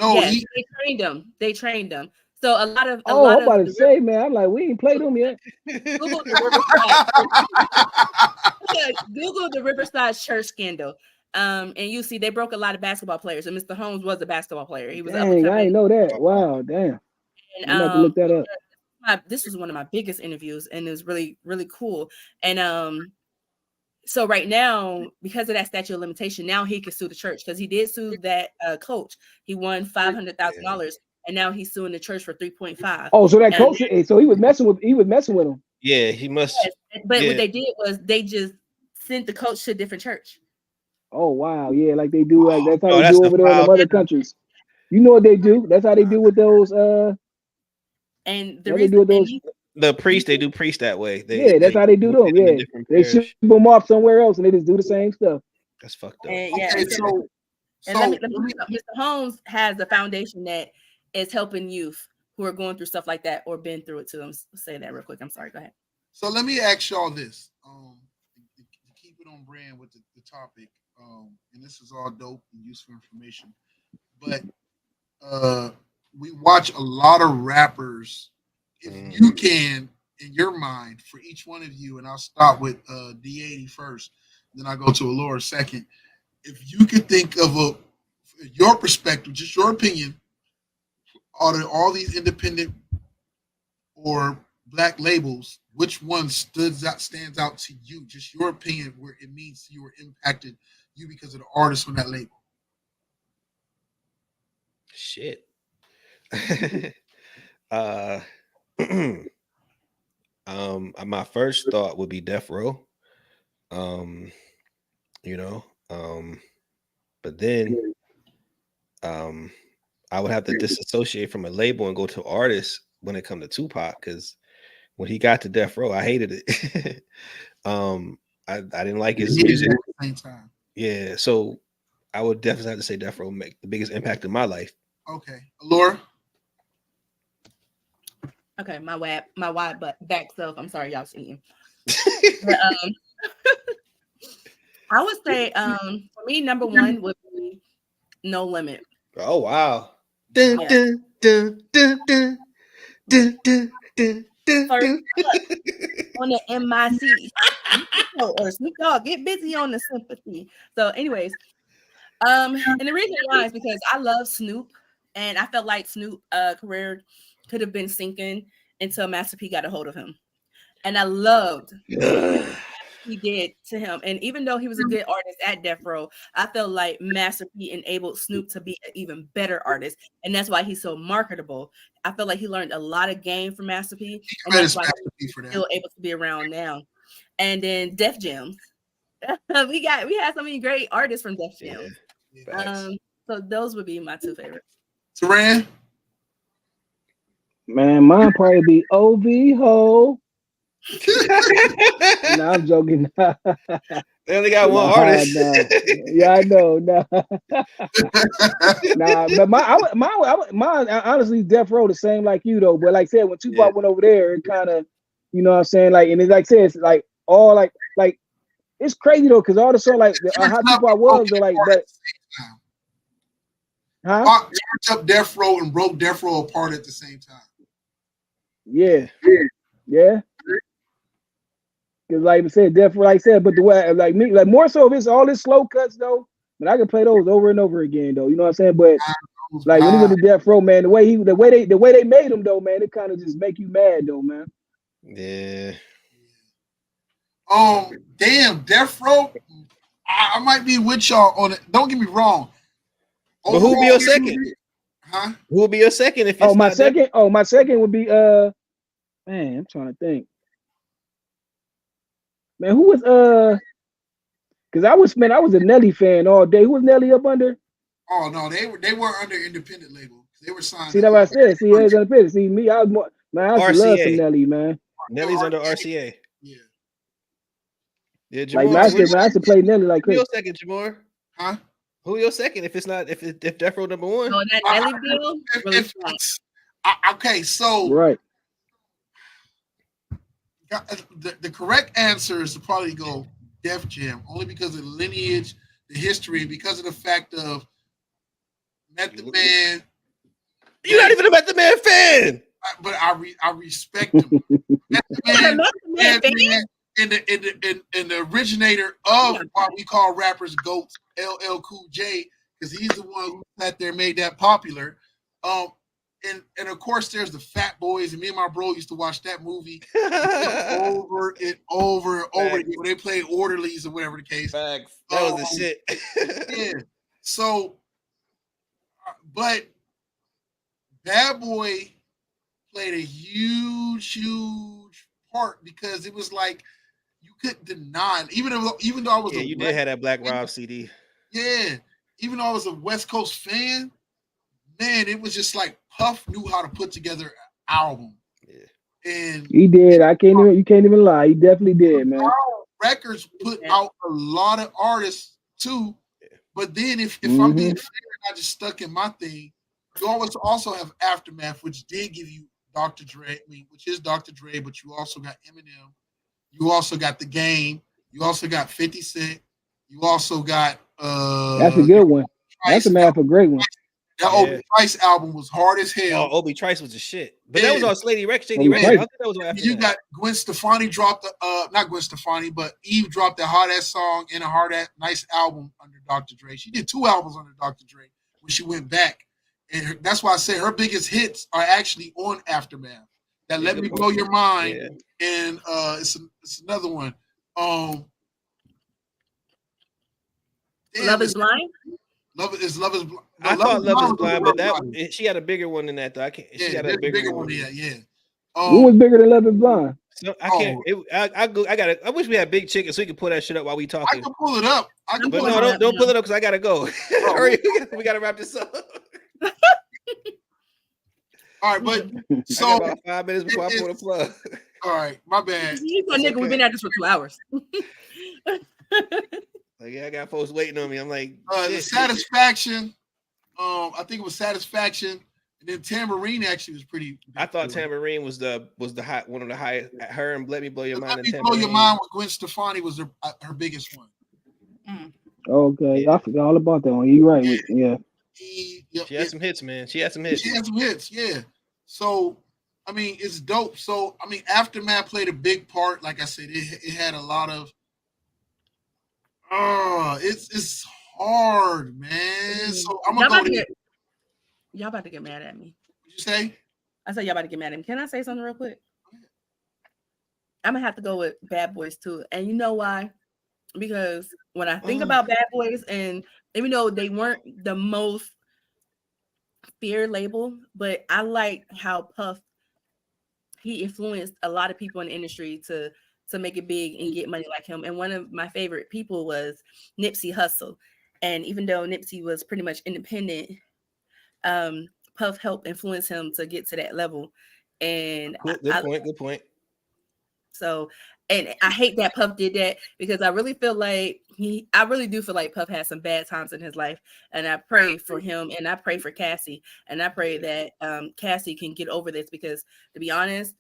No, yes, they trained him. They trained him. So a lot of I'm about to say, man, I'm like, we ain't played them yet. Google the Riverside church scandal. And you see they broke a lot of basketball players, and Mr. Holmes was a basketball player. He was Dang, I didn't know that. Wow, damn. And, I'm about to look that up. This was one of my biggest interviews, and it was really, really cool. And so right now, because of that statute of limitation, now he can sue the church, because he did sue that coach. He won $500,000, and now he's suing the church for 3.5. Oh, so that coach, so he was messing with him. Yeah, he must. Yes. But what they did was they just sent the coach to a different church. Oh wow, yeah, like they do, like that's how they do over there in other countries. You know what they do? That's how they do with those. And the reason with those. The priest, they do priest that way. That's how they do them. Yeah, they ship them off somewhere else, and they just do the same stuff. That's fucked up. Mr. Holmes has a foundation that is helping youth who are going through stuff like that or been through it. To them, say that real quick. I'm sorry. Go ahead. So let me ask y'all this. To keep it on brand with the topic, and this is all dope and useful information, but we watch a lot of rappers. If you can, in your mind, for each one of you, and I'll start with D80 first, then I'll go to Allure second. If you could think of your perspective, just your opinion, all these independent or black labels, which one stands out to you? Just your opinion, where it means you were impacted you because of the artist on that label. Shit. My first thought would be Death Row. You know, but then I would have to disassociate from a label and go to artists when it comes to Tupac, because when he got to Death Row, I hated it. I didn't like his music. At the same time. Yeah, so I would definitely have to say Death Row make the biggest impact in my life. Okay, Laura. Okay, my wide but back self. I'm sorry, y'all eating. But, I would say for me, number one would be No Limit. Oh wow. Dun, Yeah. dun, dun, dun, dun, dun, dun, dun, dun, First dun. on the MIC. Or Snoop Dogg, get busy on the sympathy. So, anyways, and the reason why is because I love Snoop, and I felt like Snoop career could have been sinking until Master P got a hold of him. And I loved what he did to him. And even though he was a good artist at Death Row, I felt like Master P enabled Snoop to be an even better artist. And that's why he's so marketable. I feel like he learned a lot of game from Master P. And that's why he's still able to be around now. And then Def Jam. we had so many great artists from Def Jam. Yeah. So those would be my two favorites. Saran? Man, mine probably be OV Ho. No, I'm joking. They only got one artist. Nah. Yeah, I know. Nah, but mine honestly, Death Row the same like you though. But like I said, when Tupac went over there, it kind of, you know what I'm saying, like, and it's like I said, it's like all like it's crazy though, because all the song like how Tupac was though, like, but Tupac turned up Death Row and broke Death Row apart at the same time. Yeah. Because like I said, Death Row, like I said, but the way like me, like more so if it's all this slow cuts though, but I can play those over and over again though. You know what I'm saying? But like when he went to Death Row, man, the way they made him though, man, it kind of just make you mad though, man. Yeah. Damn, Death Row. I might be with y'all on it. Don't get me wrong. But who'll be your second? Huh? Who will be your second if it's my second? My second would be man, I'm trying to think. Man, who was because I was a Nelly fan all day. Who was Nelly up under? Oh no, they were under independent label. They were signed. See, that's what I said. See, it's independent. See, me, I was more, man, I used to love some Nelly, man. Nelly's under RCA. Yeah. Yeah, Jamar, like I used to play Nelly like crazy. Who your second, Jamar? Huh? Who your second? If Death Row number one? Oh, that Nelly deal. Okay, so right. The correct answer is to probably go Def Jam, only because of the lineage, the history, because of the fact of Method Man. You're not even a Method Man fan. But I respect him. Method Man and the originator of what we call rappers GOATs, LL Cool J, because he's the one who sat there and made that popular. And of course, there's the Fat Boys, and me and my bro used to watch that movie over and over and over again when they played orderlies or whatever the case. Facts. That was the shit. Yeah. So, but Bad Boy played a huge part because it was like you couldn't deny it. Even though I was you did have that Black Rob CD. Yeah. Even though I was a West Coast fan, man, it was just like Puff knew how to put together an album. Yeah. And he did. You can't even lie. He definitely did, man. Records put out a lot of artists too. But then if I'm being fair, I just stuck in my thing. You always also have Aftermath, which did give you Dr. Dre, which is Dr. Dre, but you also got Eminem. You also got The Game. You also got 50 Cent. You also got that's a good one. Aftermath, a great one. That Obi Trice album was hard as hell. Oh, Obi Trice was a shit. But that was on Shady Rex. I think that was on You got Gwen Stefani dropped not Gwen Stefani, but Eve dropped a hard ass song and a hard ass nice album under Dr. Dre. She did 2 albums under Dr. Dre when she went back. And that's why I say her biggest hits are actually on Aftermath. That Let Me Blow Your Mind, and it's another one. Love is Blind. Love is Blind. I thought Love is Blind, but she had a bigger one than that though. She got a bigger one. Yeah. What was bigger than Love is Blind? So I can't. I wish we had Big Chicken so we could pull that shit up while we talking. I can pull it up. Don't pull it up because I gotta go. Hurry, we gotta wrap this up. All right, but so about 5 minutes before I pull the plug. All right, my bad. Nigga, we've been at this for 2 hours. Like, I got folks waiting on me. I'm like, the Satisfaction. I think it was Satisfaction, and then Tambourine actually was pretty. I thought Tambourine was the high, one of the highest. Her and Let Me Blow Your Mind. Let Me Blow Your Mind with Gwen Stefani was her biggest one. Okay, I forgot all about that one. You're right. Yeah. She had some hits, man. She had some hits. Yeah. So, I mean, it's dope. So, I mean, Aftermath played a big part. Like I said, it had a lot of. It's hard, man. So I'm gonna go. Y'all about to get mad at me. What'd you say? I said y'all about to get mad at me. Can I say something real quick? I'm gonna have to go with Bad Boys too, and you know why? Because when I think about Bad Boys, and even though they weren't the most fear label, but I like how Puff, he influenced a lot of people in the industry to make it big and get money like him. And one of my favorite people was Nipsey Hussle. And even though Nipsey was pretty much independent, Puff helped influence him to get to that level. And good point. So, and I hate that Puff did that because I really feel like I really do feel like Puff had some bad times in his life. And I pray for him, and I pray for Cassie, and I pray that Cassie can get over this, because to be honest,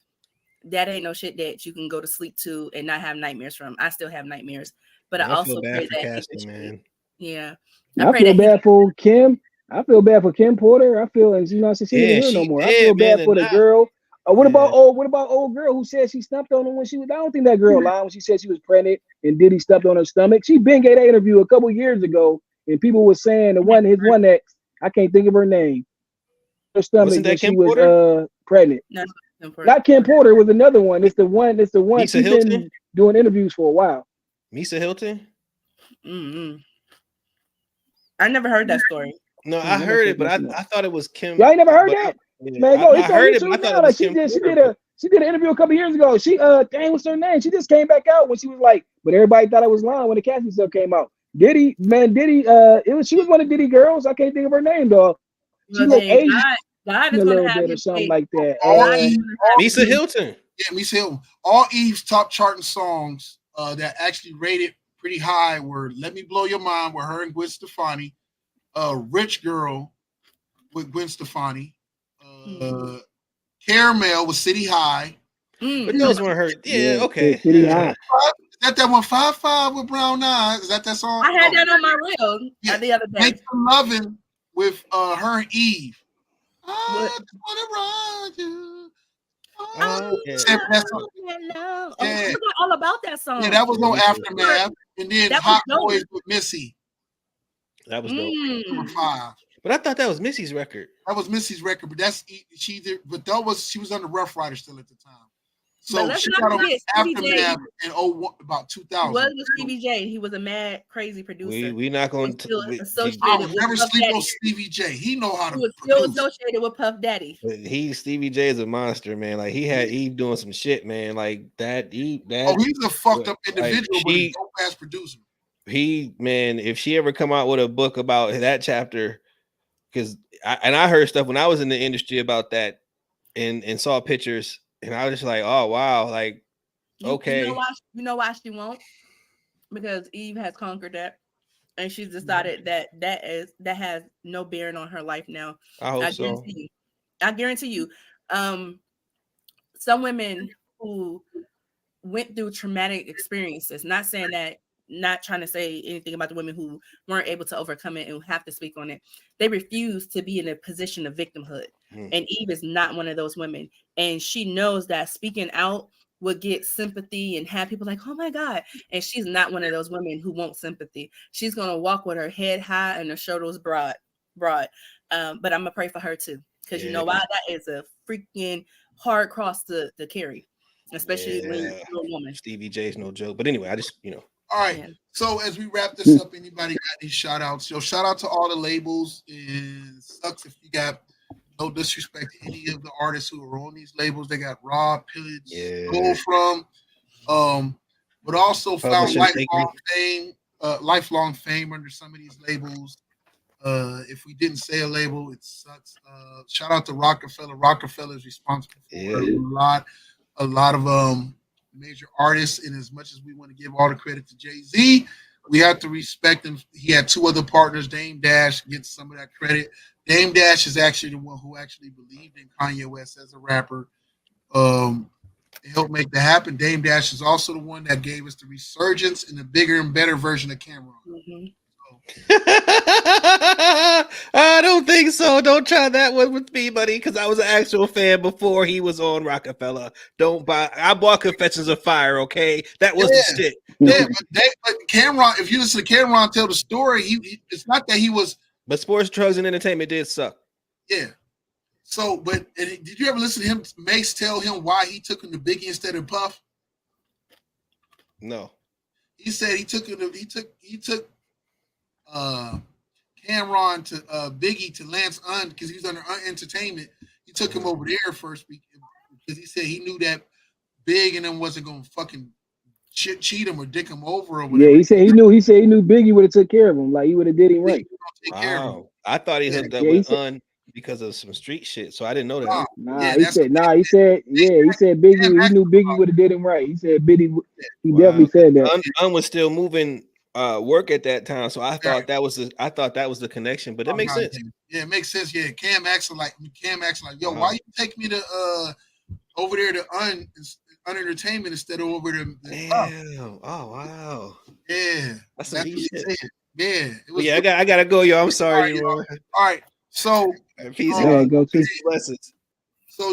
that ain't no shit that you can go to sleep to and not have nightmares from. I still have nightmares, but I also pray that Cassie, man. Yeah. I feel bad for Kim. I feel bad for Kim Porter. I feel, and she's here no more. I feel bad for the girl. What about old girl who said she stumped on him when she was? I don't think that girl lied when she said she was pregnant and Diddy stumped on her stomach. She been gave that interview a couple years ago, and people were saying his one ex, I can't think of her name, her stomach when she was pregnant. No, not Kim Porter. It was another one. It's the one. She's been doing interviews for a while. Misa Hilton. Mm-hmm. I never heard that story. No, I heard it, but I thought it was Kim. Y'all ain't never heard that? Man, go. I heard it. I thought it was Kim. She did an interview a couple years ago. She what's her name? She just came back out when she was like, but everybody thought it was lying when the Cassie stuff came out. Diddy, she was one of Diddy girls. I can't think of her name though. She looked Asian God a little bit or something like that. Misa Hilton. Yeah, Misa Hilton. All Eve's top charting songs that actually rated pretty high were "Let Me Blow Your Mind" with her and Gwen Stefani, "Rich Girl" with Gwen Stefani, "Caramel" with City High. But those weren't her. Yeah, okay. City High. Is that one 5-5 with Brown Eyes? Is that song? I had that on my reel the other day. Make Some Lovin' with her and Eve. I just wanna run you. I forgot all about that song. Yeah, that was on Aftermath, and then Hot Boys with Missy. That was dope. Number 5. But I thought that was Missy's record. That was Missy's record, but she was under Rough Rider still at the time. So she got on Aftermath in about 2000. He was with Stevie J. He was a mad, crazy producer. We not going to I would never sleep on Stevie J. He know how to. He was still associated with Puff Daddy. Stevie J is a monster, man. Like he had Eve doing some shit, man. Like that. He's a fucked up individual, but he's a dope ass producer. If she ever come out with a book about that chapter, because I heard stuff when I was in the industry about that, and saw pictures. And I was just like, oh wow, like okay. You know why she won't? Because Eve has conquered that, and she's decided that has no bearing on her life now. I hope so. I guarantee you. Some women who went through traumatic experiences, not trying to say anything about the women who weren't able to overcome it and have to speak on it. They refuse to be in a position of victimhood. And Eve is not one of those women. And she knows that speaking out would get sympathy and have people like, oh my God. And she's not one of those women who want sympathy. She's going to walk with her head high and her shoulders broad. But I'm gonna pray for her too, because you know why, that is a freaking hard cross to carry, especially when you're a woman. Stevie J's no joke. But anyway, I just All right. Yeah. So as we wrap this up, anybody got any shout outs? So shout out to all the labels, and sucks if you got no disrespect to any of the artists who are on these labels. They got Rob, Pillage, Go From, but also found lifelong fame under some of these labels. If we didn't say a label, it sucks. Shout out to Rockefeller. Rockefeller is responsible for a lot of major artists. And as much as we want to give all the credit to Jay-Z, we have to respect him. He had two other partners. Dame Dash gets some of that credit. Dame Dash is actually the one who actually believed in Kanye West as a rapper. Helped make that happen. Dame Dash is also the one that gave us the resurgence and the bigger and better version of Cameron. Mm-hmm. I don't think so. Don't try that one with me, buddy, because I was an actual fan before he was on Rockefeller. I bought Confessions of Fire, okay? That was the shit. Yeah, but Cameron, if you listen to Cameron tell the story, it's not that he was. But Sports, Drugs, and Entertainment did suck. Yeah. So, but did you ever listen to him, Mace, tell him why he took him to Biggie instead of Puff? No. He said he took Cameron to Biggie to Lance because he was under Entertainment. He took him over there first because he said he knew that Big and them wasn't gonna fucking cheat him or dick him over or whatever. Yeah, he said he knew Biggie would have took care of him, like he would have did him right. Wow. I thought he hooked up with because of some street shit, so I didn't know that. He said Biggie. He knew Biggie would have did him right. He said Biggie. He definitely said that. Was still moving work at that time, so I thought that was the connection. But it makes sense. Yeah, it makes sense. Yeah, Cam asking like, yo, why you take me to over there to Entertainment instead of over to? Damn. Oh wow. Yeah, that's what he said. Yeah. I gotta go, yo. I'm sorry. All right. So peace. Go to blessings. So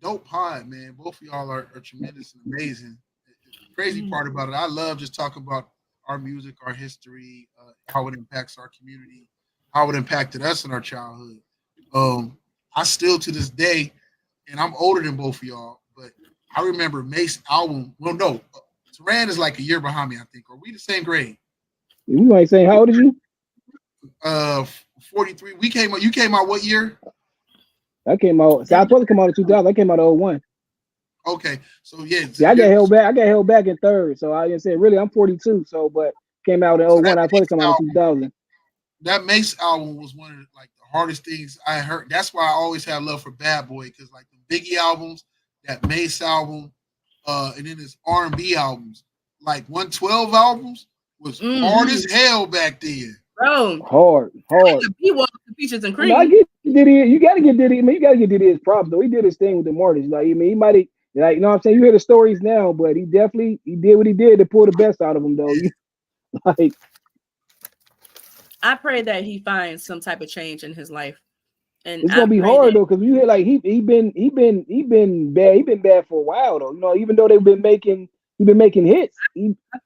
dope pod, man. Both of y'all are tremendous and amazing. The crazy part about it, I love just talking about our music, our history, how it impacts our community, how it impacted us in our childhood. I still to this day, and I'm older than both of y'all, but I remember Mace's album. Well, no, Saran is like a year behind me, I think. Are we the same grade? You might say, how old are you? 43. You came out what year? I came out. So I supposed to come out in 2000. I came out in 01. Okay, so yeah. I got held back. I got held back in third. So I didn't say really. I'm 42. So, but came out in 01. I supposed to come out in 2000. That Mace album was one of the hardest things I heard. That's why I always have love for Bad Boy, because like the Biggie albums, that Mace album, and then his R&B albums, like 112 albums, was hard as hell back then. Bro, hard. He was the Peaches and Cream. I get Diddy. You got to get Diddy. I mean, you got to get Diddy his props though. He did his thing with the artists. Like, I mean, he might have, you know what I'm saying. You hear the stories now, but he did what he did to pull the best out of him though. I pray that he finds some type of change in his life. And it's gonna be hard though, because you hear like he been bad. He been bad for a while though. You know, even though he been making hits.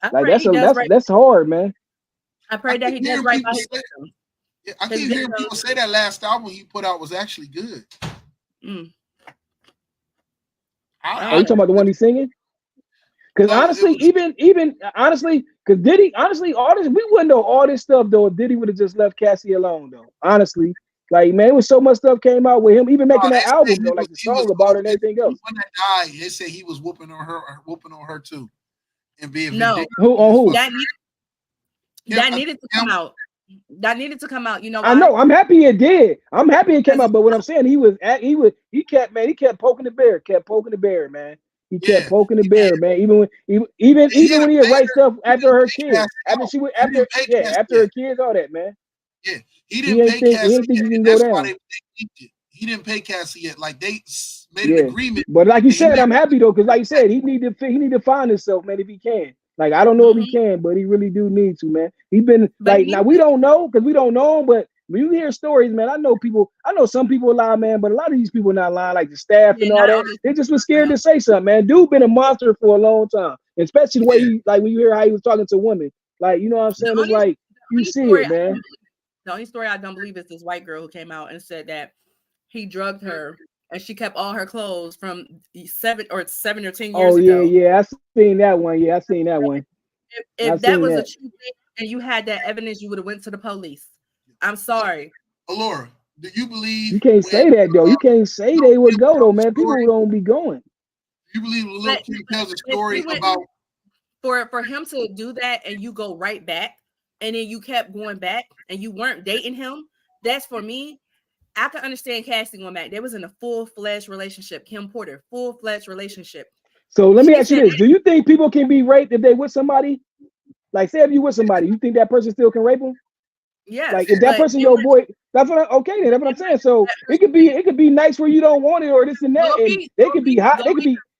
That's hard, man. I pray that he does right by his victims. Yeah, I keep hearing people say that last album he put out was actually good. Are you talking about the one he's singing? Because honestly, because Diddy, all this, we wouldn't know all this stuff though if Diddy would have just left Cassie alone though. Honestly, like man, it was so much stuff came out with him, even making that album though, like the song about it and everything else. When that died, they said he was whooping on her too, and being who? That needed to come out. That needed to come out. You know, I know. I'm happy it did. I'm happy it came out. But what I'm saying, he kept poking the bear, man. He kept poking the bear, man. Even when he would write stuff after her kids, after her kids, all that, man. Yeah, he didn't pay Cassie yet. That's why they leaked it. He didn't pay Cassie yet. Like they made an agreement. But like you said, I'm happy though, because like you said, he need to find himself, man, if he can. Like I don't know if he can, but he really do need to, man. He been now we don't know because we don't know him, but when you hear stories, man, I know some people lie, man, but a lot of these people not lying, like the staff and all that. They just was scared to say something, man. Dude been a monster for a long time, especially the way he, like when you hear how he was talking to women, like you know what I'm saying. It's like you see it, man. The only story I don't believe is this white girl who came out and said that he drugged her and she kept all her clothes from 7 or 10 years ago. Yeah, I seen that one. Yeah, I seen that one. If that was a true thing and you had that evidence, you would have went to the police. I'm sorry. Alora, do you believe? You can't say that though. You can't say they would go though, man. People don't be going. You believe Lil Kim tells a story about for him to do that and you go right back and then you kept going back and you weren't dating him? That's for me. I can understand Cassie going back. They was in a full-fledged relationship. Kim Porter, full-fledged relationship. So let me ask you this: do you think people can be raped if they with somebody? Like, say if you with somebody, you think that person still can rape them? Yeah. Like if that person your boy, that's what that's what I'm saying. So it could be nice where you don't want it or this and that, and they could be high.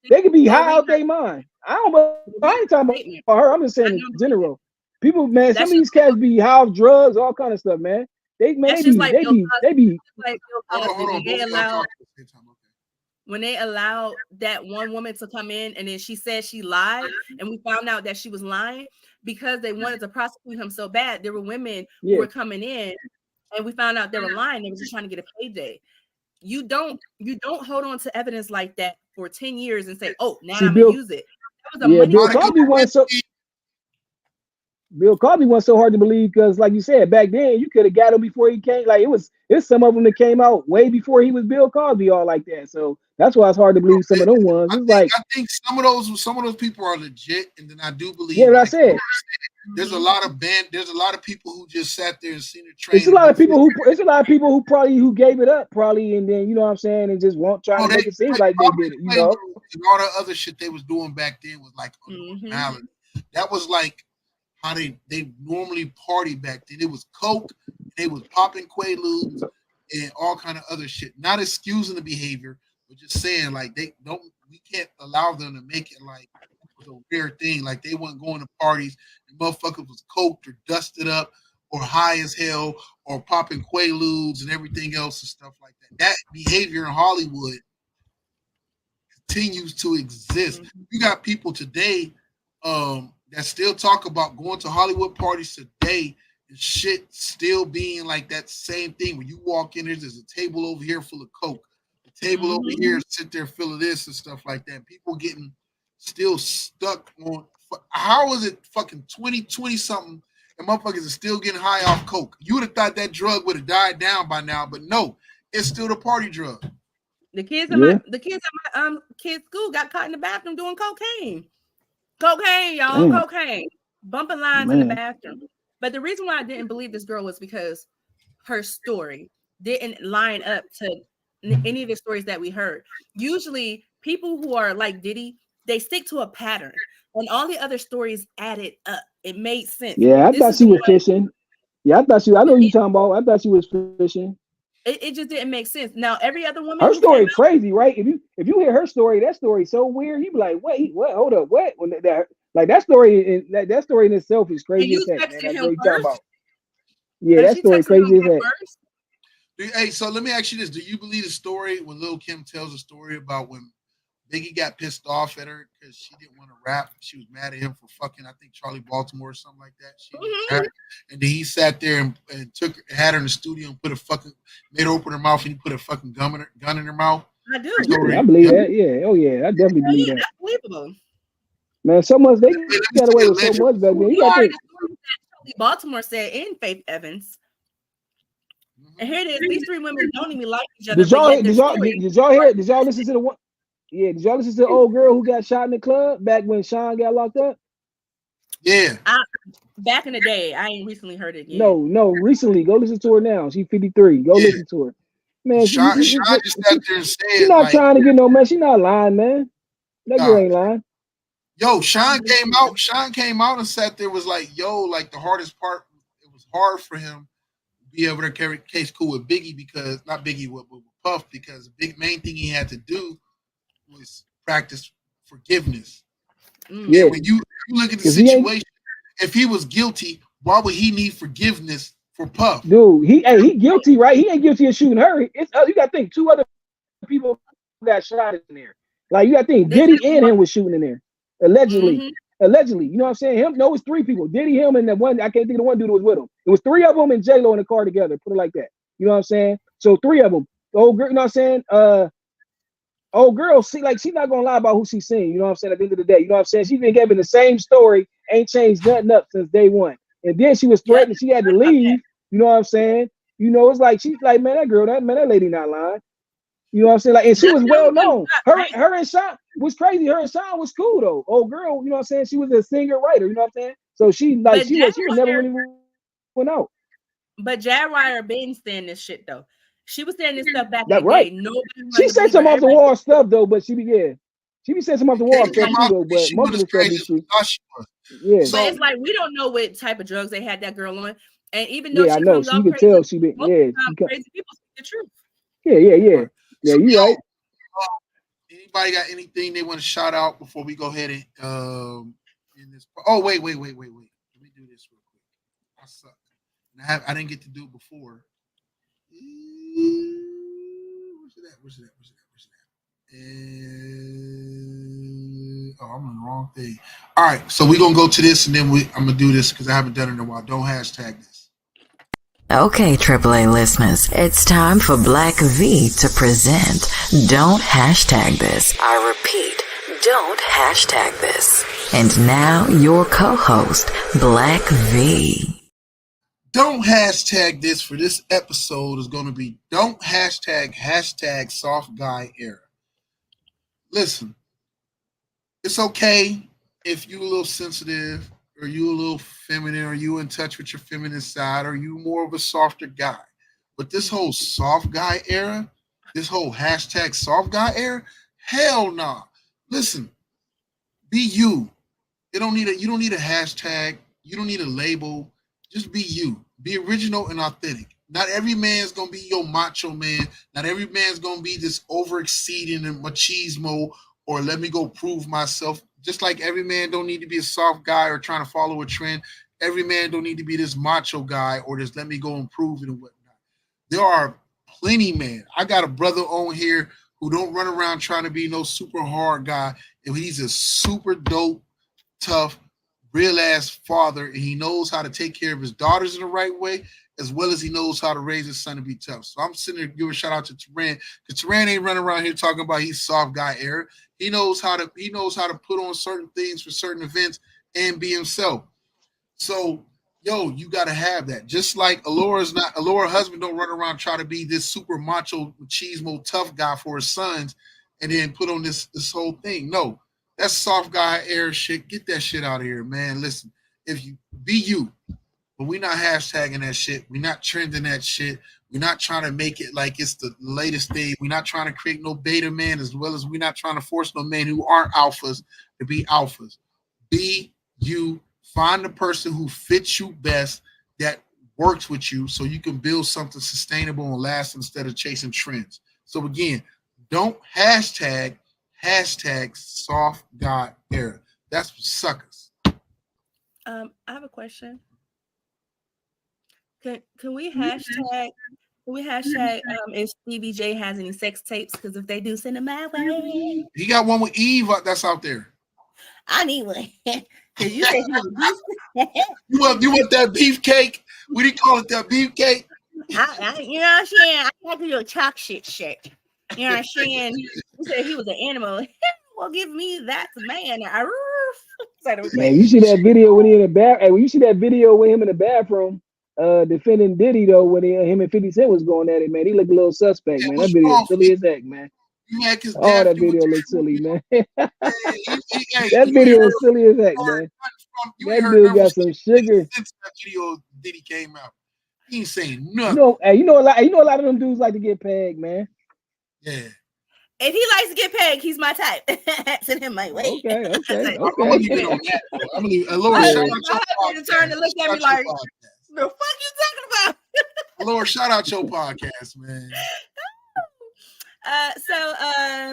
They could be high out their mind. I ain't talking about her. I'm just saying in general. People, man, some of these cats be high off drugs, all kind of stuff, man. They be when they allowed that one woman to come in and then she said she lied and we found out that she was lying because they wanted to prosecute him so bad. There were women who were coming in and we found out they were lying. They were just trying to get a payday. You don't hold on to evidence like that for 10 years and say, oh, now I'm gonna use it. That was a Bill Cosby wasn't so hard to believe because, like you said, back then you could have got him before he came. Like it's some of them that came out way before he was Bill Cosby, all like that. So that's why it's hard to believe some of them ones. I think some of those people are legit, and then I do believe. Yeah, what I said. There's a lot of people who just sat there and seen the train. It's a lot of people who probably gave it up probably, and then you know what I'm saying, and just won't try to make it seem like they did it. You know, and all the other shit they was doing back then was like normality. That was like how they normally party back then. It was coke, they was popping Quaaludes and all kind of other shit. Not excusing the behavior, but just saying like we can't allow them to make it like a rare thing. Like they weren't going to parties and motherfuckers was coked or dusted up or high as hell or popping Quaaludes and everything else and stuff like that. That behavior in Hollywood continues to exist. You got people today that still talk about going to Hollywood parties today and shit still being like that same thing. When you walk in, there's a table over here full of coke, the table over here sit there full of this and stuff like that. People getting still stuck on. How is it fucking 2020 something and motherfuckers are still getting high off coke? You would have thought that drug would have died down by now, but no, it's still the party drug. The kids at my kids' school got caught in the bathroom doing cocaine. Cocaine, y'all, cocaine. Bumping lines in the bathroom. But the reason why I didn't believe this girl was because her story didn't line up to any of the stories that we heard. Usually, people who are like Diddy, they stick to a pattern, and all the other stories added up. It made sense. Yeah, I thought she was fishing. Yeah, I know what you're talking about. I thought she was fishing. It just didn't make sense. Now, every other woman. Her story crazy, right? If you hear her story, that story's so weird. You be like, wait, what? Hold up, what? When that story in itself is crazy as heck, man. That's what you talking about. Yeah, that story crazy as heck. Hey, so let me ask you this: do you believe the story when Lil Kim tells a story about when Biggie got pissed off at her because she didn't want to rap? She was mad at him for fucking, I think, Charlie Baltimore or something like that. She and then he sat there and had her in the studio and made her open her mouth and he put a fucking gun in her mouth. I do. I believe that. Yeah. Oh yeah. I definitely believe that. That's believable. Man, so much they got away with so much back then. You got to think Baltimore said in Faith Evans. And here it is. These three women don't even like each other. Did y'all listen to the one? Yeah, did y'all listen to the old girl who got shot in the club back when Sean got locked up? Yeah. Back in the day, I ain't recently heard it yet. No, recently. Go listen to her now. She's 53. Go listen to her. Man, Sean just sat there and said, she's not trying to get no man. She's not lying, man. That girl ain't lying. Yo, Sean came out and sat there, was like, yo, like the hardest part, it was hard for him to be able to carry case cool with Biggie because, not Biggie, with Puff, because the big main thing he had to do was practice forgiveness. Yeah. And when you look at the situation, if he was guilty, why would he need forgiveness for Puff? Dude, he guilty, right? He ain't guilty of shooting her. It's you got to think 2 other people got shot in there. Like you got to think Diddy and him was shooting in there allegedly. Allegedly, you know what I'm saying? Him, no, it was 3 people. Diddy, him, and the one, I can't think of the one dude that was with him. It was 3 of them and J-Lo in the car together, put it like that. You know what I'm saying? So 3 of them. The old girl, you know what I'm saying? Old girl, she's not gonna lie about who she's seeing, you know what I'm saying? At the end of the day, you know what I'm saying? She's been giving the same story, ain't changed nothing up since day one. And then she was threatened, she had to leave, you know what I'm saying? You know, it's like she's like, man, that lady not lying. You know what I'm saying? Like, and she was well known. Her and Sean was crazy. Her and Sean was cool though. Old girl, you know what I'm saying? She was a singer writer, you know what I'm saying? So she was never really went out. But Jaguar been saying this shit though. She was saying this stuff back That in the right. day. Nobody She said some off the wall stuff though, but she be saying some off the wall stuff too though, but most of the stuff be true. Yeah. So it's like we don't know what type of drugs they had that girl on. And even though I know, you can tell she been crazy people speak the truth. Yeah. Yeah, you right. Anybody got anything they want to shout out before we go ahead and in this? Oh, wait. Let me do this real quick. I suck. I didn't get to do it before. Where's it at? I'm on the wrong thing. All right, so we're gonna go to this and then I'm gonna do this because I haven't done it in a while. Don't hashtag this. Okay, AAA listeners, it's time for Black V to present Don't Hashtag This. I repeat, don't hashtag this. And now your co-host, Black V. Don't hashtag this for this episode is going to be don't hashtag soft guy era. Listen, it's okay if you a little sensitive or you a little feminine or you in touch with your feminine side or you more of a softer guy. But this whole soft guy era, this whole hashtag soft guy era, hell nah. Listen, be you. You don't need a hashtag. You don't need a label. Just be you. Be original and authentic. Not every man's gonna be your macho man. Not every man's gonna be this over-exceeding and machismo or let me go prove myself. Just like every man don't need to be a soft guy or trying to follow a trend. Every man don't need to be this macho guy or just let me go and prove it and whatnot. There are plenty men. I got a brother on here who don't run around trying to be no super hard guy. And he's a super dope, tough, real ass father, and he knows how to take care of his daughters in the right way, as well as he knows how to raise his son to be tough. So I'm sitting there giving a shout out to Teran, because Teran ain't running around here talking about he's soft guy era. He knows how to put on certain things for certain events and be himself. So you gotta have that. Just like Allura husband don't run around try to be this super macho machismo tough guy for his sons and then put on this whole thing. No. That's soft guy era shit. Get that shit out of here, man. Listen, if you be you, but we're not hashtagging that shit. We're not trending that shit. We're not trying to make it like it's the latest thing. We're not trying to create no beta man, as well as we're not trying to force no men who aren't alphas to be alphas. Be you. Find the person who fits you best, that works with you, so you can build something sustainable and last instead of chasing trends. So again, don't hashtag soft guy era. That's for suckers. I have a question. Can we hashtag if Stevie J has any sex tapes? Because if they do, send them my way. He got one with Eve that's out there. I need one. Because you said he was you want that beefcake? What do you call it? That beefcake? you know what I'm saying? I got to do a chalk shit. You know what I'm saying? You said he was an animal. Well, give me that man. Man, you see that video when he in the bath? Hey, when you see that video with him in the bathroom, defending Diddy though, when him and 50 Cent was going at it, man, he looked a little suspect, man. That video silly as heck, man. Oh, that video looks silly, man. That video is silly as heck, man. That dude got some sugar. Since that video Diddy came out, he ain't saying nothing. You know a lot of them dudes like to get pegged, man. Yeah. If he likes to get pegged, he's my type. Send him my way. Okay. I'm gonna leave it on that. I'm gonna leave Laura, shout out your podcast. Turn to look at me like, the fuck you talking about? Laura, shout out your podcast, man.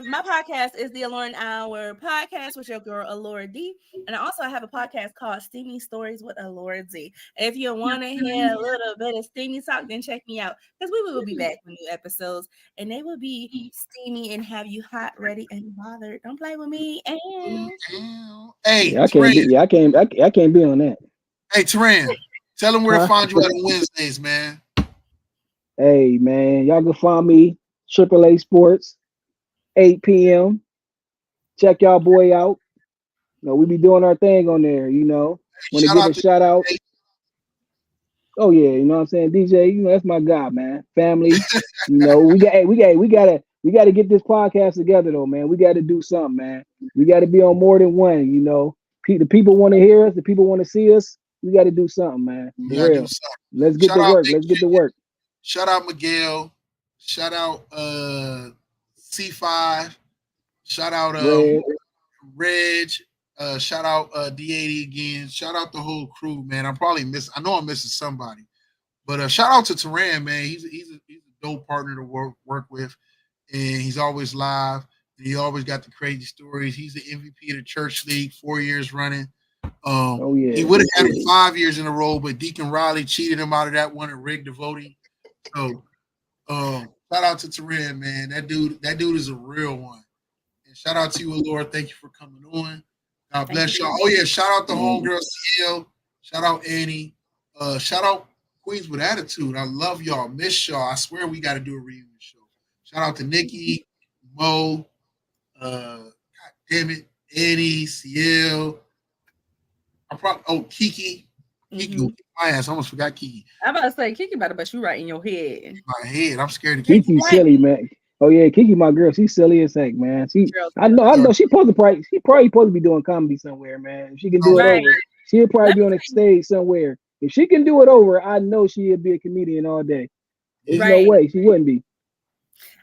My podcast is the Alluring Hour podcast with your girl Allura D, and I also have a podcast called Steamy Stories with Allura Z. If you want to hear a little bit of steamy talk, then check me out, because we will be back with new episodes, and they will be steamy and have you hot, ready, and bothered. Don't play with me. Hey, Yeah, I can't be. Teran. Yeah, I can't be on that. Hey, Teran. Tell them where to Huh? find you at on Wednesdays, man. Hey man, y'all can find me AAA Sports, 8 p.m. Check y'all boy out. We be doing our thing on there. Want to Shout give a out to shout out. hey, Oh yeah, you know what I'm saying, DJ. That's my guy, man. Family. We gotta get this podcast together though, man. We got to do something, man. We got to be on more than one. The people want to hear us. The people want to see us. We got to do something, man. you For gotta do real. something. Let's get Shout to out work. Big Let's get to Chicken. work. Shout out Miguel. Shout out C5. Shout out Red. Reg. Shout out D80 again. Shout out the whole crew, man. I know I'm missing somebody. But shout out to Teran, man. He's a dope partner to work with. And he's always live. And he always got the crazy stories. He's the MVP of the church league, 4 years running. Oh yeah. He would have had it 5 years in a row, but Deacon Riley cheated him out of that one and rigged the voting. So shout out to Teran, man. That dude is a real one. And shout out to you, Lord. Thank you for coming on. God bless y'all. Oh yeah, shout out to homegirl CL. Shout out Annie. Shout out Queens with Attitude. I love y'all. Miss y'all. I swear we got to do a reunion show. Shout out to Nikki, Mo, God damn it, Annie, CL. Kiki. Kiki will kick my ass. I almost forgot Kiki. I'm about to say Kiki about to bust you right in your head. In my head. I'm scared of Kiki. Kiki's silly, man. Oh yeah, Kiki, my girl. She's silly as heck, man. I know. She probably supposed to be doing comedy somewhere, man. If she can do it over, she'll probably be on a stage somewhere. If she can do it over, I know she'll be a comedian all day. There's no way she wouldn't be.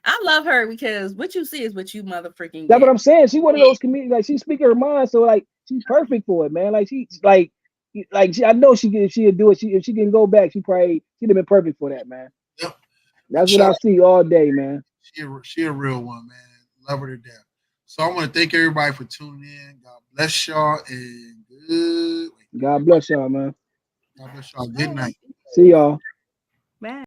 I love her because what you see is what you motherfucking That's get. what I'm saying. She one of those comedians. Like she's speaking her mind, so like she's perfect for it, man. Like I know she'll do it. If she can go back, she'd have been perfect for that, man. Yep. That's what I see all day, man. She a real one, man. Love her to death. So I want to thank everybody for tuning in. God bless y'all and God bless y'all, man. God bless y'all. Good night. See y'all.